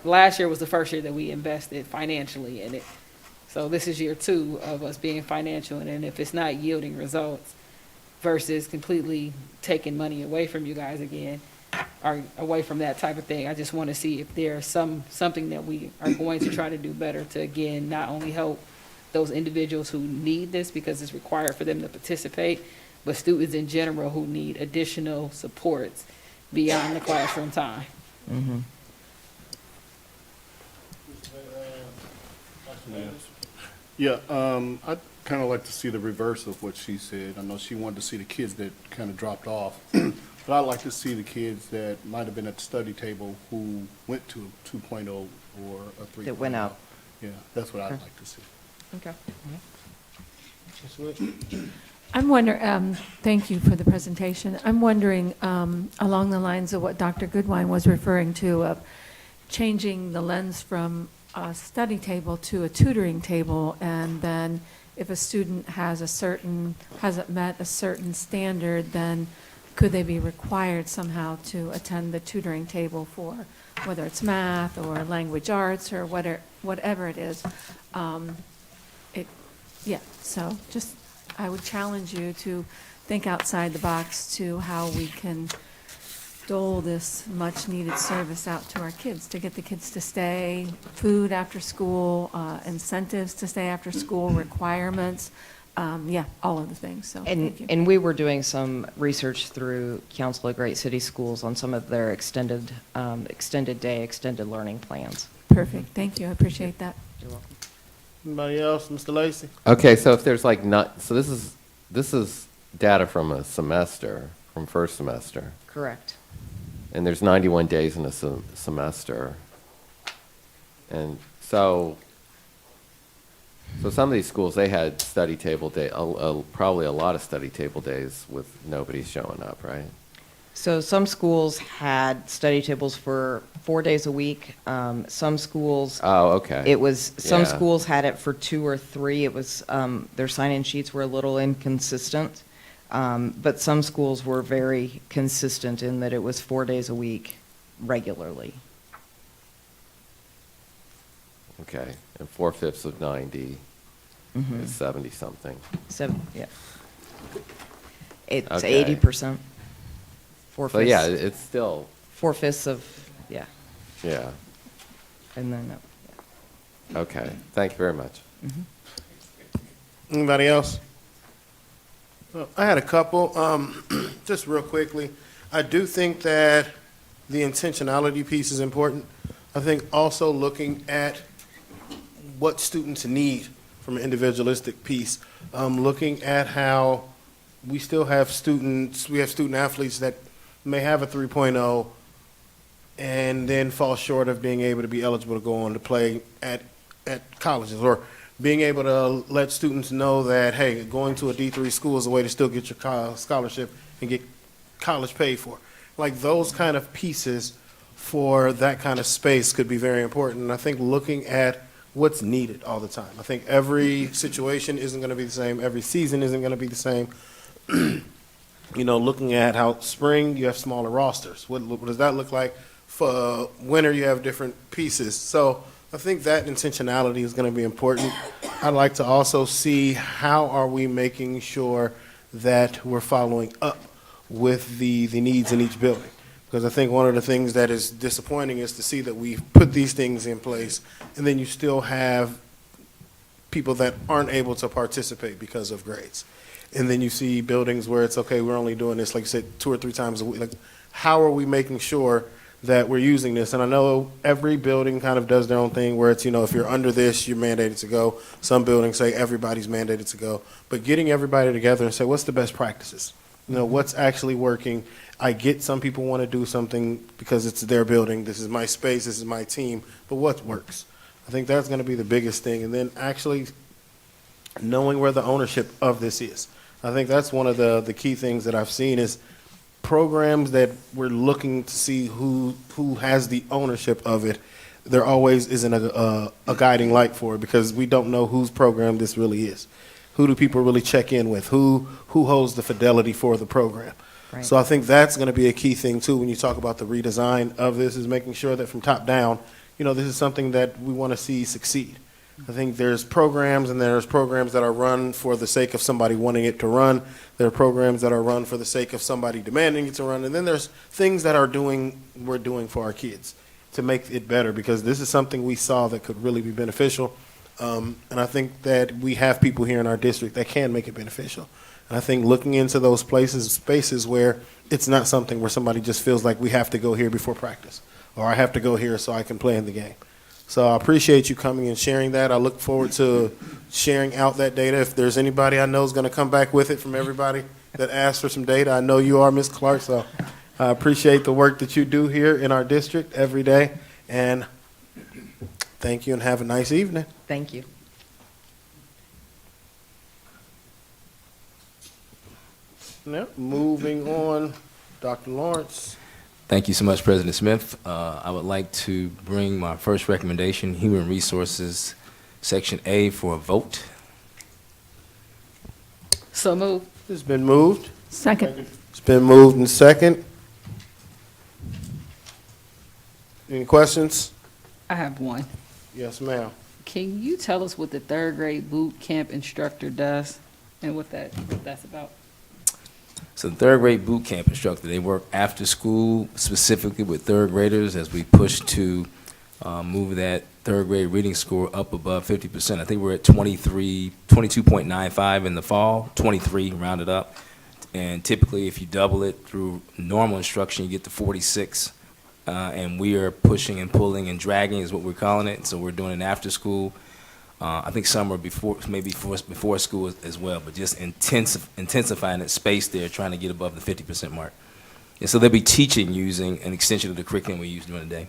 last year was the first year that we invested financially in it. So this is year 2 of us being financial, and if it's not yielding results versus completely taking money away from you guys again, or away from that type of thing, I just want to see if there's something that we are going to try to do better to, again, not only help those individuals who need this because it's required for them to participate, but students in general who need additional supports beyond the classroom time. Mm-hmm. Yeah, I'd kind of like to see the reverse of what she said. I know she wanted to see the kids that kind of dropped off, but I'd like to see the kids that might have been at the study table who went to a 2.0 or a 3.0. That went out. Yeah, that's what I'd Okay. like to see. Okay. I'm wondering, thank you for the presentation. I'm wondering, along the lines of what Dr. Goodwine was referring to, of changing the lens from a study table to a tutoring table, and then if a student hasn't met a certain standard, then could they be required somehow to attend the tutoring table for, whether it's math or language arts or whatever it is? So just, I would challenge you to think outside the box to how we can dole this much-needed service out to our kids, to get the kids to stay, food after school, incentives to stay after school, requirements, all of the things, so thank you. And we were doing some research through Council of Great City Schools on some of their extended day, extended learning plans. Perfect, thank you, I appreciate that. You're welcome. Anybody else? Mr. Lacy? Okay, so if there's like so this is data from a semester, from first semester. Correct. And there's 91 days in a semester. And so some of these schools, they had study table day, probably a lot of study table days with nobody showing up, right? So some schools had study tables for 4 days a week. Some schools. Oh, okay. Some Yeah. schools had it for 2 or 3. It was, their sign-in sheets were a little inconsistent. But some schools were very consistent in that it was 4 days a week regularly. Okay, and 4/5 of 90 Mhm. is 70-something. Yeah. It's Okay. 80%. So yeah, it's still. 4/5 of, yeah. Yeah, And then, okay, thank you very much. Anybody else? Well, I had a couple. Just real quickly, I do think that the intentionality piece is important. I think also looking at what students need from an individualistic piece, looking at how we still have student athletes that may have a 3.0 and then fall short of being able to be eligible to go on to play at colleges, or being able to let students know that, hey, going to a D3 school is a way to still get your scholarship and get college paid for. Like those kind of pieces for that kind of space could be very important. And I think looking at what's needed all the time. I think every situation isn't going to be the same. Every season isn't going to be the same. looking at how spring, you have smaller rosters. What does that look like? For winter, you have different pieces. So I think that intentionality is going to be important. I'd like to also see how are we making sure that we're following up with the needs in each building. Because I think one of the things that is disappointing is to see that we've put these things in place, and then you still have people that aren't able to participate because of grades. And then you see buildings where it's, okay, we're only doing this, like you said, 2 or 3 times a week. Like, how are we making sure that we're using this? And I know every building kind of does their own thing where it's, if you're under this, you're mandated to go. Some buildings say everybody's mandated to go. But getting everybody together and say, what's the best practices? What's actually working? I get some people want to do something because it's their building. This is my space. This is my team. But what works? I think that's going to be the biggest thing. And then actually knowing where the ownership of this is. I think that's one of the key things that I've seen is programs that we're looking to see who has the ownership of it. There always isn't a guiding light for it because we don't know whose program this really is. Who do people really check in with? Who holds the fidelity for the program? Right. So I think that's going to be a key thing too when you talk about the redesign of this is making sure that from top down, this is something that we want to see succeed. I think there's programs that are run for the sake of somebody wanting it to run. There are programs that are run for the sake of somebody demanding it to run. And then there's things that we're doing for our kids to make it better because this is something we saw that could really be beneficial. And I think that we have people here in our district that can make it beneficial. And I think looking into those spaces where it's not something where somebody just feels like we have to go here before practice or I have to go here so I can play in the game. So I appreciate you coming and sharing that. I look forward to sharing out that data. If there's anybody I know is going to come back with it from everybody that asked for some data, I know you are, Ms. Clark. So I appreciate the work that you do here in our district every day. And thank you and have a nice evening. Thank you. Yep. Moving on, Dr. Lawrence. Thank you so much, President Smith. I would like to bring my first recommendation, Human Resources, Section A, for a vote. So moved. It's been moved. Second. It's been moved and second. Any questions? I have one. Yes, ma'am. Can you tell us what the 3rd grade boot camp instructor does and what that's about? So the 3rd grade boot camp instructor, they work after school specifically with 3rd graders as we push to move that 3rd grade reading score up above 50%. I think we're at 22.95 in the fall, 23 rounded up. And typically if you double it through normal instruction, you get to 46. And we are pushing and pulling and dragging is what we're calling it. So we're doing it after school. I think some are before school as well, but just intensifying that space there, trying to get above the 50% mark. And so they'll be teaching using an extension of the curriculum we use during the day.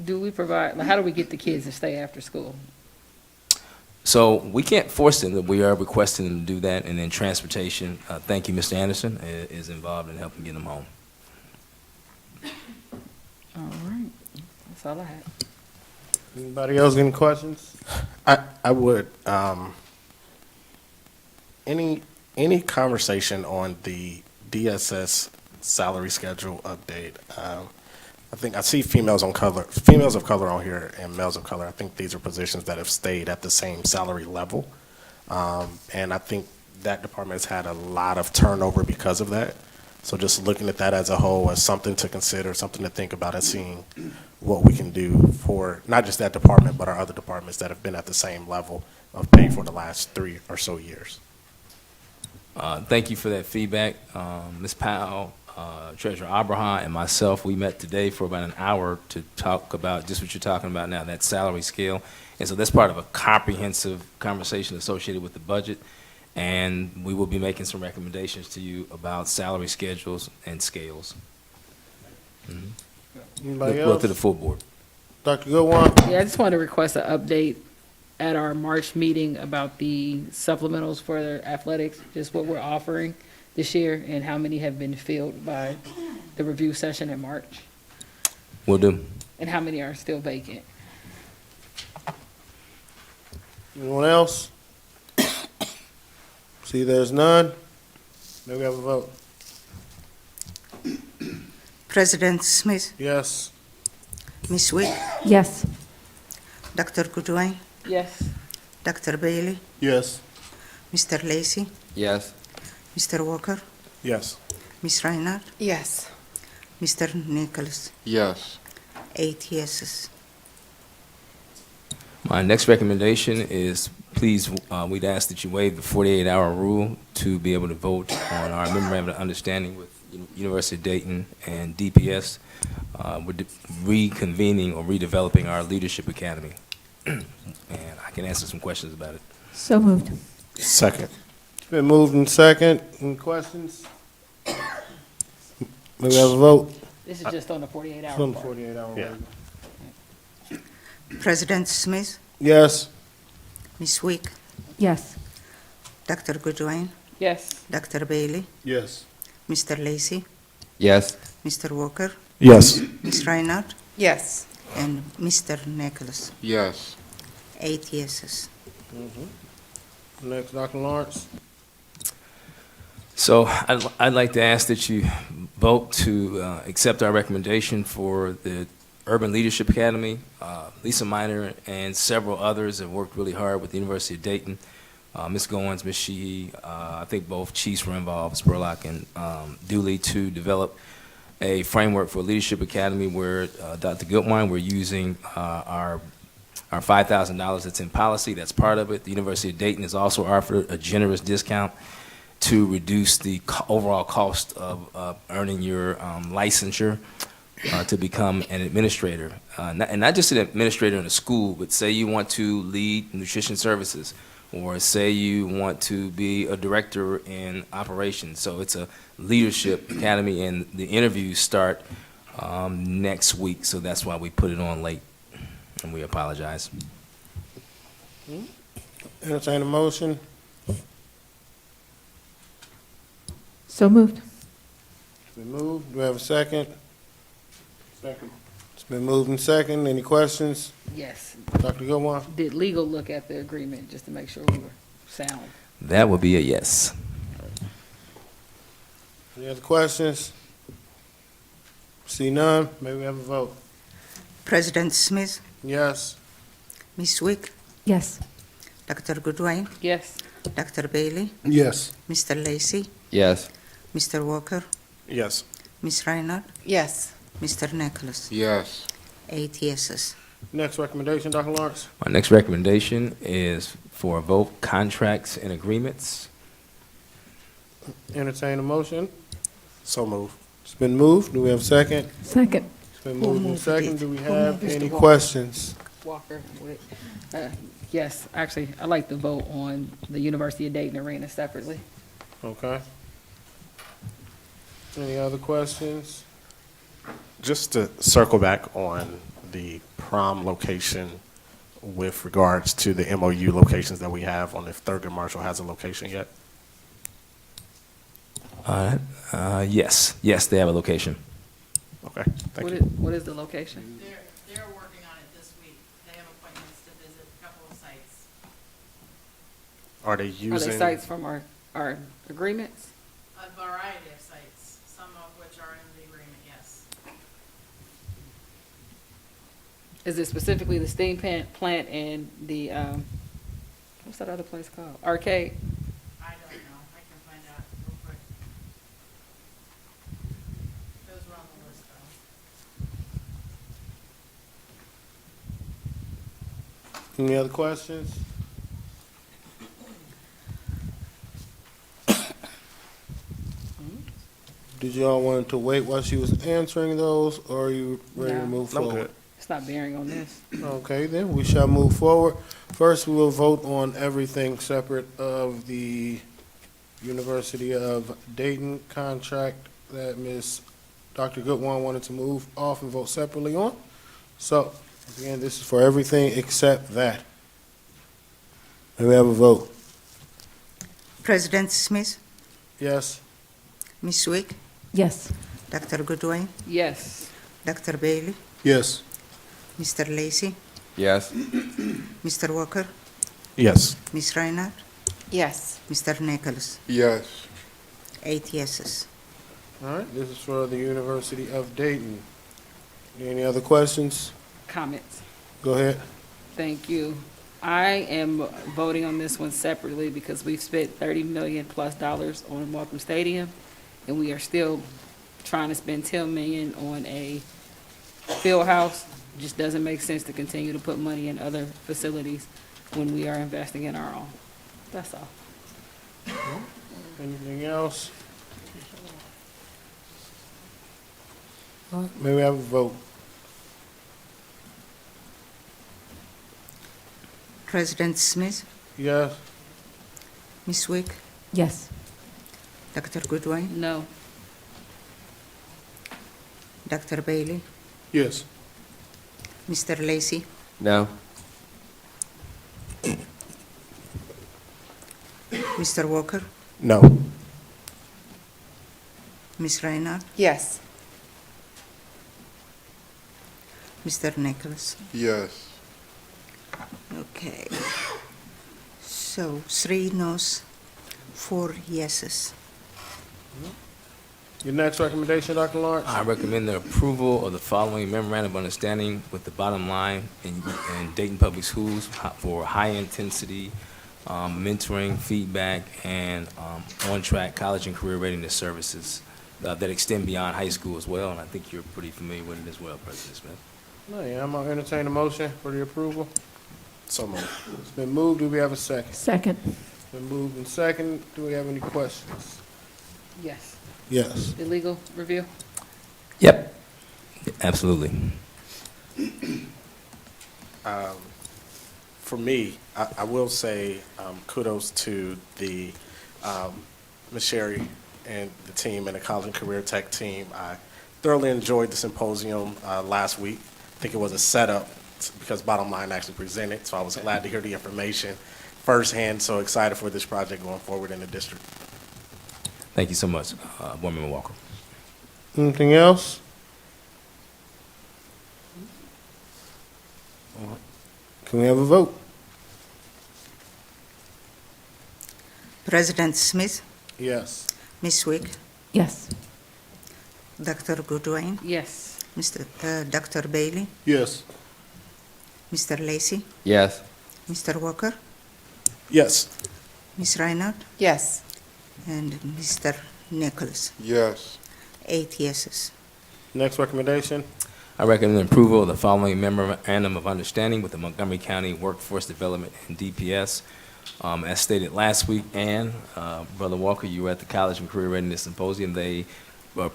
Do we provide, how do we get the kids to stay after school? So we can't force them, but we are requesting them to do that. And then transportation, thank you, Mr. Anderson, is involved in helping get them home. All right, that's all I have. Anybody else any questions? I would, any conversation on the DSS salary schedule update? I think I see females of color on here and males of color. I think these are positions that have stayed at the same salary level. And I think that department has had a lot of turnover because of that. So just looking at that as a whole as something to consider, something to think about and seeing what we can do for not just that department, but our other departments that have been at the same level of pay for the last 3 or so years. Thank you for that feedback. Ms. Powell, Treasurer Abraham, and myself, we met today for about an hour to talk about just what you're talking about now, that salary scale. And so that's part of a comprehensive conversation associated with the budget. And we will be making some recommendations to you about salary schedules and scales. Anybody We'll else? to the full board. Dr. Goodwin? Yeah, I just want to request an update at our March meeting about the supplementals for the athletics, just what we're offering this year and how many have been filled by the review session in March, Will do. and how many are still vacant. Anyone else? See, there's none. May we have a vote? President Smith, Yes. Miss Wick, Yes. Dr. Goodwin, Yes. Dr. Bailey, Yes. Mr. Lacy, Yes. Mr. Walker, Yes. Miss Reinhardt, Yes. Mr. Nicholas. Yes. 8 yeses. My next recommendation is, please, we'd ask that you waive the 48-hour rule to be able to vote on our memorandum of understanding with University of Dayton and DPS. We're reconvening or redeveloping our leadership academy. And I can answer some questions about it. So moved. Second. It's been moved and second. Any questions? May we have a vote? This is just on the 48-hour On the part. 48-hour. Yeah. President Smith, Yes. Miss Wick, Yes. Dr. Goodwin, Yes. Dr. Bailey, Yes. Mr. Lacy, Yes. Mr. Walker, Yes. Miss Reinhardt, Yes. and Mr. Nicholas. Yes. 8 yeses. Next, Dr. Lawrence. So I'd like to ask that you vote to accept our recommendation for the Urban Leadership Academy. Lisa Miner and several others have worked really hard with the University of Dayton. Ms. Goins, Ms. Sheehy, I think both chiefs were involved, Spurlock and Dooley, to develop a framework for a leadership academy where, Dr. Goodwine, we're using our $5,000 that's in policy. That's part of it. The University of Dayton has also offered a generous discount to reduce the overall cost of earning your licensure to become an administrator. And not just an administrator in a school, but say you want to lead nutrition services, or say you want to be a director in operations. So it's a leadership academy, and the interviews start next week, so that's why we put it on late, and we apologize. Entertain a motion. So moved. It's been moved. Do we have a second? Second. It's been moved and second. Any questions? Yes. Dr. Goodwin? Did legal look at the agreement just to make sure we were sound? That would be a yes. Any other questions? See none. May we have a vote? President Smith, Yes. Miss Wick, Yes. Dr. Goodwin, Yes. Dr. Bailey, Yes. Mr. Lacy, Yes. Mr. Walker, Yes. Miss Reinhardt, Yes. Mr. Nicholas. Yes. 8 yeses. Next recommendation, Dr. Lawrence. My next recommendation is for a vote contracts and agreements. Entertain a motion. So moved. It's been moved. Do we have a second? Second. It's been Who moved and moved second. it? Do we Who have moved it? any Walker. questions? Walker, yes, actually, I'd like to vote on the University of Dayton arena separately. Okay. Any other questions? Just to circle back on the prom location with regards to the MOU locations that we have, on if Thurgood Marshall has a location yet. Yes, they have a location. Okay, thank What you. what is the location? They're working on it this week. They have appointments to visit a couple of sites. Are they Are using? they sites from our agreements? A variety of sites, some of which are in the agreement, yes. Is it specifically the steam plant and the, what's that other place called? Arcade? I don't know. I can find out real quick. Those were on the list, though. Any other questions? Did y'all want to wait while she was answering those, or are you ready to No. move I'm forward? good. It's not bearing on this. Okay, then we shall move forward. First, we will vote on everything separate of the University of Dayton contract that Dr. Goodwin wanted to move off and vote separately on. So, again, this is for everything except that. May we have a vote? President Smith, Yes? Miss Wick, Yes. Dr. Goodwin, Yes. Dr. Bailey, Yes. Mr. Lacy, Yes. Mr. Walker, Yes. Miss Reinhardt, Yes. Mr. Nicholas. Yes. 8 yeses. All right, this is for the University of Dayton. Any other questions? Comments? Go ahead. Thank you. I am voting on this one separately because we've spent $30 million plus on Welcome Stadium, and we are still trying to spend $10 million on a field house. Just doesn't make sense to continue to put money in other facilities when we are investing in our own. That's all. Anything else? All right, may we have a vote? President Smith, Yes. Ms. Wick, Yes. Dr. Goodwin, No. Dr. Bailey, Yes. Mr. Lacy, No? Mr. Walker, No. Ms. Reinhardt, Yes. Mr. Nicholas. Yes. Okay. So 3 noes, 4 yeses. Your next recommendation, Dr. Lawrence? I recommend the approval of the following memorandum of understanding with the bottom line in Dayton Public Schools for high-intensity mentoring, feedback, and on-track college and career readiness services that extend beyond high school as well, and I think you're pretty familiar with it as well, President Smith. No, yeah, I'm gonna entertain a motion for the approval. So moved. It's been moved. Do we have a second? Second. It's been moved and second. Do we have any questions? Yes. Yes. The legal review? Yep. Absolutely. For me, I will say kudos to the Ms. Sherry and the team and the College and Career Tech team. I thoroughly enjoyed the symposium last week. I think it was a setup because Bottom Line actually presented, so I was glad to hear the information firsthand. So excited for this project going forward in the district. Thank you so much, Board Member Walker. Anything else? Can we have a vote? President Smith, Yes. Ms. Wick, Yes. Dr. Goodwin, Yes. Dr. Bailey, Yes. Mr. Lacy, Yes? Mr. Walker, Yes. Ms. Reinhardt, Yes. and Mr. Nicholas. Yes. 8 yeses. Next recommendation? I recommend approval of the following memorandum of understanding with the Montgomery County Workforce Development and DPS. As stated last week, and Brother Walker, you were at the College and Career Readiness Symposium. They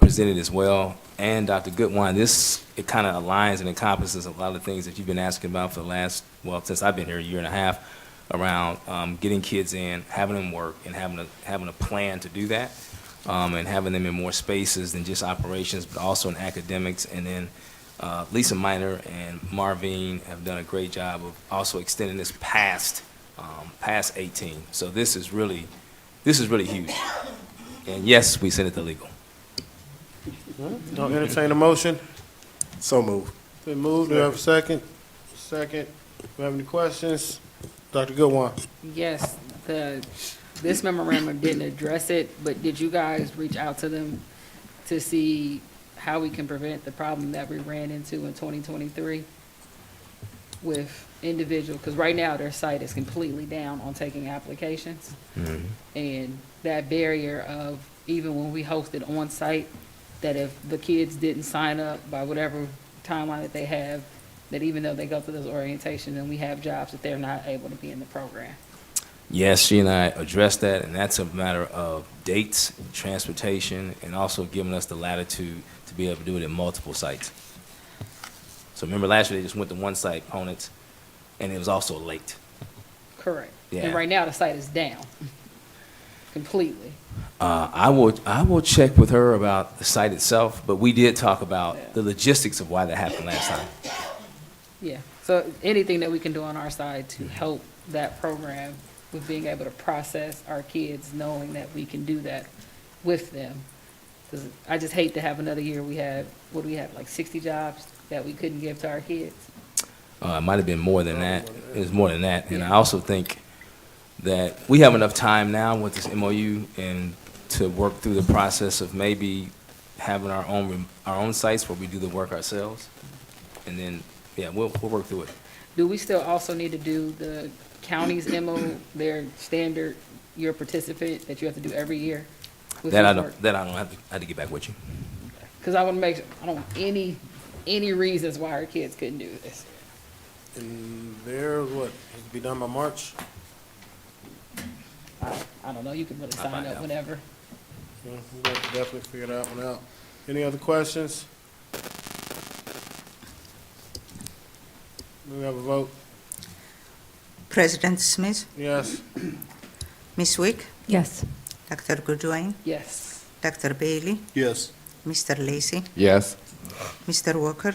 presented as well. And Dr. Goodwin, it kind of aligns and encompasses a lot of things that you've been asking about for the last, since I've been here, a year and a half, around getting kids in, having them work, and having a plan to do that, and having them in more spaces than just operations, but also in academics. And then Lisa Miner and Marvine have done a great job of also extending this past 18. So this is really huge. And yes, we send it to legal. I'll entertain a motion. So moved. Been moved. Do we have a second? Second. Do we have any questions? Dr. Goodwin? Yes, this memorandum didn't address it, but did you guys reach out to them to see how we can prevent the problem that we ran into in 2023 with individual, because right now their site is completely down on taking applications. Mm-hmm. And that barrier of, even when we hosted on site, that if the kids didn't sign up by whatever timeline that they have, that even though they go through those orientations and we have jobs, that they're not able to be in the program. Yes, she and I addressed that, and that's a matter of dates, transportation, and also giving us the latitude to be able to do it at multiple sites. So remember last year, they just went to one site, Ponitz, and it was also late. Correct. Yeah. And right now, the site is down completely. I will check with her about the site itself, but we did talk about the logistics of why that happened last time. Yeah, so anything that we can do on our side to help that program with being able to process our kids, knowing that we can do that with them. Because I just hate to have another year we have, what do we have, like 60 jobs that we couldn't give to our kids? It might have been more than that. It was more than that. And I also think that we have enough time now with this MOU and to work through the process of maybe having our own sites where we do the work ourselves. And then, yeah, we'll work through it. Do we still also need to do the county's MO, their standard, your participant that you have to do every year? That I don't have to get back with you. Because I want to make sure, I don't want any reasons why our kids couldn't do this. And there's what, has to be done by March? I don't know, you can really sign up whenever. Yeah, we'll have to definitely figure that one out. Any other questions? Do we have a vote? President Smith, Yes. Miss Wick, Yes. Dr. Goodwin, Yes. Dr. Bailey, Yes. Mr. Lacy, Yes. Mr. Walker,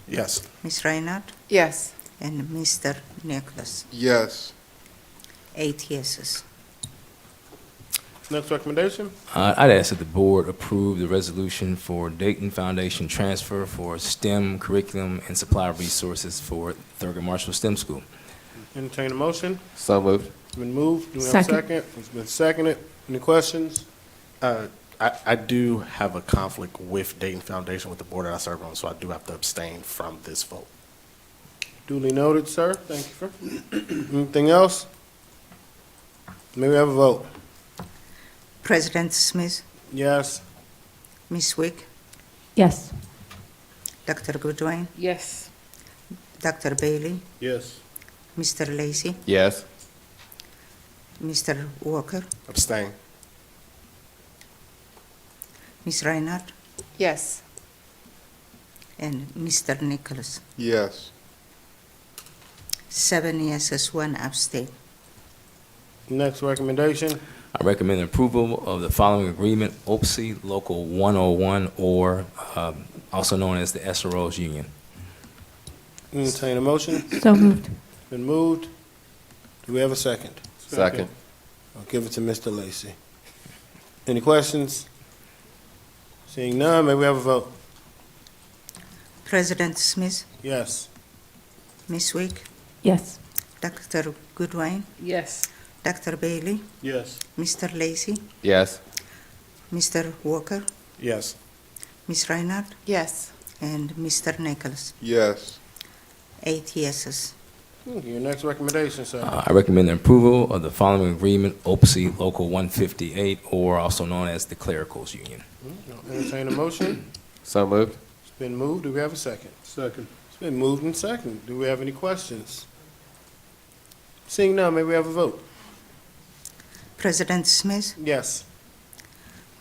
Yes. Miss Reinhardt, Yes. and Mr. Nicholas. Yes. 8 yeses. Next recommendation? I'd ask that the board approve the resolution for Dayton Foundation transfer for STEM curriculum and supply resources for Thurgood Marshall STEM School. Entertain a motion? So moved. It's been moved. Do we have a Second. second? It's been seconded. Any questions? I do have a conflict with Dayton Foundation with the board that I serve on, so I do have to abstain from this vote. Duly noted, sir. Thank you, sir. Anything else? May we have a vote? President Smith, Yes. Miss Wick, Yes. Dr. Goodwin, Yes. Dr. Bailey, Yes. Mr. Lacy, Yes. Mr. Walker, Abstain. Miss Reinhardt, Yes. and Mr. Nicholas. Yes. 7 yeses, 1 abstain. Next recommendation? I recommend approval of the following agreement, OPSI Local 101, or also known as the SROs Union. Entertain a motion? So moved. Been moved. Do we have a second? Second. I'll give it to Mr. Lacy. Any questions? Seeing none, may we have a vote? President Smith, Yes. Miss Wick, Yes. Dr. Goodwin, Yes. Dr. Bailey, Yes. Mr. Lacy, Yes. Mr. Walker, Yes. Miss Reinhardt, Yes. and Mr. Nicholas. Yes. 8 yeses. Your next recommendation, sir. I recommend the approval of the following agreement, OPSI Local 158, or also known as the Clericals Union. Entertain a motion? So moved. It's been moved. Do we have a second? Second. It's been moved and second. Do we have any questions? Seeing none, may we have a vote? President Smith, Yes.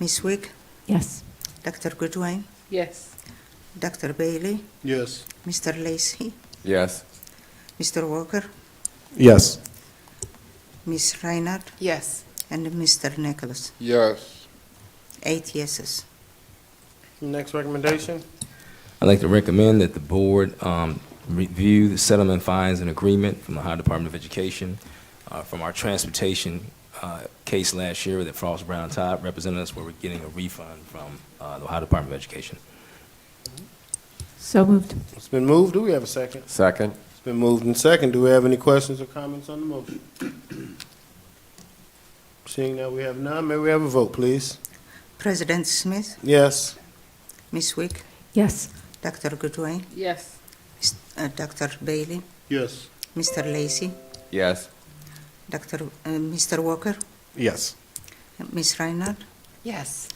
Miss Wick, Yes. Dr. Goodwin, Yes. Dr. Bailey, Yes. Mr. Lacy, Yes. Mr. Walker, Yes. Miss Reinhardt, Yes. and Mr. Nicholas. Yes. 8 yeses. Next recommendation? I'd like to recommend that the board review the settlement fines and agreement from the Ohio Department of Education from our transportation case last year that Frost Brown Todd represented us, where we're getting a refund from the Ohio Department of Education. So moved. It's been moved. Do we have a second? Second. It's been moved and second. Do we have any questions or comments on the motion? Seeing that we have none, may we have a vote, please? President Smith, Yes. Miss Wick, Yes. Dr. Goodwin, Yes. Dr. Bailey, Yes. Mr. Lacy, Yes. Mr. Walker, Yes. Miss Reinhardt, Yes.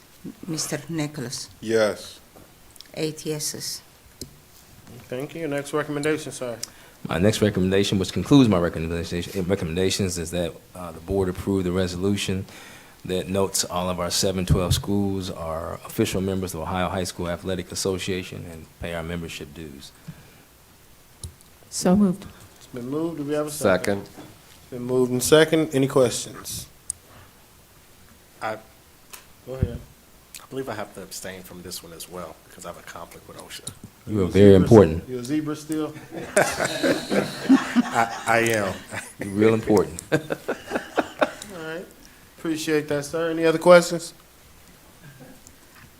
Mr. Nicholas. Yes. 8 yeses. Thank you. Next recommendation, sir. My next recommendation, which concludes my recommendations, is that the board approve the resolution that notes all of our 712 schools are official members of Ohio High School Athletic Association and pay our membership dues. So moved. It's been moved. Do we have a second? Second. It's been moved and second. Any questions? Go ahead. I believe I have to abstain from this one as well because I have a conflict with OSHA. You are very important. You a zebra still? I am. You're real important. All right. Appreciate that, sir. Any other questions?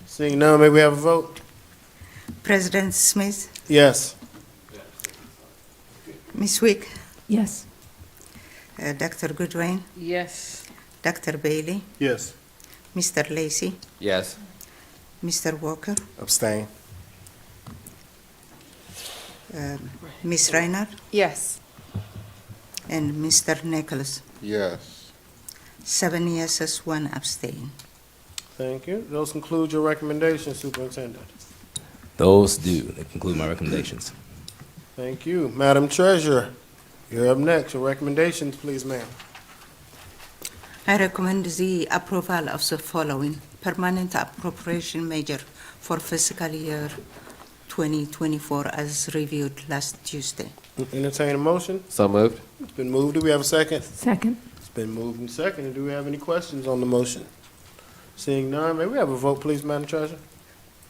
Seeing none, may we have a vote? President Smith, Yes. Miss Wick, Yes. Dr. Goodwin, Yes. Dr. Bailey, Yes. Mr. Lacy, Yes. Mr. Walker, Abstain. Ms. Reinhardt, Yes. and Mr. Nicholas. Yes. 7 yeses, 1 abstain. Thank you. Those conclude your recommendations, Superintendent. Those do. That conclude my recommendations. Thank you. Madam Treasurer, you're up next. Your recommendations, please, ma'am. I recommend the approval of the following permanent appropriation measure for fiscal year 2024 as reviewed last Tuesday. Entertain a motion. So moved. It's been moved. Do we have a second? Second. It's been moved and seconded. Do we have any questions on the motion? Seeing none, may we have a vote, please, Madam Treasurer?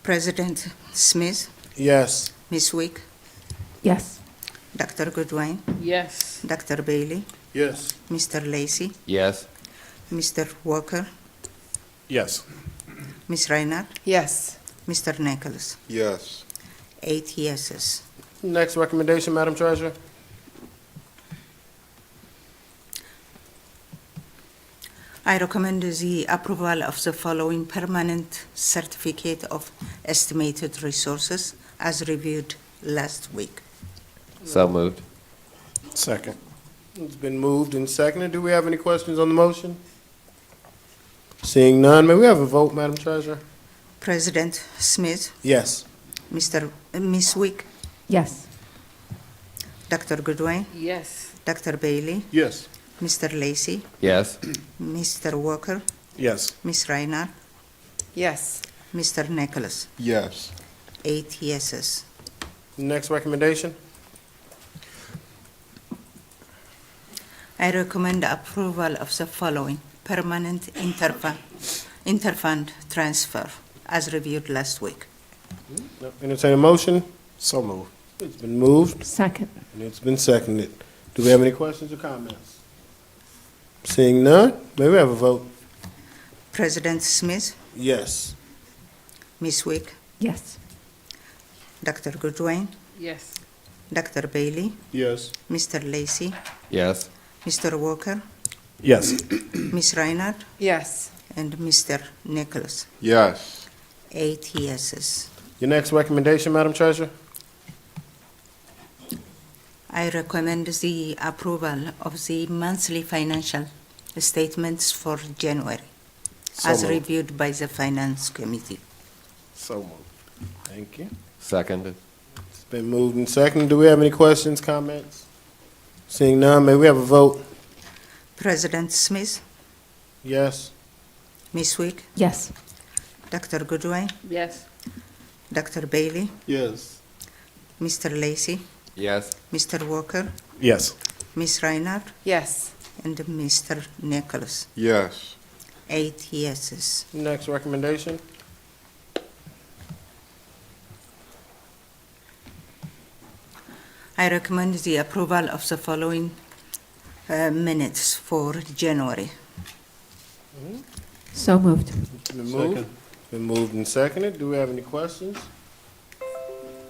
President Smith, Yes. Ms. Wick, Yes. Dr. Goodwin, Yes. Dr. Bailey, Yes. Mr. Lacey, Yes. Mr. Walker, Yes. Ms. Reinhardt, Yes. Mr. Nicholas. Yes. 8 yeses. Next recommendation, Madam Treasurer? I recommend the approval of the following permanent certificate of estimated resources as reviewed last week. So moved. Second. It's been moved and seconded. Do we have any questions on the motion? Seeing none, may we have a vote, Madam Treasurer? President Smith, Yes. Ms. Wick, Yes. Dr. Goodwin, Yes. Dr. Bailey, Yes. Mr. Lacey, Yes. Mr. Walker, Yes. Ms. Reinhardt, Yes. Mr. Nicholas. Yes. 8 yeses. Next recommendation? I recommend approval of the following permanent interfund transfer as reviewed last week. Entertain a motion? So moved. It's been moved Second. and it's been seconded. Do we have any questions or comments? Seeing none, may we have a vote? President Smith, Yes. Ms. Wick, Yes. Dr. Goodwin, Yes. Dr. Bailey, Yes. Mr. Lacey, Yes. Mr. Walker, Yes. Ms. Reinhardt, Yes. and Mr. Nicholas. Yes. 8 yeses. Your next recommendation, Madam Treasurer? I recommend the approval of the monthly financial statements for January as moved. reviewed by the Finance Committee. So moved. Thank you. Seconded. It's been moved and seconded. Do we have any questions, comments? Seeing none, may we have a vote? President Smith, Yes. Ms. Wick, Yes. Dr. Goodwin, Yes. Dr. Bailey, Yes. Mr. Lacey, Yes. Mr. Walker, Yes. Ms. Reinhardt, Yes. and Mr. Nicholas. Yes. 8 yeses. Next recommendation? I recommend the approval of the following minutes for January. So moved. It's been moved. Been moved and seconded. Do we have any questions?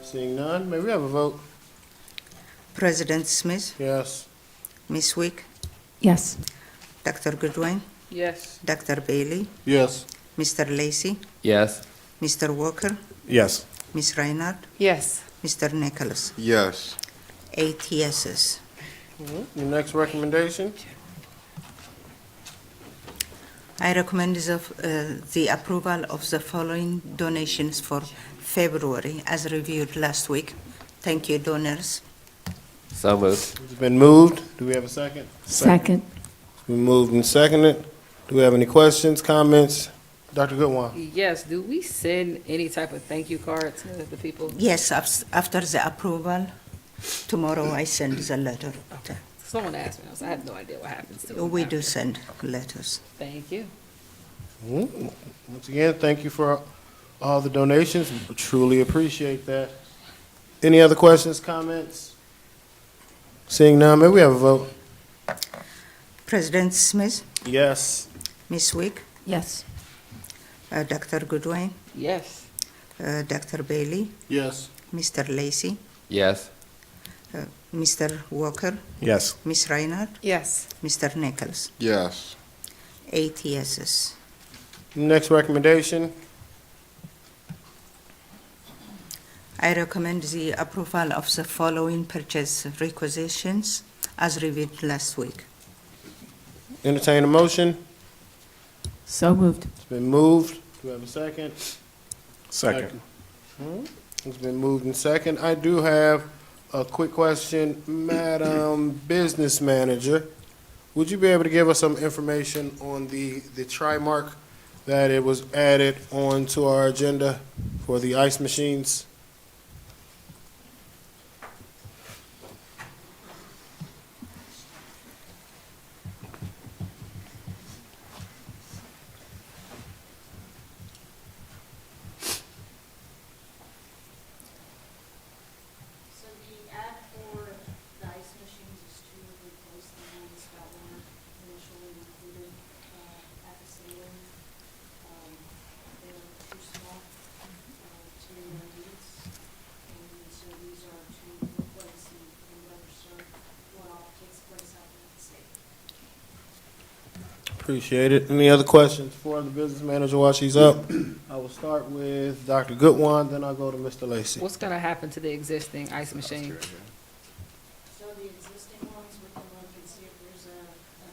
Seeing none, may we have a vote? President Smith, Yes. Ms. Wick, Yes. Dr. Goodwin, Yes. Dr. Bailey, Yes. Mr. Lacey, Yes. Mr. Walker, Yes. Ms. Reinhardt, Yes. Mr. Nicholas. Yes. 8 yeses. Your next recommendation? I recommend the approval of the following donations for February as reviewed last week. Thank you, donors. So moved. It's been moved. Do we have a second? Second. It's been moved and seconded. Do we have any questions, comments? Dr. Goodwin? Yes. Do we send any type of thank you card to the people? Yes, after the approval, tomorrow I send the letter. Someone asked me, so I have no idea what happens to them. We do after. send letters. Thank you. Once again, thank you for all the donations. We truly appreciate that. Any other questions, comments? Seeing none, may we have a vote? President Smith, Yes. Ms. Wick, Yes. Dr. Goodwin, Yes. Dr. Bailey, Yes. Mr. Lacey, Yes. Mr. Walker, Yes. Ms. Reinhardt, Yes. Mr. Nicholas. Yes. 8 yeses. Next recommendation? I recommend the approval of the following purchase requisitions as reviewed last week. Entertain a motion. So moved. It's been moved. Do we have a second? Second. It's been moved and second. I do have a quick question. Madam Business Manager, would you be able to give us some information on the Trimark that it was added onto our agenda for the ice machines? So the ad for the ice machines is to replace the ones that were initially included at the ceiling. They were too small to meet our needs, and so these are to replace and better serve what all takes place out there at the state. Appreciate it. Any other questions for the business manager while she's up? I will start with Dr. Goodwin, then I'll go to Mr. Lacy. What's gonna happen to the existing ice machine? So the existing ones, we can look and see if there's a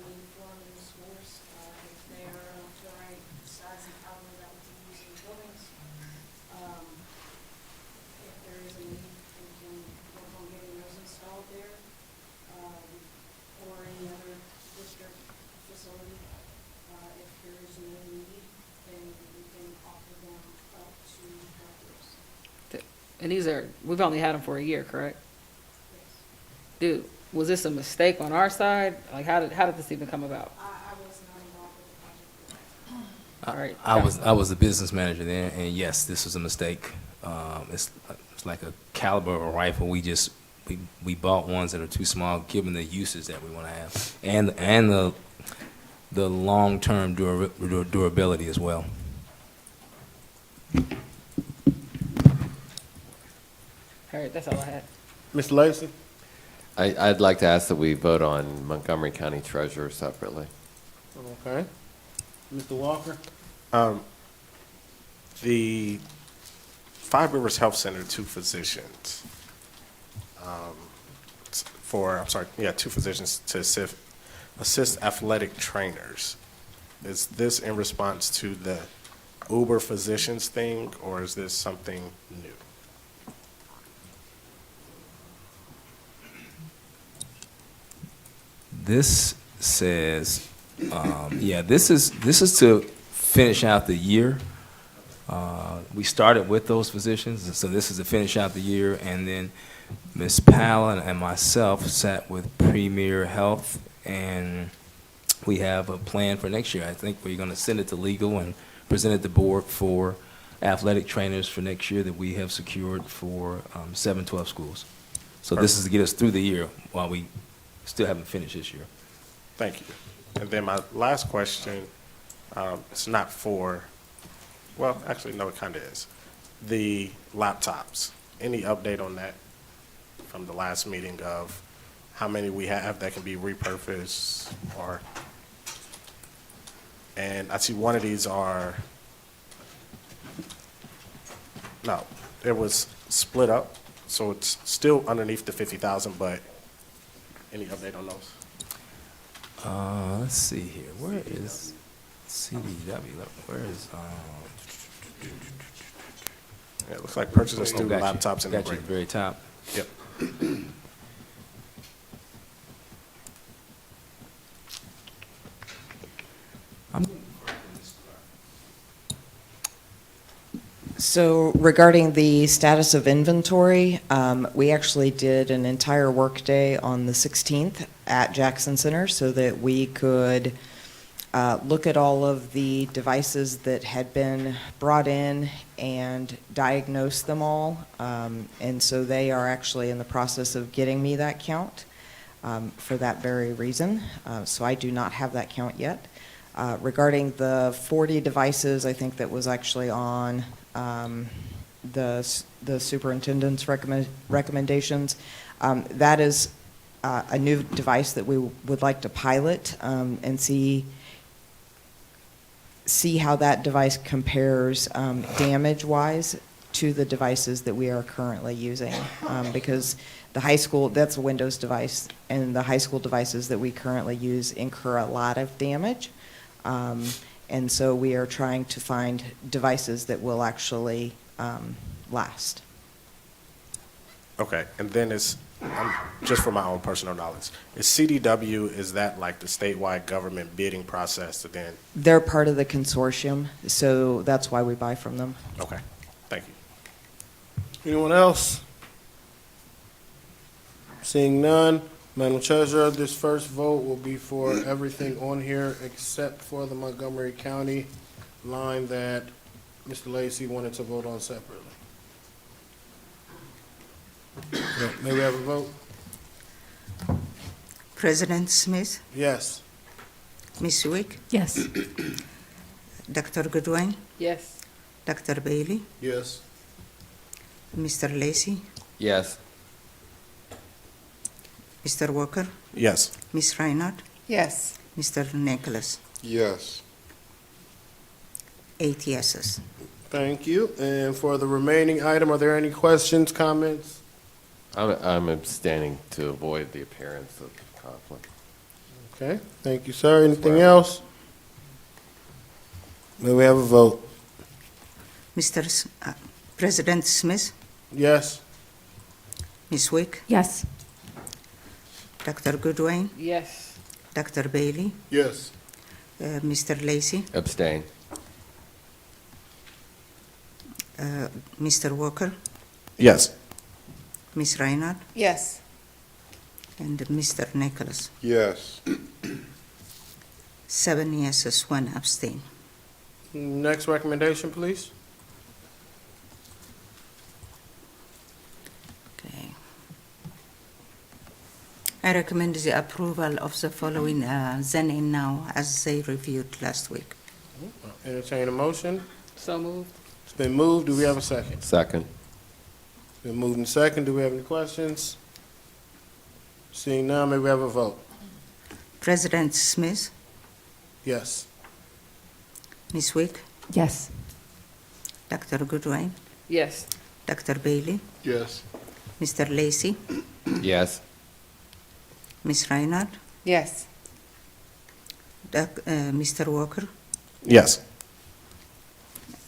need for them in the schools, if they are up to the right size and caliber that we can use in the buildings. If there is a need, we can work on getting those installed there, or any other district facility. If there is no need, then we can offer them up to $5. And we've only had them for a year, correct? Dude, was this a mistake on our side? Like, how did this even come about? I was not involved with the project. All right. I was the business manager there, and yes, this was a mistake. It's like a caliber of a rifle. We bought ones that are too small, given the uses that we want to have, and the long-term durability as well. All right, that's all I had. Mr. Lacy? I'd like to ask that we vote on Montgomery County Treasurer separately. Okay. Mr. Walker? The Five Rivers Health Center, two physicians. Two physicians to assist athletic trainers. Is this in response to the Uber physicians thing, or is this something new? This says, this is to finish out the year. We started with those physicians, and so this is to finish out the year, and then Ms. Powell and myself sat with Premier Health, and we have a plan for next year. I think we're going to send it to legal and present it to the board for athletic trainers for next year that we have secured for 712 schools. So this is to get us through the year while we still haven't finished this year. Thank you. And then my last question, it's not for, well, actually, no, it kind of is. The laptops, any update on that from the last meeting of how many we have that can be repurposed or, and I see one of these it was split up, so it's still underneath the 50,000, but any update on those? Let's see here. Where is CDW? Where is Yeah, it looks like purchase of student laptops in the got you at the very top. Yep. So regarding the status of inventory, we actually did an entire workday on the 16th at Jackson Center so that we could look at all of the devices that had been brought in and diagnose them all. And so they are actually in the process of getting me that count for that very reason. So I do not have that count yet. Regarding the 40 devices, I think that was actually on the superintendent's recommendations. That is a new device that we would like to pilot and see how that device compares damage-wise to the devices that we are currently using. Because the high school, that's a Windows device, and the high school devices that we currently use incur a lot of damage. And so we are trying to find devices that will actually last. Okay, and then just for my own personal knowledge, is CDW, is that like the statewide government bidding process to then? They're part of the consortium, so that's why we buy from them. Okay, thank you. Anyone else? Seeing none, Madam Treasurer, this first vote will be for everything on here except for the Montgomery County line that Mr. Lacy wanted to vote on separately. May we have a vote? President Smith, Yes. Ms. Wick, Yes. Dr. Goodwin, Yes. Dr. Bailey, Yes. Mr. Lacy, Yes. Mr. Walker, Yes. Ms. Reinhardt, Yes. Mr. Nicholas. Yes. 8 yeses. Thank you. And for the remaining item, are there any questions, comments? I'm abstaining to avoid the appearance of conflict. Okay, thank you, sir. Anything else? May we have a vote? President Smith, Yes. Ms. Wick, Yes. Dr. Goodwin, Yes. Dr. Bailey, Yes. Mr. Lacy, Abstain. Mr. Walker, Yes. Ms. Reinhardt, Yes. and Mr. Nicholas. Yes. 7 yeses, 1 abstain. Next recommendation, please. Okay. I recommend the approval of the following then and now as they reviewed last week. Entertain a motion. So moved. It's been moved. Do we have a second? Second. It's been moved and second. Do we have any questions? Seeing none, may we have a vote? President Smith, Yes. Ms. Wick, Yes. Dr. Goodwin, Yes. Dr. Bailey, Yes. Mr. Lacy, Yes. Ms. Reinhardt, Yes. Mr. Walker, Yes.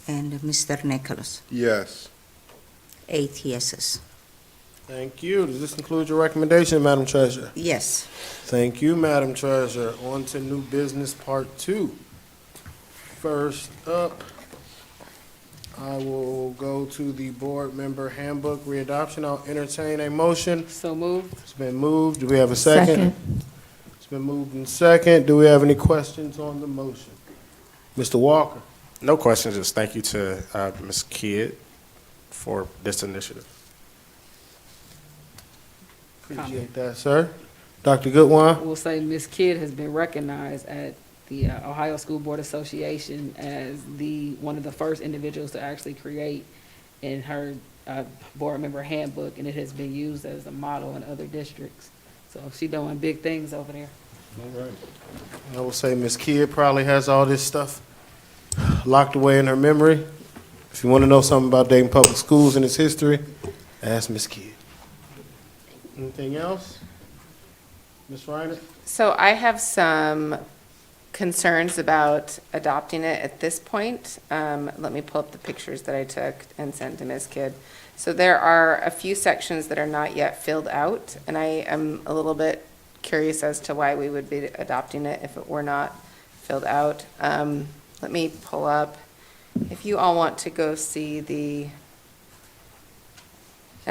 and Mr. Nicholas. Yes. 8 yeses. Thank you. Does this include your recommendation, Madam Treasurer? Yes. Thank you, Madam Treasurer. On to new business part 2. First up, I will go to the board member handbook readoption. I'll entertain a motion. So moved. It's been moved. Do we have a second? It's been moved and second. Do we have any questions on the motion? Mr. Walker? No questions, just thank you to Ms. Kidd for this initiative. Appreciate that, sir. Dr. Goodwin? We'll say Ms. Kidd has been recognized at the Ohio School Board Association as one of the first individuals to actually create in her board member handbook, and it has been used as a model in other districts. So she's doing big things over there. All right. I will say Ms. Kidd probably has all this stuff locked away in her memory. If you want to know something about Dayton Public Schools and its history, ask Ms. Kidd. Anything else? Ms. Reiner? So I have some concerns about adopting it at this point. Let me pull up the pictures that I took and sent to Ms. Kidd. So there are a few sections that are not yet filled out, and I am a little bit curious as to why we would be adopting it if it were not filled out. Let me pull up, if you all want to go see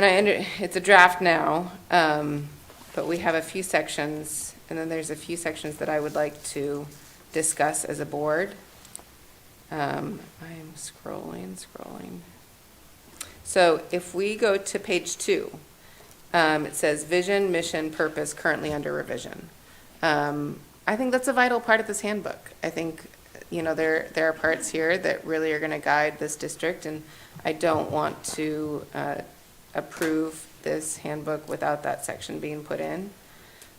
it's a draft now, but we have a few sections, and then there's a few sections that I would like to discuss as a board. I'm scrolling. So if we go to page 2, it says vision, mission, purpose, currently under revision. I think that's a vital part of this handbook. I think, there are parts here that really are going to guide this district, and I don't want to approve this handbook without that section being put in.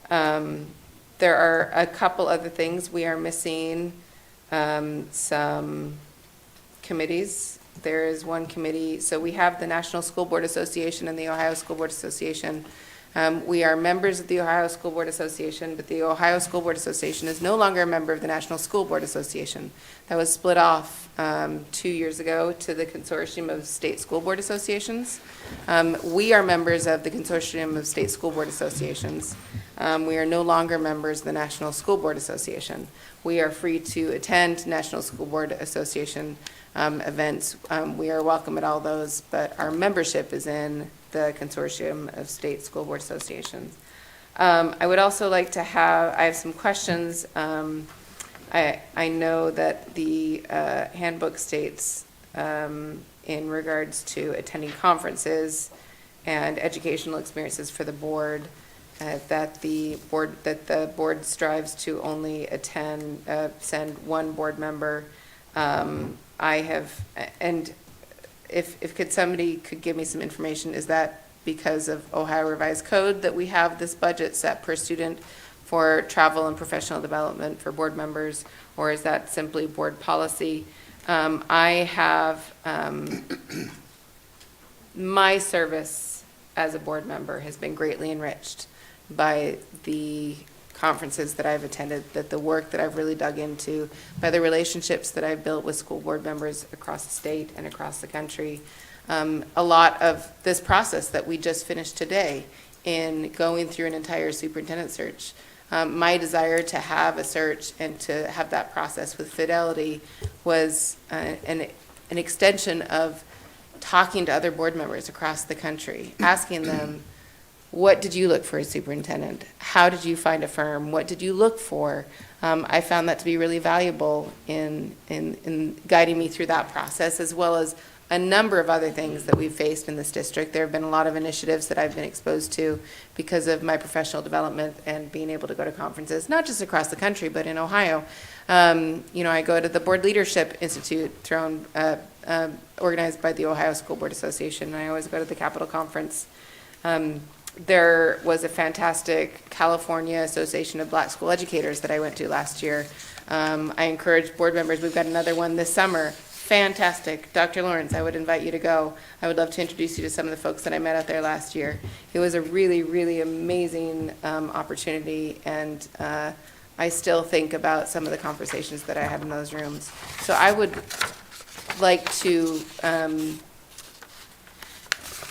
There are a couple other things we are missing, some committees there is one committee. So we have the National School Board Association and the Ohio School Board Association. We are members of the Ohio School Board Association, but the Ohio School Board Association is no longer a member of the National School Board Association. That was split off 2 years ago to the Consortium of State School Board Associations. We are members of the Consortium of State School Board Associations. We are no longer members of the National School Board Association. We are free to attend National School Board Association events. We are welcome at all those, but our membership is in the Consortium of State School Board Associations. I would also like to I have some questions. I know that the handbook states in regards to attending conferences and educational experiences for the board, that the board strives to only send one board member. If somebody could give me some information, is that because of Ohio Revised Code that we have this budget set per student for travel and professional development for board members, or is that simply board policy? My service as a board member has been greatly enriched by the conferences that I've attended, that the work that I've really dug into, by the relationships that I've built with school board members across the state and across the country. A lot of this process that we just finished today in going through an entire superintendent search, my desire to have a search and to have that process with fidelity was an extension of talking to other board members across the country, asking them, what did you look for as superintendent? How did you find a firm? What did you look for? I found that to be really valuable in guiding me through that process, as well as a number of other things that we've faced in this district. There have been a lot of initiatives that I've been exposed to because of my professional development and being able to go to conferences, not just across the country, but in Ohio. I go to the Board Leadership Institute organized by the Ohio School Board Association, and I always go to the Capitol Conference. There was a fantastic California Association of Black School Educators that I went to last year. I encourage board members, we've got another one this summer. Fantastic. Dr. Lawrence, I would invite you to go. I would love to introduce you to some of the folks that I met out there last year. It was a really, really amazing opportunity, and I still think about some of the conversations that I had in those rooms. So I would like to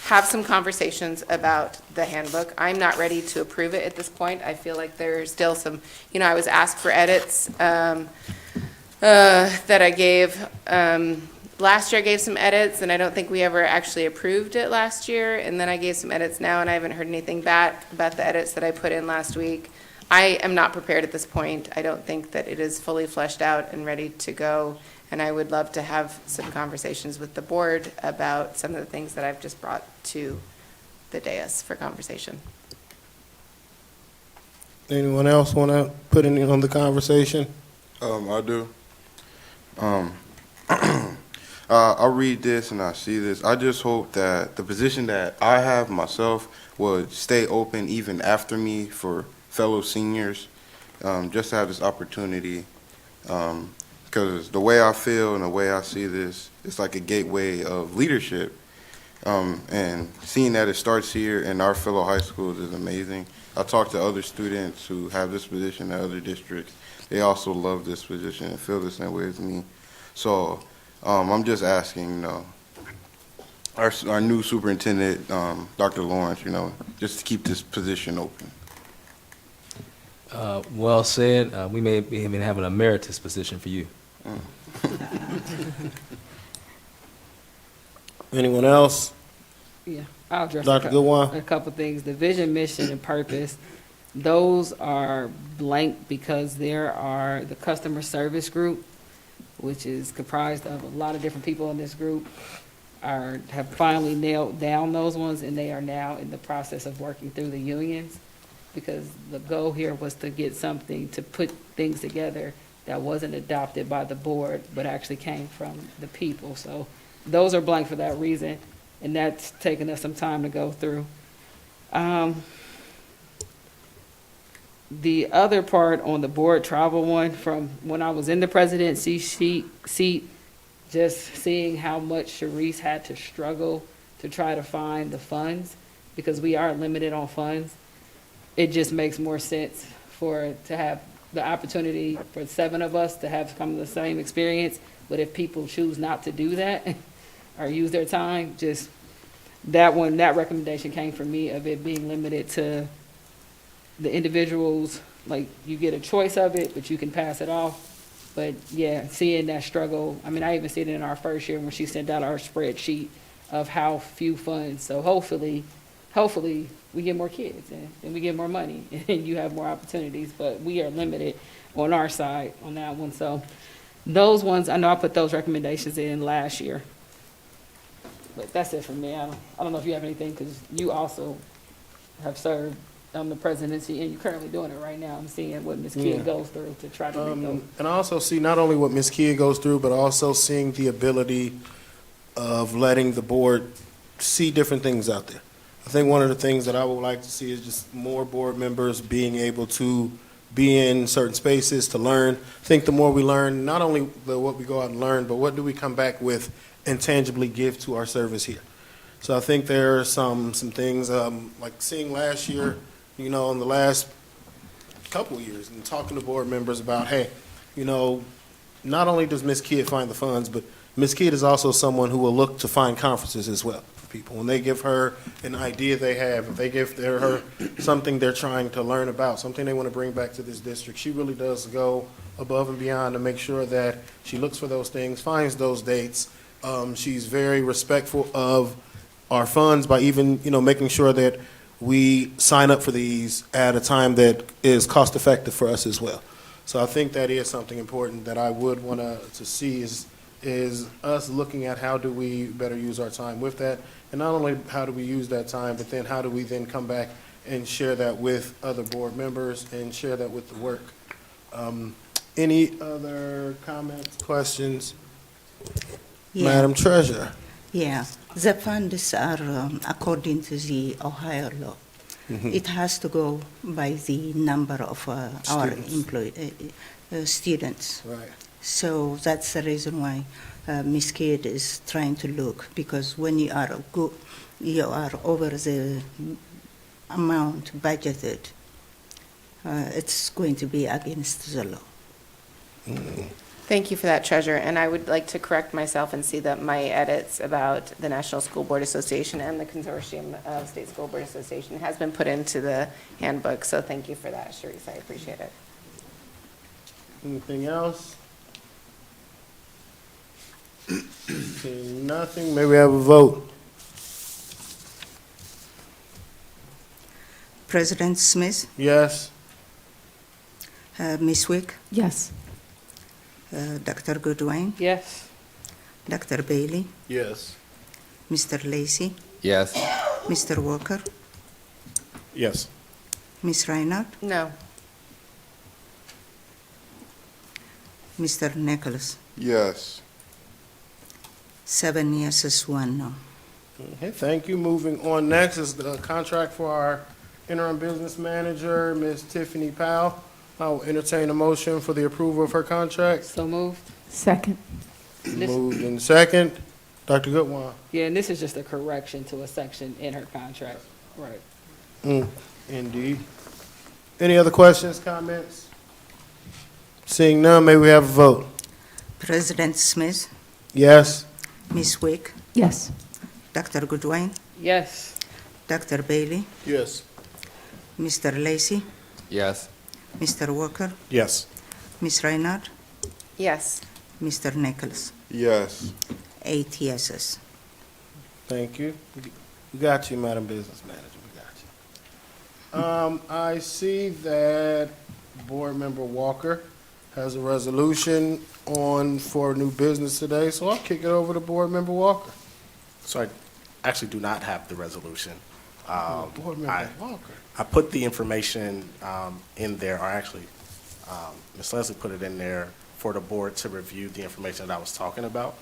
have some conversations about the handbook. I'm not ready to approve it at this point. I feel like there's still some, I was asked for edits that I gave. Last year I gave some edits, and I don't think we ever actually approved it last year. And then I gave some edits now, and I haven't heard anything back about the edits that I put in last week. I am not prepared at this point. I don't think that it is fully fleshed out and ready to go. And I would love to have some conversations with the board about some of the things that I've just brought to the dais for conversation. Anyone else want to put anything on the conversation? I do. I'll read this and I see this. I just hope that the position that I have myself would stay open even after me for fellow seniors, just to have this opportunity. Because the way I feel and the way I see this, it's like a gateway of leadership. And seeing that it starts here in our fellow high schools is amazing. I talked to other students who have this position at other districts. They also love this position and feel the same way as me. So I'm just asking, our new superintendent, Dr. Lawrence, just to keep this position open. Well said. We may even have an emeritus position for you. Anyone else? Yeah, I'll address Dr. Goodwine? a couple things. The vision, mission, and purpose, those are blank because there are the customer service group, which is comprised of a lot of different people in this group, have finally nailed down those ones, and they are now in the process of working through the unions, because the goal here was to get something, to put things together that wasn't adopted by the board, but actually came from the people. So those are blank for that reason, and that's taken us some time to go through. The other part on the board travel one, from when I was in the presidency seat, just seeing how much Sharice had to struggle to try to find the funds, because we are limited on funds, it just makes more sense to have the opportunity for 7 of us to have come to the same experience. But if people choose not to do that or use their time, just that recommendation came from me, of it being limited to the individuals. Like, you get a choice of it, but you can pass it off. But yeah, seeing that struggle, I mean, I even seen it in our first year when she sent out our spreadsheet of how few funds. So hopefully we get more kids and we get more money and you have more opportunities, but we are limited on our side on that one. So those ones, I know I put those recommendations in last year. But that's it for me. I don't know if you have anything, because you also have served on the presidency and you're currently doing it right now. I'm seeing what Ms. Kidd goes through to try to make those. And I also see not only what Ms. Kidd goes through, but also seeing the ability of letting the board see different things out there. I think one of the things that I would like to see is just more board members being able to be in certain spaces to learn. I think the more we learn, not only what we go out and learn, but what do we come back with and tangibly give to our service here. So I think there are some things, like seeing last year, in the last couple of years, and talking to board members about, hey, not only does Ms. Kidd find the funds, but Ms. Kidd is also someone who will look to find conferences as well for people. When they give her an idea they have, if they give her something they're trying to learn about, something they want to bring back to this district, she really does go above and beyond to make sure that she looks for those things, finds those dates. She's very respectful of our funds by even, making sure that we sign up for these at a time that is cost effective for us as well. So I think that is something important that I would want to see is us looking at how do we better use our time with that. And not only how do we use that time, but then how do we then come back and share that with other board members and share that with the work. Any other comments, questions? Yeah. Madam Treasurer. Yeah, the funds are according to the Ohio law. Mhm. It has to go by the number of our students. Right. So that's the reason why Ms. Kidd is trying to look, because when you are over the amount budgeted, it's going to be against the law. Thank you for that, Treasurer. And I would like to correct myself and see that my edits about the National School Board Association and the Consortium of State School Board Association has been put into the handbook. So thank you for that, Sharice. I appreciate it. Anything else? Seeing nothing, may we have a vote? President Smith, Yes. Ms. Wick, Yes. Dr. Goodwin, Yes. Dr. Bailey, Yes. Mr. Lacey, Yes. Mr. Walker, Yes. Ms. Reinhardt, No. Mr. Nicholas. Yes. 7 yeses, 1 no. Okay, thank you. Moving on, next is the contract for our interim business manager, Ms. Tiffany Powell. I will entertain a motion for the approval of her contract. So moved. Second. Moved in second. Dr. Goodwin. Yeah, and this is just a correction to a section in her contract. Right. Indeed. Any other questions, comments? Seeing none, may we have a vote? President Smith, Yes. Ms. Wick, Yes. Dr. Goodwin, Yes. Dr. Bailey, Yes. Mr. Lacey, Yes. Mr. Walker, Yes. Ms. Reinhardt, Yes. Mr. Nicholas. Yes. 8 yeses. Thank you. We got you, Madam Business Manager, we got you. I see that Board Member Walker has a resolution on for new business today, so I'll kick it over to Board Member Walker. So I actually do not have the resolution. Board Member Walker. I put the information in there, or actually, Ms. Leslie put it in there for the board to review the information that I was talking about,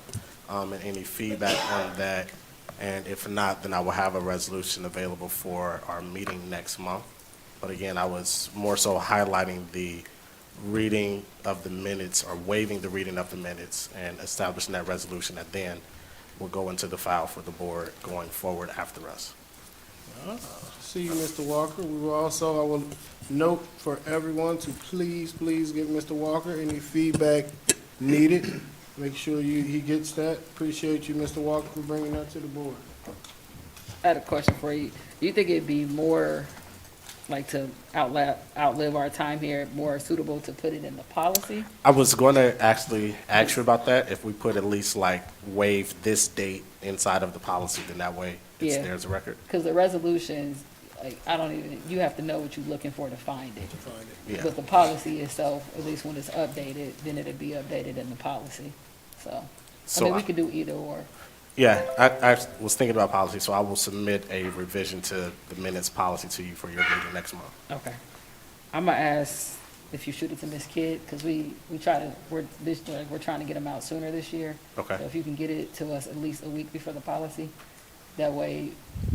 and any feedback on that. And if not, then I will have a resolution available for our meeting next month. But again, I was more so highlighting the reading of the minutes or waiving the reading of the minutes and establishing that resolution that then will go into the file for the board going forward after us. See you, Mr. Walker. We will also, I will note for everyone to please give Mr. Walker any feedback needed. Make sure he gets that. Appreciate you, Mr. Walker, for bringing that to the board. I had a question for you. Do you think it'd be more, like, to outlive our time here, more suitable to put it in the policy? I was going to actually ask you about that, if we put at least like waive this date inside of the policy, then that way it's Yeah. there as a record. Because the resolutions, like, you have to know what you're looking for to find it. Yeah. But the policy itself, at least when it's updated, then it'll be updated in the policy. So, we could do either or. Yeah, I was thinking about policy, so I will submit a revision to the minutes policy to you for your meeting next month. Okay. I'm gonna ask if you shoot it to Ms. Kidd, because we're trying to get them out sooner this year. Okay. So if you can get it to us at least a week before the policy, that way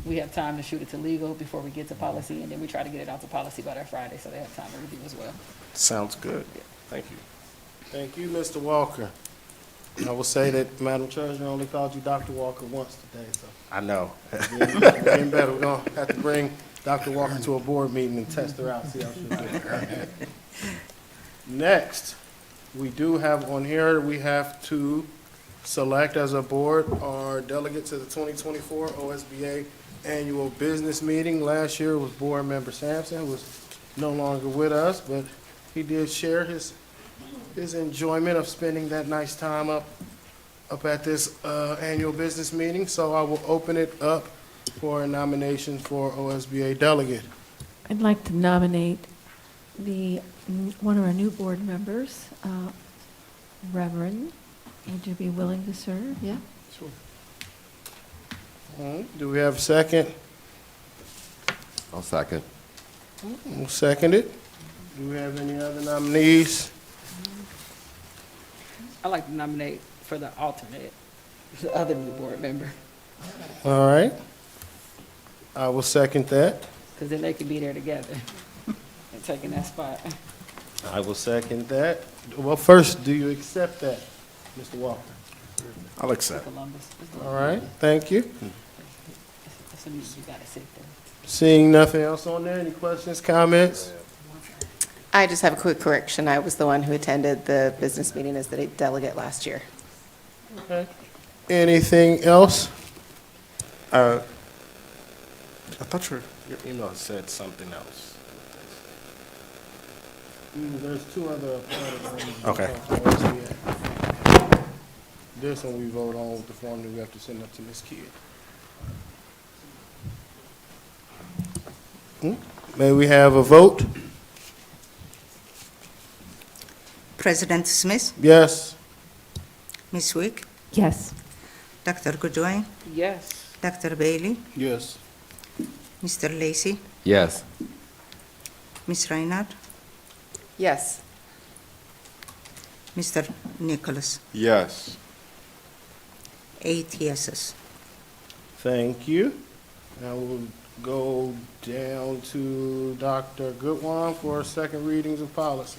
we have time to shoot it to legal before we get to policy, and then we try to get it out to policy by that Friday, so they have time to review as well. Sounds good. Thank you. Thank you, Mr. Walker. I will say that Madam Treasurer only called you Dr. Walker once today, so. I know. Getting better. We're gonna have to bring Dr. Walker to a board meeting and test her out, see how she'll do. Next, we do have on here, we have to select as a board our delegate to the 2024 OSBA Annual Business Meeting. Last year was Board Member Sampson, who was no longer with us, but he did share his enjoyment of spending that nice time up at this annual business meeting. So I will open it up for a nomination for OSBA delegate. I'd like to nominate one of our new board members, Reverend. Would you be willing to serve? Yeah? Sure. All right, do we have a second? I'll second. We'll second it. Do we have any other nominees? I'd like to nominate for the alternate, the other new board member, All right. I will second that. because then they could be there together and taking that spot. I will second that. Well, first, do you accept that, Mr. Walker? I'll accept. Columbus. All right, thank you. So you gotta sit there. Seeing nothing else on there, any questions, comments? I just have a quick correction. I was the one who attended the business meeting as the delegate last year. Okay. Anything else? I thought your email said something else. There's two other. Okay. This one we vote on with the form that we have to send up to Ms. Kidd. May we have a vote? President Smith, Yes. Ms. Wick, Yes. Dr. Goodwin, Yes. Dr. Bailey, Yes. Mr. Lacy, Yes. Ms. Reinhardt, Yes. Mr. Nicholas. Yes. 8 yeses. Thank you. Now we'll go down to Dr. Goodwin for second readings of policy.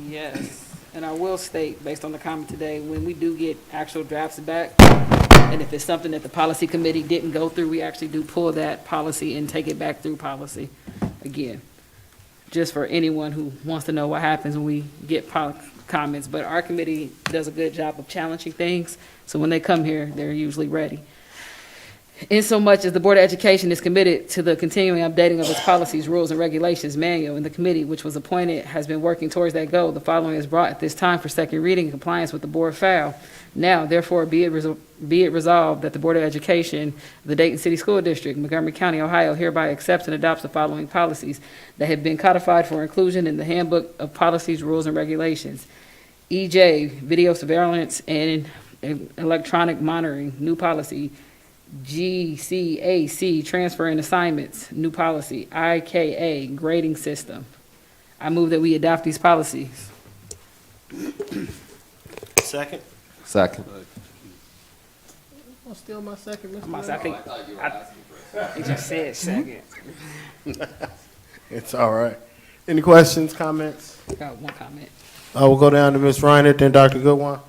Yes, and I will state, based on the comment today, when we do get actual drafts back, and if it's something that the policy committee didn't go through, we actually do pull that policy and take it back through policy again. Just for anyone who wants to know what happens when we get comments, but our committee does a good job of challenging things, so when they come here, they're usually ready. In so much as the Board of Education is committed to the continuing updating of its policies, rules, and regulations manual, and the committee which was appointed has been working towards that goal, the following is brought at this time for second reading in compliance with the board file. Now, therefore, be it resolved that the Board of Education of the Dayton City School District, Montgomery County, Ohio, hereby accepts and adopts the following policies that have been codified for inclusion in the Handbook of Policies, Rules, and Regulations. EJ, video surveillance and electronic monitoring, new policy. GCAC, transfer and assignments, new policy. IKA, grading system. I move that we adopt these policies. Second? Second. Oh, still my second, Mr. I think, he just said second. It's all right. Any questions, comments? Got one comment. I will go down to Ms. Reiner, then Dr. Goodwin.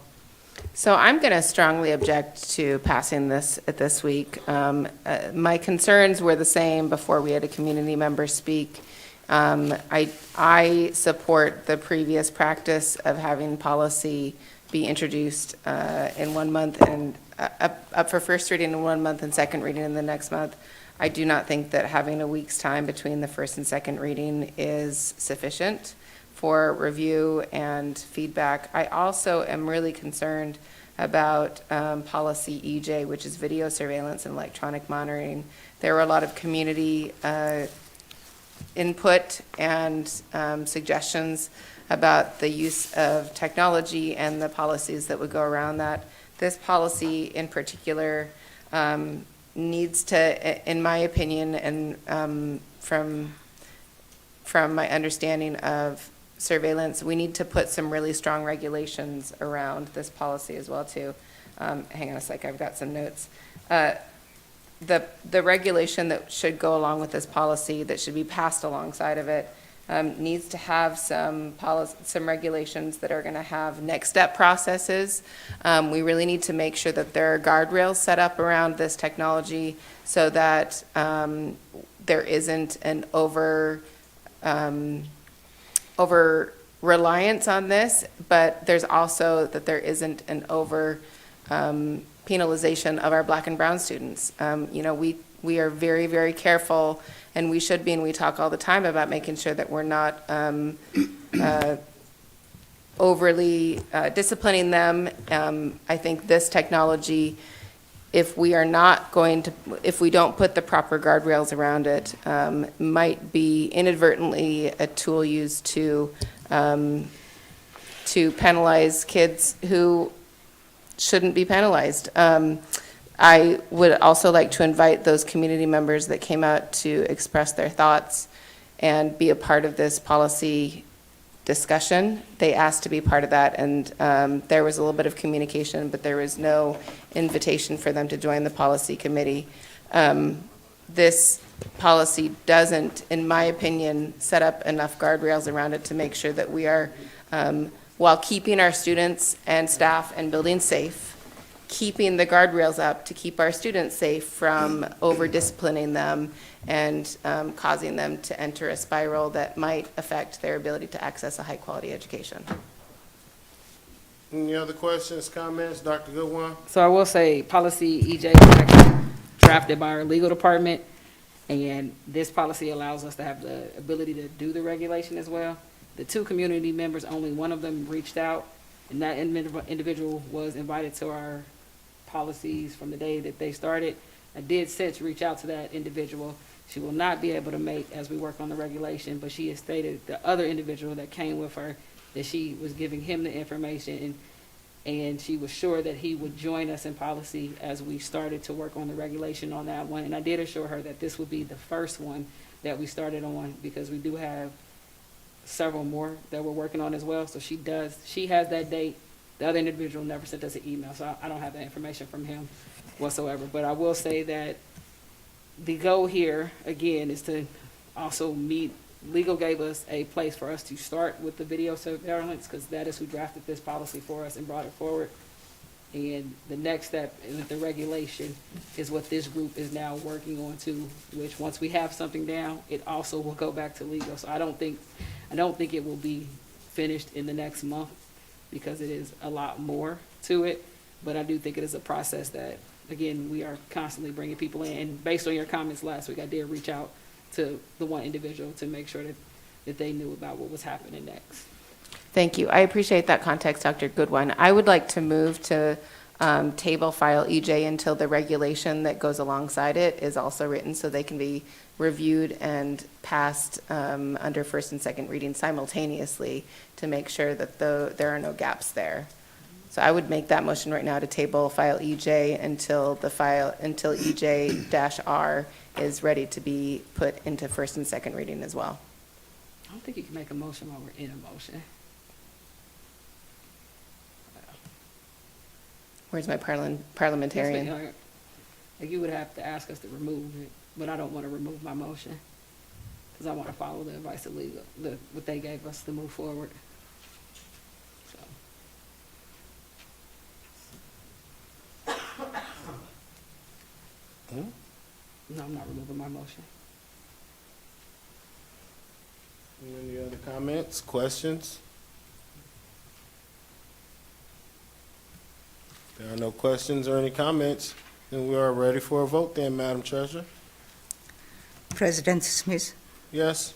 So I'm going to strongly object to passing this this week. My concerns were the same before we had a community member speak. I support the previous practice of having policy be introduced in 1 month and up for first reading in 1 month and second reading in the next month. I do not think that having a week's time between the first and second reading is sufficient for review and feedback. I also am really concerned about policy EJ, which is video surveillance and electronic monitoring. There were a lot of community input and suggestions about the use of technology and the policies that would go around that. This policy in particular needs to, in my opinion, and from my understanding of surveillance, we need to put some really strong regulations around this policy as well too. Hang on a sec, I've got some notes. The regulation that should go along with this policy, that should be passed alongside of it, needs to have some regulations that are going to have next step processes. We really need to make sure that there are guardrails set up around this technology so that there isn't an over reliance on this, but there's also that there isn't an over penalization of our Black and brown students. We are very, very careful, and we should be, and we talk all the time about making sure that we're not overly disciplining them. I think this technology, if we don't put the proper guardrails around it, might be inadvertently a tool used to penalize kids who shouldn't be penalized. I would also like to invite those community members that came out to express their thoughts and be a part of this policy discussion. They asked to be part of that, and there was a little bit of communication, but there was no invitation for them to join the policy committee. This policy doesn't, in my opinion, set up enough guardrails around it to make sure that we are, while keeping our students and staff and buildings safe, keeping the guardrails up to keep our students safe from over-disciplining them and causing them to enter a spiral that might affect their ability to access a high-quality education. Any other questions, comments? Dr. Goodwin? So I will say policy EJ is actually drafted by our legal department, and this policy allows us to have the ability to do the regulation as well. The two community members, only one of them reached out, and that individual was invited to our policies from the day that they started. I did since reach out to that individual. She will not be able to make as we work on the regulation, but she has stated the other individual that came with her that she was giving him the information, and she was sure that he would join us in policy as we started to work on the regulation on that one. And I did assure her that this would be the first one that we started on, because we do have several more that we're working on as well. So she has that date. The other individual never sent us an email, so I don't have that information from him whatsoever. But I will say that the goal here, again, is to also meet, legal gave us a place for us to start with the video surveillance, because that is who drafted this policy for us and brought it forward. And the next step with the regulation is what this group is now working on too, which once we have something down, it also will go back to legal. So I don't think it will be finished in the next month, because it is a lot more to it. But I do think it is a process that, again, we are constantly bringing people in. And based on your comments last week, I did reach out to the one individual to make sure that they knew about what was happening next. Thank you. I appreciate that context, Dr. Goodwin. I would like to move to table file EJ until the regulation that goes alongside it is also written, so they can be reviewed and passed under first and second reading simultaneously to make sure that there are no gaps there. So I would make that motion right now to table file EJ until EJ-R is ready to be put into first and second reading as well. I don't think you can make a motion while we're in a motion. Where's my parliamentarian? Like, you would have to ask us to remove it, but I don't want to remove my motion. because I want to follow the advice of legal, what they gave us to move forward. So. No, I'm not removing my motion. Any other comments, questions? If there are no questions or any comments, then we are ready for a vote then, Madam Treasurer. President Smith, Yes?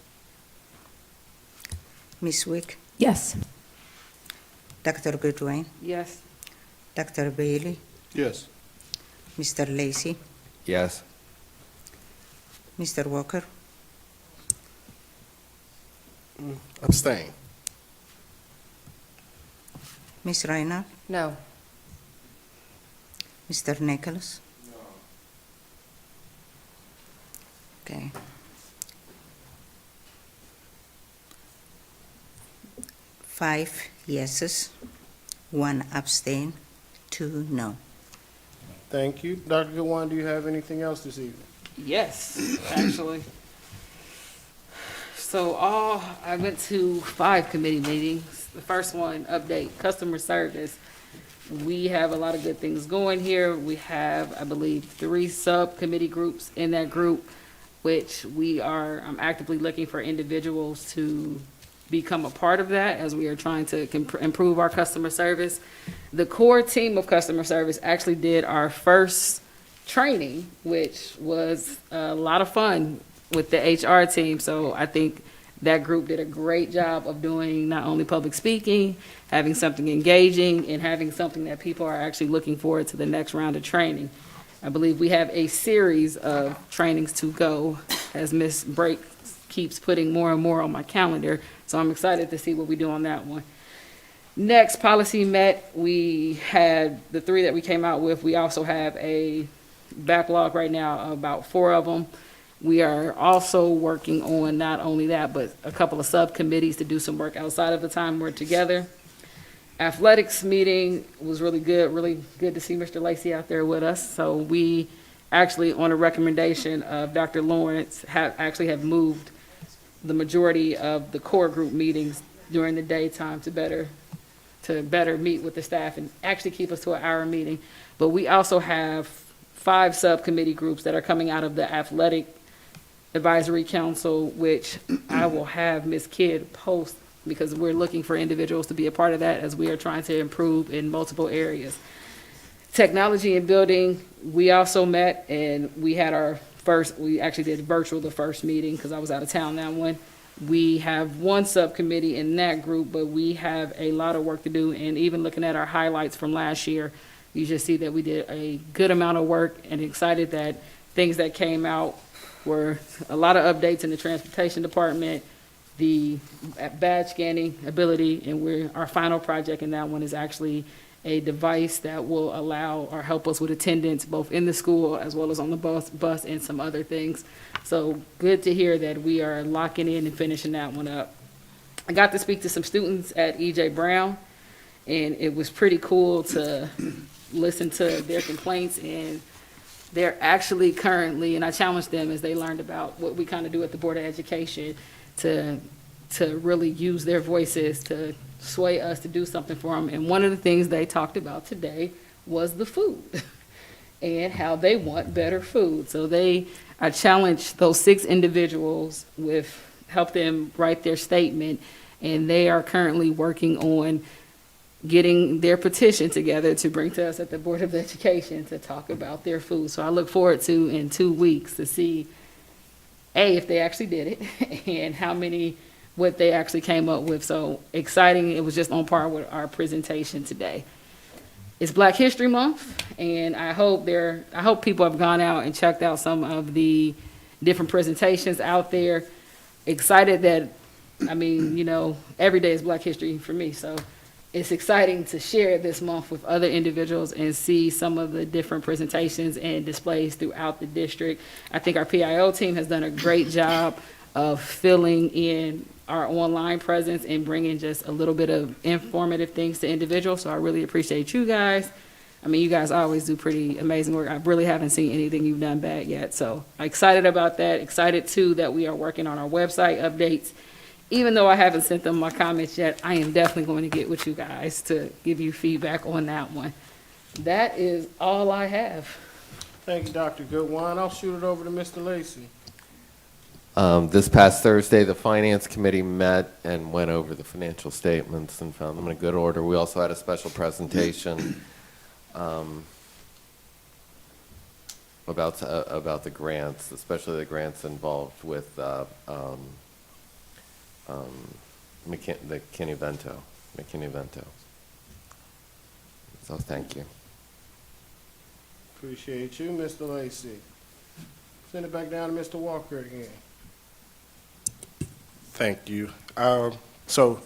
Ms. Wick, Yes. Dr. Goodwin, Yes. Dr. Bailey, Yes. Mr. Lacy, Yes. Mr. Walker, Abstain. Ms. Reinhardt, No. Mr. Nicholas. Okay. Five yeses, one abstain, two no. Thank you. Dr. Goodwin, do you have anything else this evening? Yes, actually. So I went to 5 committee meetings. The first one, update, customer service. We have a lot of good things going here. We have, I believe, 3 subcommittee groups in that group, which I'm actively looking for individuals to become a part of that as we are trying to improve our customer service. The core team of customer service actually did our first training, which was a lot of fun with the HR team. So I think that group did a great job of doing not only public speaking, having something engaging, and having something that people are actually looking forward to the next round of training. I believe we have a series of trainings to go as Ms. Brake keeps putting more and more on my calendar. So I'm excited to see what we do on that one. Next, policy met. We had the 3 that we came out with. We also have a backlog right now of about 4 of them. We are also working on not only that, but a couple of subcommittees to do some work outside of the time we're together. Athletics meeting was really good to see Mr. Lacy out there with us. So we actually, on a recommendation of Dr. Lawrence, have moved the majority of the core group meetings during the daytime to better meet with the staff and actually keep us to an hour meeting. But we also have 5 subcommittee groups that are coming out of the athletic advisory council, which I will have Ms. Kidd post, because we're looking for individuals to be a part of that as we are trying to improve in multiple areas. Technology and building, we also met, and we had we actually did virtual the first meeting because I was out of town that one. We have 1 subcommittee in that group, but we have a lot of work to do. And even looking at our highlights from last year, you just see that we did a good amount of work, and excited that things that came out were a lot of updates in the transportation department, the badge scanning ability, and our final project in that one is actually a device that will allow or help us with attendance both in the school as well as on the bus and some other things. So good to hear that we are locking in and finishing that one up. I got to speak to some students at E.J. Brown, and it was pretty cool to listen to their complaints, and they're actually currently, and I challenged them as they learned about what we kind of do at the Board of Education to really use their voices to sway us to do something for them. And one of the things they talked about today was the food and how they want better food. So I challenged those 6 individuals help them write their statement, and they are currently working on getting their petition together to bring to us at the Board of Education to talk about their food. So I look forward to, in 2 weeks, to see, if they actually did it and what they actually came up with. So exciting. It was just on par with our presentation today. It's Black History Month, and I hope people have gone out and checked out some of the different presentations out there. Excited that, every day is Black History for me. So it's exciting to share this month with other individuals and see some of the different presentations and displays throughout the district. I think our PIO team has done a great job of filling in our online presence and bringing just a little bit of informative things to individuals. So I really appreciate you guys. I mean, you guys always do pretty amazing work. I really haven't seen anything you've done bad yet. So I'm excited about that. Excited too that we are working on our website updates. Even though I haven't sent them my comments yet, I am definitely going to get with you guys to give you feedback on that one. That is all I have. Thank you, Dr. Goodwine. I'll shoot it over to Mr. Lacy. This past Thursday, the Finance Committee met and went over the financial statements and found them in good order. We also had a special presentation about the grants, especially the grants involved with the McKinney-Vento. So thank you. Appreciate you, Mr. Lacy. Send it back down to Mr. Walker again. Thank you. So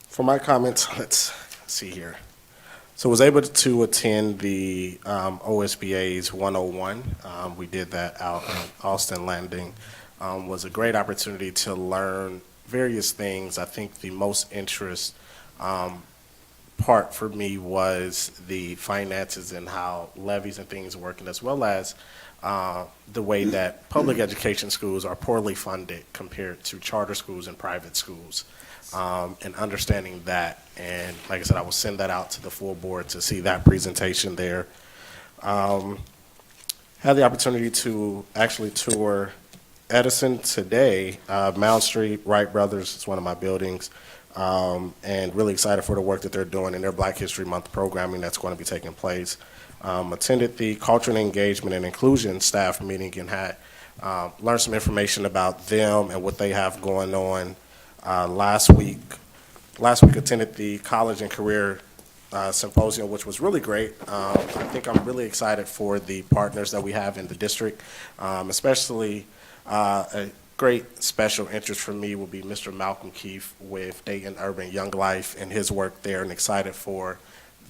for my comments, let's see here. So I was able to attend the OSBA's 101. We did that out in Austin Landing. Was a great opportunity to learn various things. I think the most interest part for me was the finances and how levies and things working, as well as the way that public education schools are poorly funded compared to charter schools and private schools, and understanding that. And like I said, I will send that out to the full board to see that presentation there. Had the opportunity to actually tour Edison today. Mound Street, Wright Brothers is one of my buildings, and really excited for the work that they're doing in their Black History Month programming that's going to be taking place. Attended the Culture and Engagement and Inclusion staff meeting and had learned some information about them and what they have going on. Last week attended the College and Career Symposium, which was really great. I think I'm really excited for the partners that we have in the district, especially a great special interest for me will be Mr. Malcolm Keefe with Dayton Urban Young Life and his work there, and excited for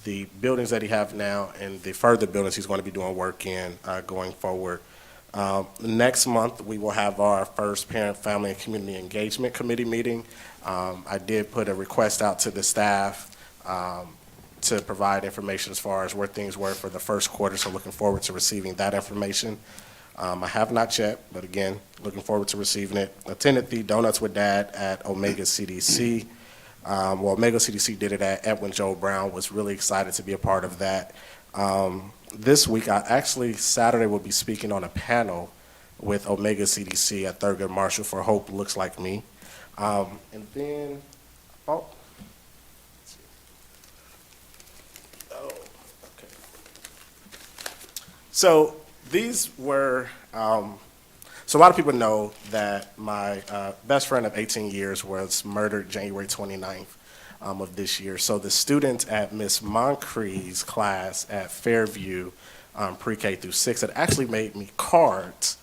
the buildings that he have now and the further buildings he's going to be doing work in going forward. Next month, we will have our first Parent, Family, and Community Engagement Committee meeting. I did put a request out to the staff to provide information as far as where things were for the first quarter, so looking forward to receiving that information. I have not yet, but again, looking forward to receiving it. Attended the Donuts with Dad at Omega CDC. Well, Omega CDC did it at Edwin Joe Brown, was really excited to be a part of that. This week, Saturday will be speaking on a panel with Omega CDC at Thurgood Marshall for Hope Looks Like Me. And then, okay. So these were, so a lot of people know that my best friend of 18 years was murdered January 29th of this year. So the students at Miss Moncrief's class at Fairview pre-K through 6 had actually made me cards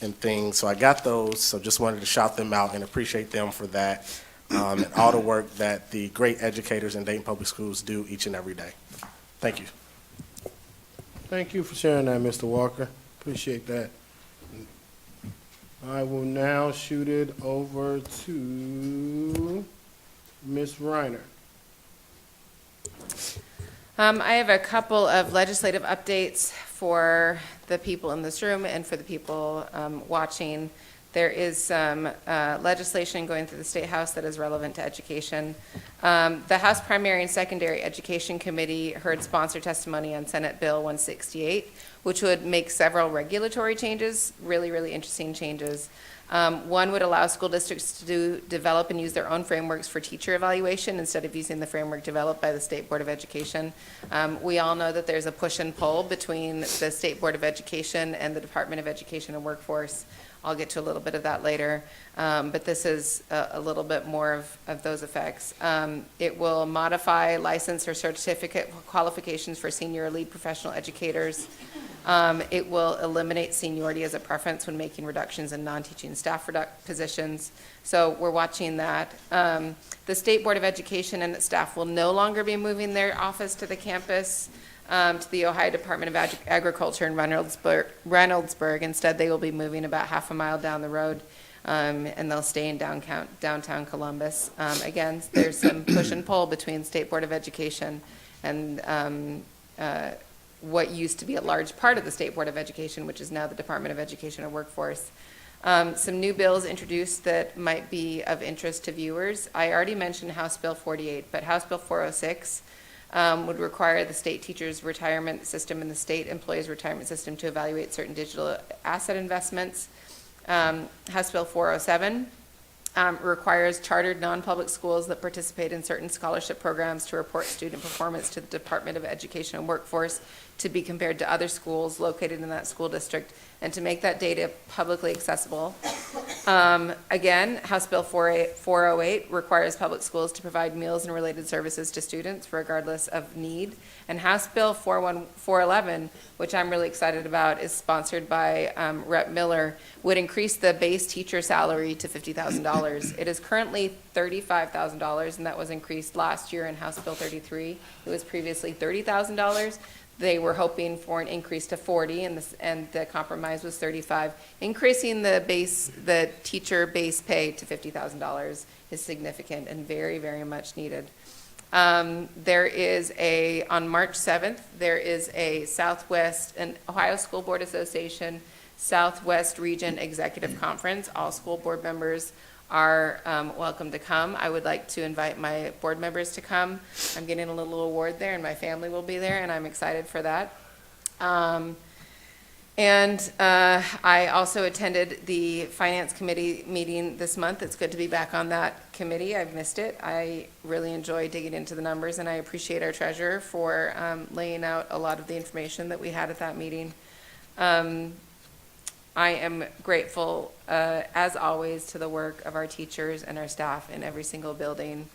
and things. So I got those, so just wanted to shout them out and appreciate them for that and all the work that the great educators in Dayton Public Schools do each and every day. Thank you. Thank you for sharing that, Mr. Walker. Appreciate that. I will now shoot it over to Ms. Reiner. I have a couple of legislative updates for the people in this room and for the people watching. There is some legislation going through the State House that is relevant to education. The House Primary and Secondary Education Committee heard sponsor testimony on Senate Bill 168, which would make several regulatory changes, really, really interesting changes. One would allow school districts to develop and use their own frameworks for teacher evaluation instead of using the framework developed by the State Board of Education. We all know that there's a push and pull between the State Board of Education and the Department of Education and Workforce. I'll get to a little bit of that later, but this is a little bit more of those effects. It will modify license or certificate qualifications for senior or lead professional educators. It will eliminate seniority as a preference when making reductions in non-teaching staff positions. So we're watching that. The State Board of Education and its staff will no longer be moving their office to the campus to the Ohio Department of Agriculture in Reynoldsburg. Instead, they will be moving about half a mile down the road, and they'll stay in downtown Columbus. Again, there's some push and pull between State Board of Education and what used to be a large part of the State Board of Education, which is now the Department of Education and Workforce. Some new bills introduced that might be of interest to viewers. I already mentioned House Bill 48, but House Bill 406 would require the state teachers' retirement system and the state employees' retirement system to evaluate certain digital asset investments. House Bill 407 requires chartered non-public schools that participate in certain scholarship programs to report student performance to the Department of Education and Workforce to be compared to other schools located in that school district and to make that data publicly accessible. Again, House Bill 408 requires public schools to provide meals and related services to students regardless of need. And House Bill 411, which I'm really excited about, is sponsored by Rep. Miller, would increase the base teacher salary to $50,000. It is currently $35,000, and that was increased last year in House Bill 33. It was previously $30,000. They were hoping for an increase to 40, and the compromise was 35. Increasing the teacher base pay to $50,000 is significant and very, very much needed. There is on March 7th, there is a an Ohio School Board Association Southwest Region Executive Conference. All school board members are welcome to come. I would like to invite my board members to come. I'm getting a little award there, and my family will be there, and I'm excited for that. I also attended the Finance Committee meeting this month. It's good to be back on that committee. I've missed it. I really enjoy digging into the numbers, and I appreciate our treasurer for laying out a lot of the information that we had at that meeting. I am grateful, as always, to the work of our teachers and our staff in every single building.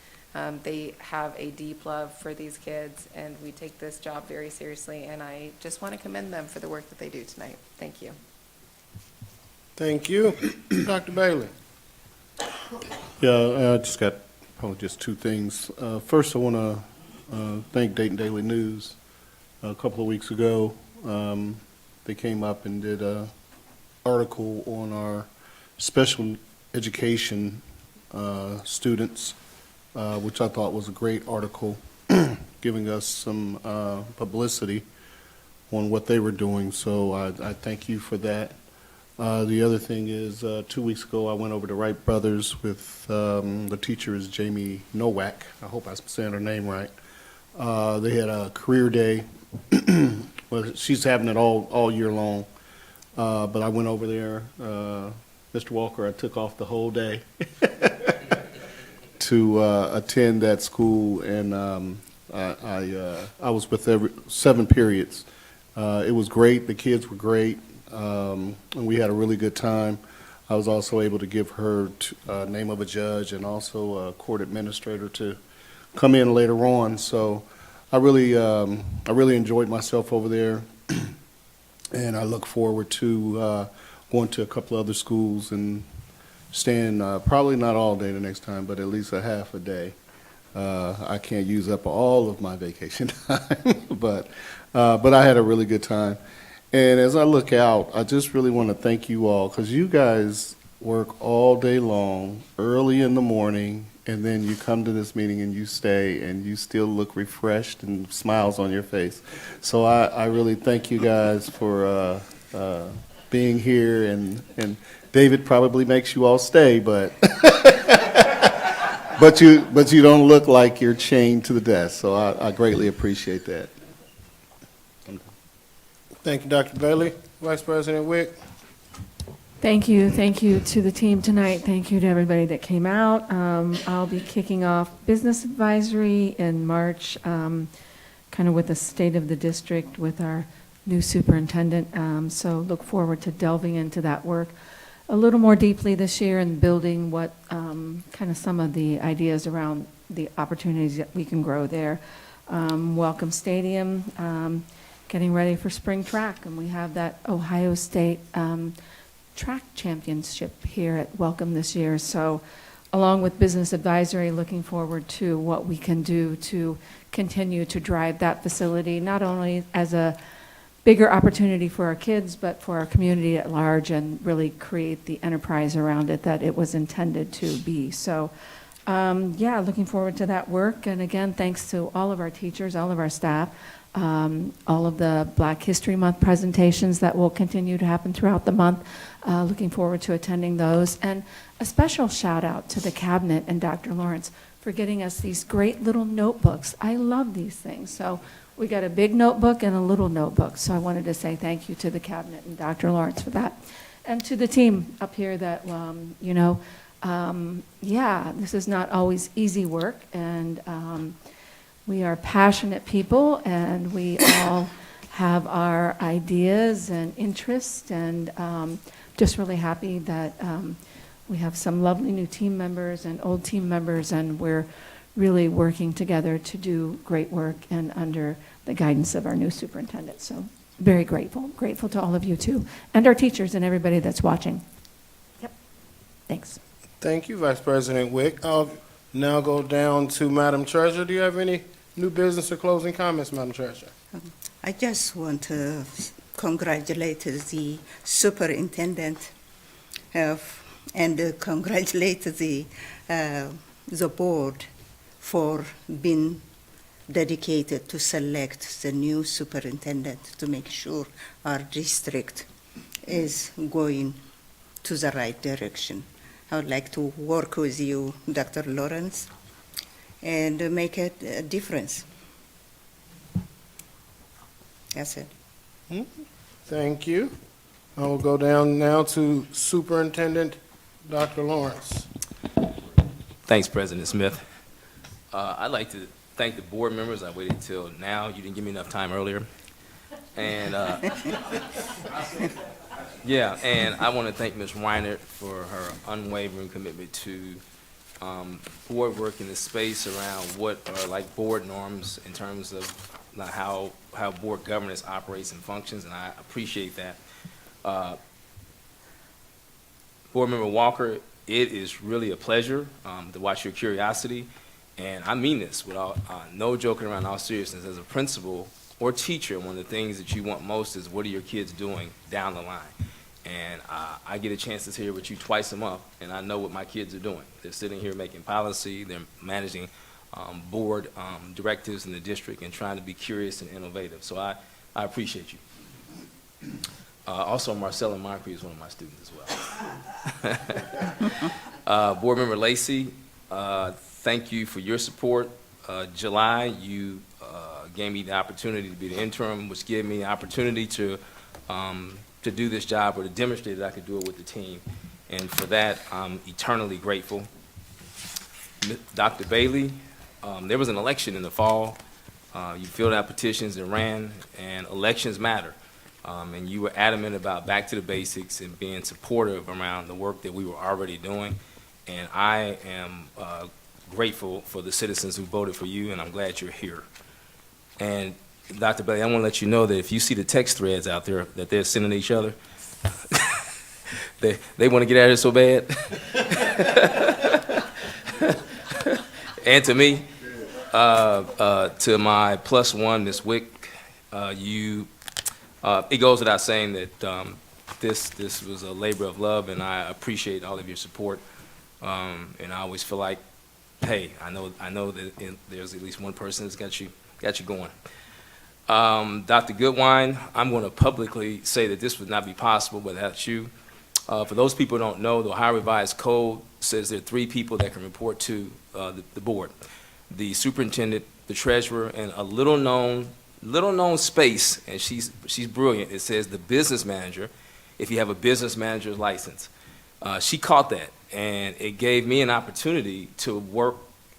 They have a deep love for these kids, and we take this job very seriously, and I just want to commend them for the work that they do tonight. Thank you. Thank you. Dr. Bailey. Yeah, I just got probably just two things. First, I want to thank Dayton Daily News. A couple of weeks ago, they came up and did a article on our special education students, which I thought was a great article, giving us some publicity on what they were doing. So I thank you for that. The other thing is, 2 weeks ago, I went over to Wright Brothers with the teacher is Jamie Nowak. I hope I'm saying her name right. They had a career day. Well, she's having it all year long. But I went over there, Mr. Walker, I took off the whole day to attend that school, and I was with 7 periods. It was great. The kids were great, and we had a really good time. I was also able to give her name of a judge and also a court administrator to come in later on. So I really enjoyed myself over there. And I look forward to going to a couple other schools and staying probably not all day the next time, but at least a half a day. I can't use up all of my vacation time, but I had a really good time. And as I look out, I just really want to thank you all, because you guys work all day long, early in the morning, and then you come to this meeting and you stay and you still look refreshed and smiles on your face. So I really thank you guys for being here, and David probably makes you all stay, but but you don't look like you're chained to the desk. So I greatly appreciate that. Thank you, Dr. Bailey. Vice President Wick. Thank you to the team tonight. Thank you to everybody that came out. I'll be kicking off business advisory in March, kind of with the state of the district with our new superintendent. So look forward to delving into that work a little more deeply this year and building what kind of some of the ideas around the opportunities that we can grow there. Welcome Stadium, getting ready for spring track, and we have that Ohio State track championship here at Welcome this year. So along with business advisory, looking forward to what we can do to continue to drive that facility, not only as a bigger opportunity for our kids, but for our community at large, and really create the enterprise around it that it was intended to be. So yeah, looking forward to that work. And again, thanks to all of our teachers, all of our staff. all of the Black History Month presentations that will continue to happen throughout the month. Looking forward to attending those. And a special shout out to the cabinet and Dr. Lawrence for getting us these great little notebooks. I love these things. So we got a big notebook and a little notebook. So I wanted to say thank you to the cabinet and Dr. Lawrence for that. And to the team up here that, yeah, this is not always easy work. And we are passionate people, and we all have our ideas and interests, and just really happy that we have some lovely new team members and old team members, and we're really working together to do great work and under the guidance of our new superintendent. So very grateful to all of you too, and our teachers and everybody that's watching. Yep, thanks. Thank you, Vice President Wick. I'll now go down to Madam Treasurer. Do you have any new business or closing comments, Madam Treasurer? I just want to congratulate the superintendent and congratulate the board for being dedicated to select the new superintendent to make sure our district is going to the right direction. I would like to work with you, Dr. Lawrence, and make a difference. That's it. Thank you. I will go down now to Superintendent Dr. Lawrence. Thanks, President Smith. I'd like to thank the board members. I waited till now. You didn't give me enough time earlier. And yeah, and I want to thank Ms. Reinert for her unwavering commitment to board work in the space around what are like board norms in terms of how board governance operates and functions, and I appreciate that. Board Member Walker, it is really a pleasure to watch your curiosity, and I mean this without no joking around, all seriousness. As a principal or teacher, one of the things that you want most is what are your kids doing down the line? And I get a chance to hear what you twice a month, and I know what my kids are doing. They're sitting here making policy, they're managing board directives in the district and trying to be curious and innovative. So I appreciate you. Also, Marcella Moncrief is one of my students as well. Board Member Lacey, thank you for your support. July, you gave me the opportunity to be the interim, which gave me the opportunity to do this job or to demonstrate that I could do it with the team. And for that, I'm eternally grateful. Dr. Bailey, there was an election in the fall. You filled out petitions and ran, and elections matter. And you were adamant about back to the basics and being supportive around the work that we were already doing. And I am grateful for the citizens who voted for you, and I'm glad you're here. And Dr. Bailey, I want to let you know that if you see the text threads out there that they're sending each other, they want to get out of here so bad. And to me, to my +1, Ms. Wick, it goes without saying that this was a labor of love, and I appreciate all of your support. And I always feel like, hey, I know that there's at least one person that's got you going. Dr. Goodwine, I'm going to publicly say that this would not be possible without you. For those people who don't know, the Ohio Revised Code says there are 3 people that can report to the board: the superintendent, the treasurer, and a little known space, and she's brilliant. It says the business manager, if you have a business manager's license. She caught that, and it gave me an opportunity to work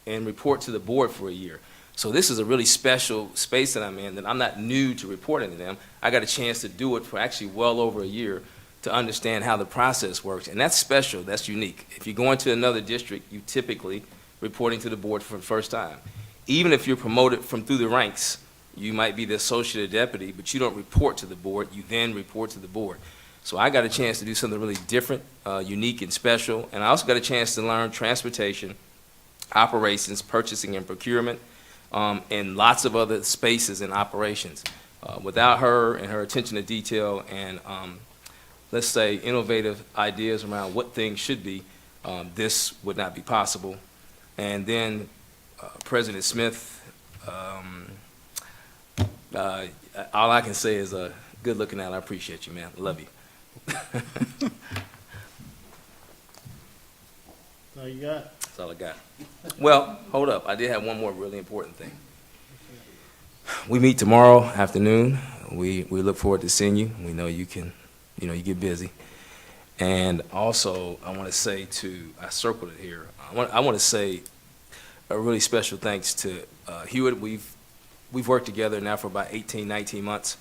and report to the board for a year. So this is a really special space that I'm in, that I'm not new to reporting to them. I got a chance to do it for actually well over a year to understand how the process works. And that's special, that's unique. If you go into another district, you typically reporting to the board for the first time. Even if you're promoted from through the ranks, you might be the associate or deputy, but you don't report to the board, you then report to the board. So I got a chance to do something really different, unique and special. And I also got a chance to learn transportation, operations, purchasing and procurement, and lots of other spaces and operations. Without her and her attention to detail and, let's say, innovative ideas around what things should be, this would not be possible. And then President Smith, All I can say is good looking out. I appreciate you, man. Love you. All you got? That's all I got. Well, hold up. I did have one more really important thing. We meet tomorrow afternoon. We look forward to seeing you. We know you can, you get busy. And also, I want to say I circled it here. I want to say a really special thanks to Hewitt. We've worked together now for about 18, 19 months.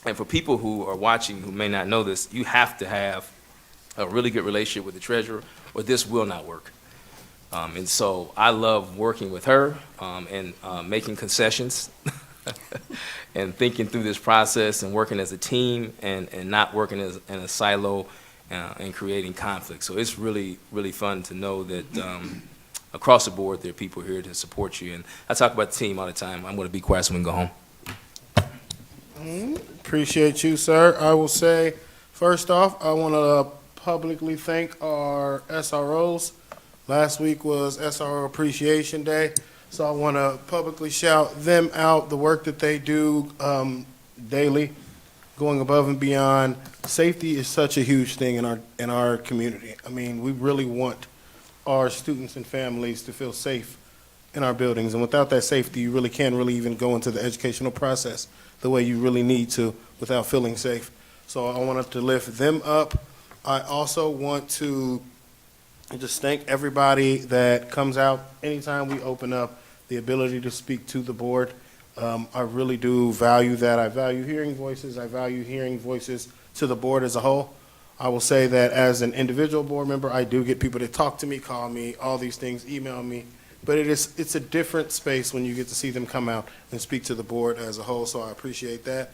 And for people who are watching who may not know this, you have to have a really good relationship with the treasurer, or this will not work. And so I love working with her and making concessions and thinking through this process and working as a team and not working in a silo and creating conflict. So it's really, really fun to know that across the board there are people here to support you. And I talk about the team all the time. I'm going to be quiet so we can go home. Appreciate you, sir. I will say, first off, I want to publicly thank our SROs. Last week was SRO Appreciation Day, so I want to publicly shout them out, the work that they do daily, going above and beyond. Safety is such a huge thing in our community. I mean, we really want our students and families to feel safe in our buildings, and without that safety, you really can't really even go into the educational process the way you really need to without feeling safe. So I wanted to lift them up. I also want to just thank everybody that comes out anytime we open up, the ability to speak to the board. I really do value that. I value hearing voices. I value hearing voices to the board as a whole. I will say that as an individual board member, I do get people that talk to me, call me, all these things, email me. But it's a different space when you get to see them come out and speak to the board as a whole, so I appreciate that.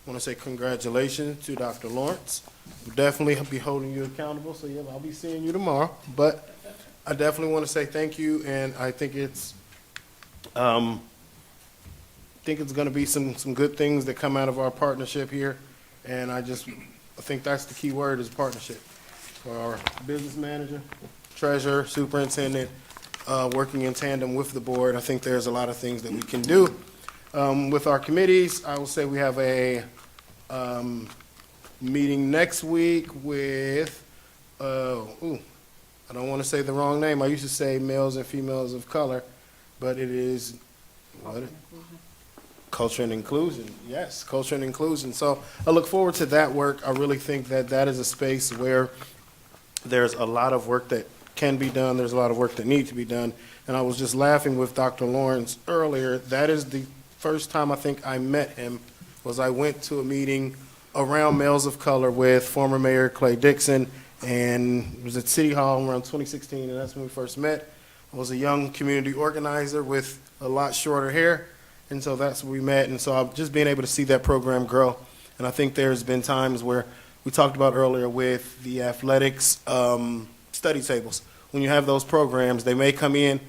I want to say congratulations to Dr. Lawrence. We'll definitely be holding you accountable, so yeah, I'll be seeing you tomorrow. But I definitely want to say thank you, and I think it's going to be some good things that come out of our partnership here, and I think that's the key word is partnership. For our business manager, treasurer, superintendent, working in tandem with the board, I think there's a lot of things that we can do. With our committees, I will say we have a meeting next week with, I don't want to say the wrong name. I used to say males and females of color, but it is culture and inclusion. Yes, culture and inclusion. So I look forward to that work. I really think that is a space where there's a lot of work that can be done. There's a lot of work that needs to be done. And I was just laughing with Dr. Lawrence earlier. That is the first time I think I met him was I went to a meeting around males of color with former Mayor Clay Dixon, and it was at City Hall around 2016, and that's when we first met. I was a young community organizer with a lot shorter hair, and so that's where we met. And so I've just been able to see that program grow. And I think there's been times where we talked about earlier with the athletics study tables. When you have those programs, they may come in,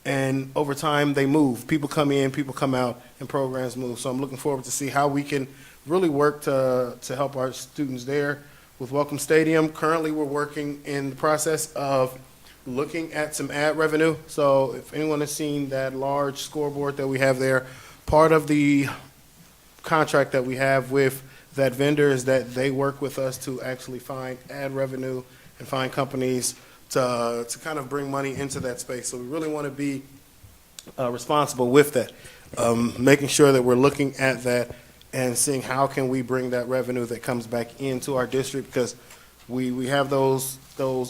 and over time they move. People come in, people come out, and programs move. So I'm looking forward to see how we can really work to help our students there. With Welcome Stadium, currently we're working in the process of looking at some ad revenue. So if anyone has seen that large scoreboard that we have there, part of the contract that we have with that vendor is that they work with us to actually find ad revenue and find companies to kind of bring money into that space. So we really want to be responsible with that, making sure that we're looking at that and seeing how can we bring that revenue that comes back into our district, because we have those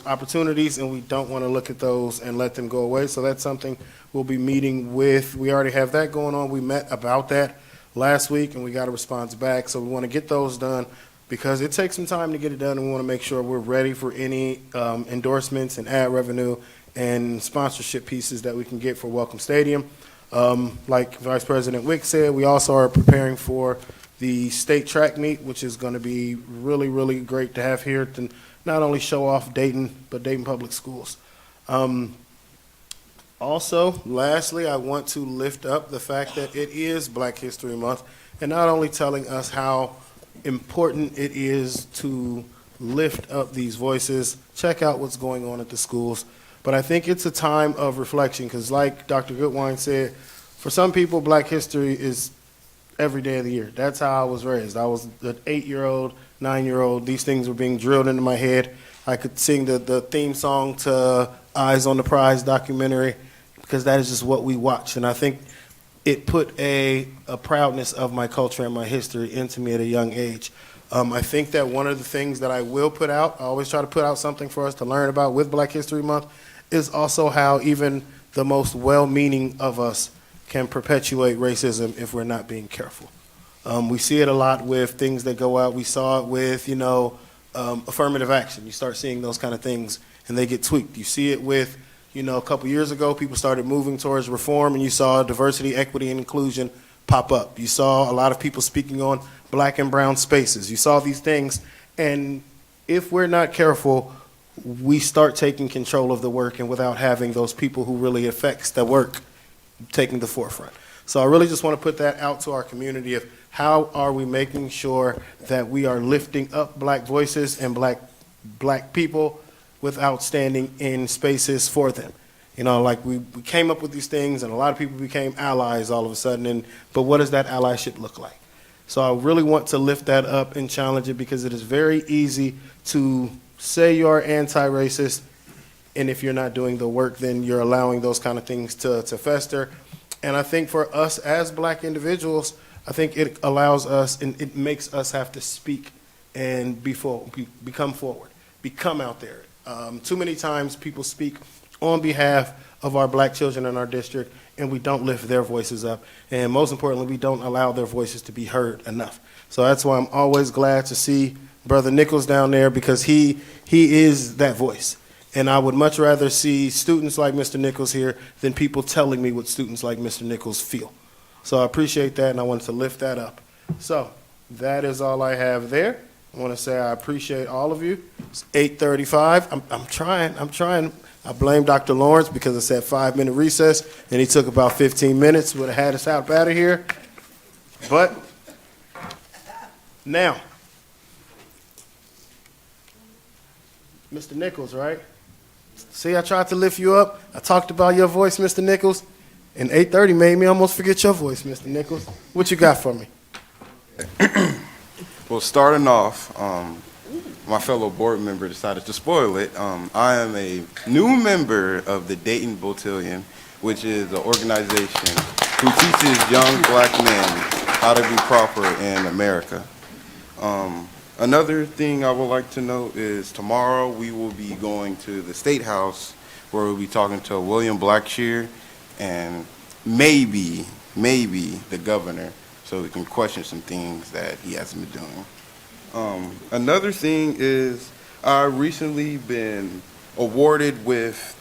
opportunities and we don't want to look at those and let them go away. So that's something we'll be meeting with. We already have that going on. We met about that last week and we got a response back. So we want to get those done because it takes some time to get it done, and we want to make sure we're ready for any endorsements and ad revenue and sponsorship pieces that we can get for Welcome Stadium. Like Vice President Wick said, we also are preparing for the state track meet, which is going to be really, really great to have here to not only show off Dayton, but Dayton Public Schools. Also, lastly, I want to lift up the fact that it is Black History Month, and not only telling us how important it is to lift up these voices, check out what's going on at the schools, but I think it's a time of reflection, because like Dr. Goodwine said, for some people, Black history is every day of the year. That's how I was raised. I was an 8-year-old, 9-year-old. These things were being drilled into my head. I could sing the theme song to Eyes on the Prize documentary because that is just what we watch. And I think it put a proudness of my culture and my history into me at a young age. I think that one of the things that I will put out, I always try to put out something for us to learn about with Black History Month, is also how even the most well-meaning of us can perpetuate racism if we're not being careful. We see it a lot with things that go out. We saw it with, affirmative action. You start seeing those kind of things and they get tweaked. You see it with, a couple years ago, people started moving towards reform and you saw diversity, equity, and inclusion pop up. You saw a lot of people speaking on Black and brown spaces. You saw these things, and if we're not careful, we start taking control of the work and without having those people who really affects the work taking the forefront. So I really just want to put that out to our community of how are we making sure that we are lifting up Black voices and black people without standing in spaces for them. We came up with these things and a lot of people became allies all of a sudden, but what does that allyship look like? So I really want to lift that up and challenge it because it is very easy to say you're anti-racist, and if you're not doing the work, then you're allowing those kind of things to fester. And I think for us as Black individuals, I think it allows us and it makes us have to speak and become forward, become out there. Too many times people speak on behalf of our Black children in our district, and we don't lift their voices up. And most importantly, we don't allow their voices to be heard enough. So that's why I'm always glad to see Brother Nichols down there because he is that voice. And I would much rather see students like Mr. Nichols here than people telling me what students like Mr. Nichols feel. So I appreciate that, and I wanted to lift that up. So that is all I have there. I want to say I appreciate all of you. It's 8:35. I'm trying. I blame Dr. Lawrence because it's that 5-minute recess, and he took about 15 minutes. Would have had us out of here. But now, Mr. Nichols, right? See, I tried to lift you up. I talked about your voice, Mr. Nichols, and 8:30 made me almost forget your voice, Mr. Nichols. What you got for me? Well, starting off, my fellow board member decided to spoil it. I am a new member of the Dayton Botillion, which is an organization who teaches young Black men how to be proper in America. Another thing I would like to note is tomorrow we will be going to the State House where we'll be talking to William Blackshear and maybe the governor so we can question some things that he hasn't been doing. Another thing is I've recently been awarded with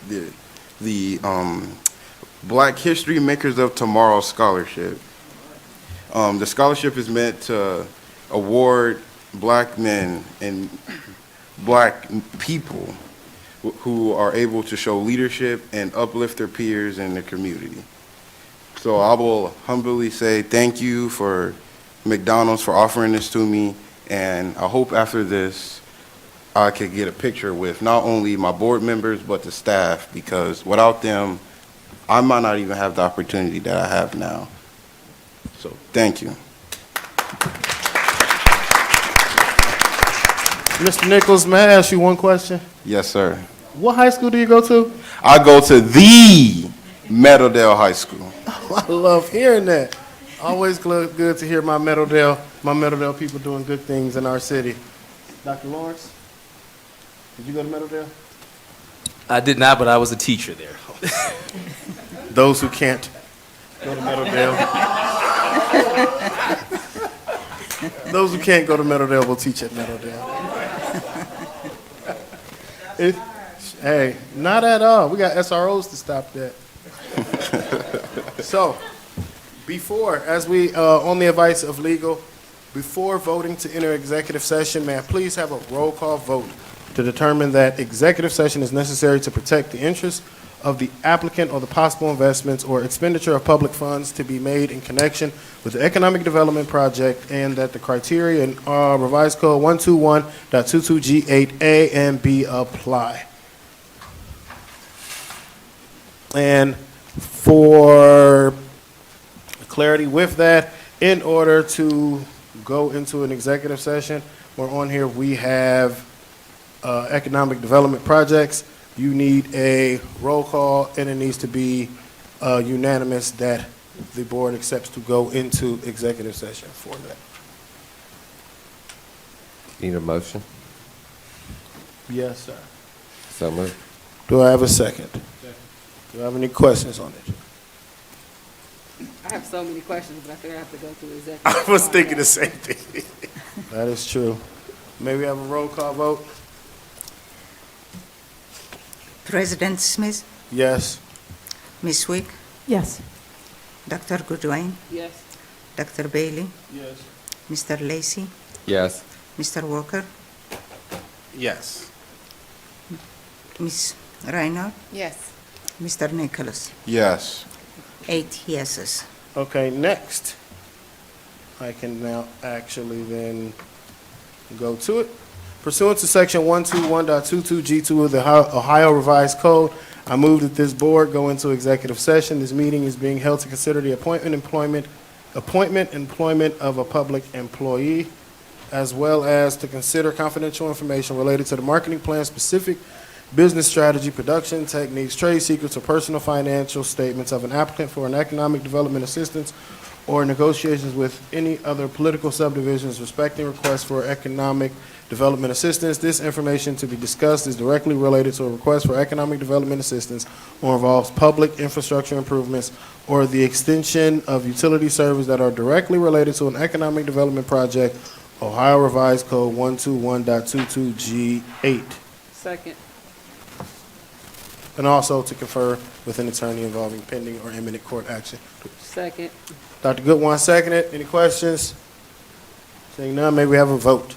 the Black History Makers of Tomorrow Scholarship. The scholarship is meant to award Black men and Black people who are able to show leadership and uplift their peers in their community. So I will humbly say thank you for McDonald's for offering this to me, and I hope after this I could get a picture with not only my board members but the staff, because without them I might not even have the opportunity that I have now. So thank you. Mr. Nichols, may I ask you one question? Yes, sir. What high school do you go to? I go to the Meadowdale High School. I love hearing that. Always good to hear my Meadowdale people doing good things in our city. Dr. Lawrence, did you go to Meadowdale? I did not, but I was a teacher there. Those who can't go to Meadowdale. Those who can't go to Meadowdale will teach at Meadowdale. Hey, not at all. We got SROs to stop that. So, as we, on the advice of legal, before voting to enter executive session, may I please have a roll call vote to determine that executive session is necessary to protect the interests of the applicant or the possible investments or expenditure of public funds to be made in connection with the economic development project, and that the criteria in revised code 121.22G8A and B apply. And for clarity with that, in order to go into an executive session, where on here we have economic development projects. You need a roll call, and it needs to be unanimous that the board accepts to go into executive session for that. Need a motion? Yes, sir. So moved. Do I have a second? Do I have any questions on it? I have so many questions, but I figure I have to go through executive. I was thinking the same thing. That is true. May we have a roll call vote? President Smith, Yes. Ms. Wick, Yes. Dr. Goodwin, Yes. Dr. Bailey, Yes. Mr. Lacey, Yes. Mr. Walker, Yes. Ms. Reinhardt, Yes. Mr. Nicholas. Yes. 8 yeses. Okay, next, I can now actually then go to it. Pursuant to section 121.22G2 of the Ohio Revised Code, I move that this board go into executive session. This meeting is being held to consider the employment of a public employee, as well as to consider confidential information related to the marketing plan, specific business strategy, production techniques, trade secrets, or personal financial statements of an applicant for an economic development assistance or negotiations with any other political subdivisions respecting requests for economic development assistance. This information to be discussed is directly related to a request for economic development assistance or involves public infrastructure improvements or the extension of utility services that are directly related to an economic development project, Ohio Revised Code 121.22G8. Second. And also to confer with an attorney involving pending or imminent court action. Second. Dr. Goodwin seconded. Any questions? Seeing none, may we have a vote?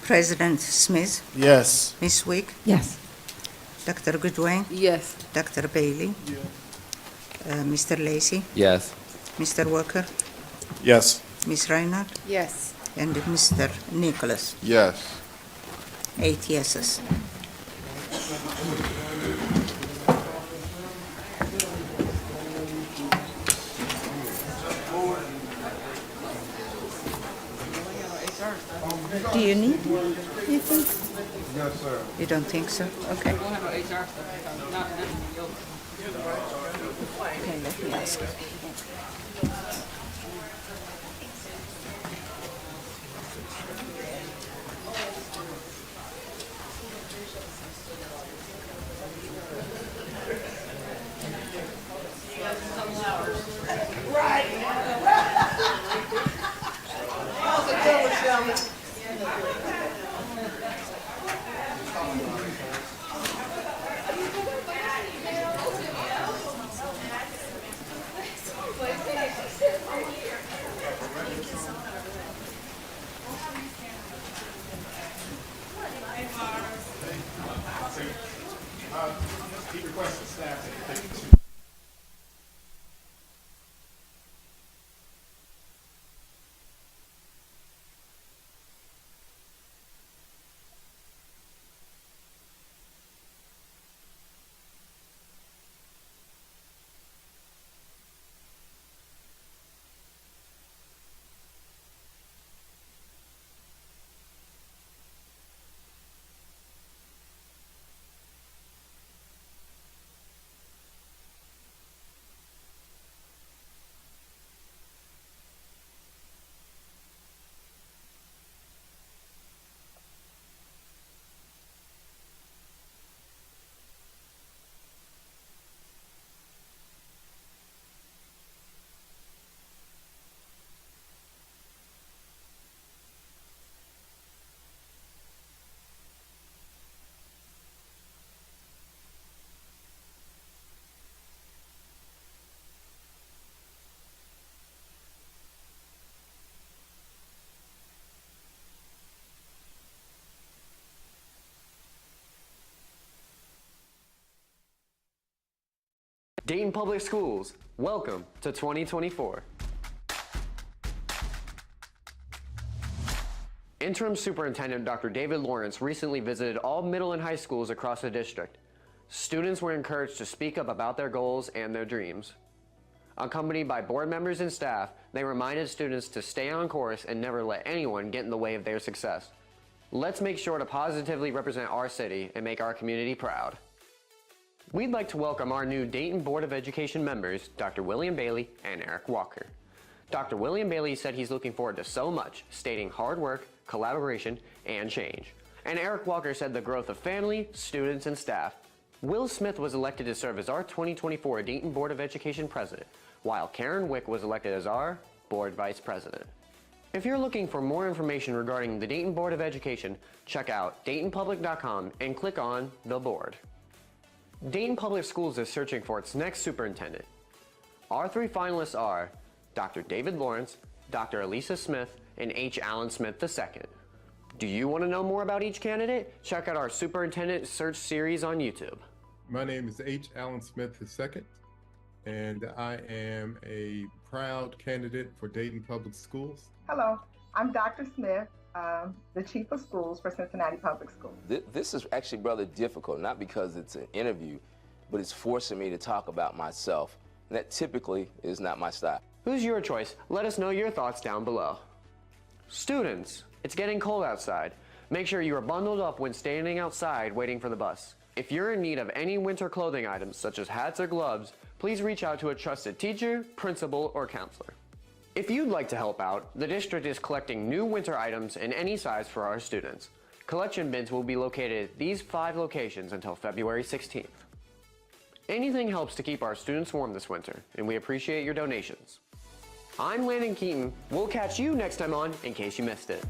President Smith, Yes. Ms. Wick, Yes. Dr. Goodwin, Yes. Dr. Bailey, Mr. Lacey, Yes. Mr. Walker, Yes. Ms. Reinhardt, Yes. and Mr. Nicholas. Yes. 8 yeses. Do you need anything? Yes, sir. You don't think so? Okay. We won't have no HR stuff. Not in yoga. Okay, let me ask. Dayton Public Schools, welcome to 2024. Interim Superintendent Dr. David Lawrence recently visited all middle and high schools across the district. Students were encouraged to speak up about their goals and their dreams. Accompanied by board members and staff, they reminded students to stay on course and never let anyone get in the way of their success. Let's make sure to positively represent our city and make our community proud. We'd like to welcome our new Dayton Board of Education members, Dr. William Bailey and Eric Walker. Dr. William Bailey said he's looking forward to so much, stating hard work, collaboration, and change. And Eric Walker said the growth of family, students, and staff. Will Smith was elected to serve as our 2024 Dayton Board of Education President, while Karen Wick was elected as our Board Vice President. If you're looking for more information regarding the Dayton Board of Education, check out DaytonPublic.com and click on The Board. Dayton Public Schools is searching for its next superintendent. Our 3 finalists are Dr. David Lawrence, Dr. Elisa Smith, and H. Allen Smith II. Do you want to know more about each candidate? Check out our superintendent search series on YouTube. My name is H. Allen Smith II, and I am a proud candidate for Dayton Public Schools. Hello, I'm Dr. Smith, the Chief of Schools for Cincinnati Public Schools. This is actually rather difficult, not because it's an interview, but it's forcing me to talk about myself. And that typically is not my style. Who's your choice? Let us know your thoughts down below. Students, it's getting cold outside. Make sure you are bundled up when standing outside waiting for the bus. If you're in need of any winter clothing items, such as hats or gloves, please reach out to a trusted teacher, principal, or counselor. If you'd like to help out, the district is collecting new winter items in any size for our students. Collection bins will be located at these 5 locations until February 16th. Anything helps to keep our students warm this winter, and we appreciate your donations. I'm Landon Keaton. We'll catch you next time on In Case You Missed It.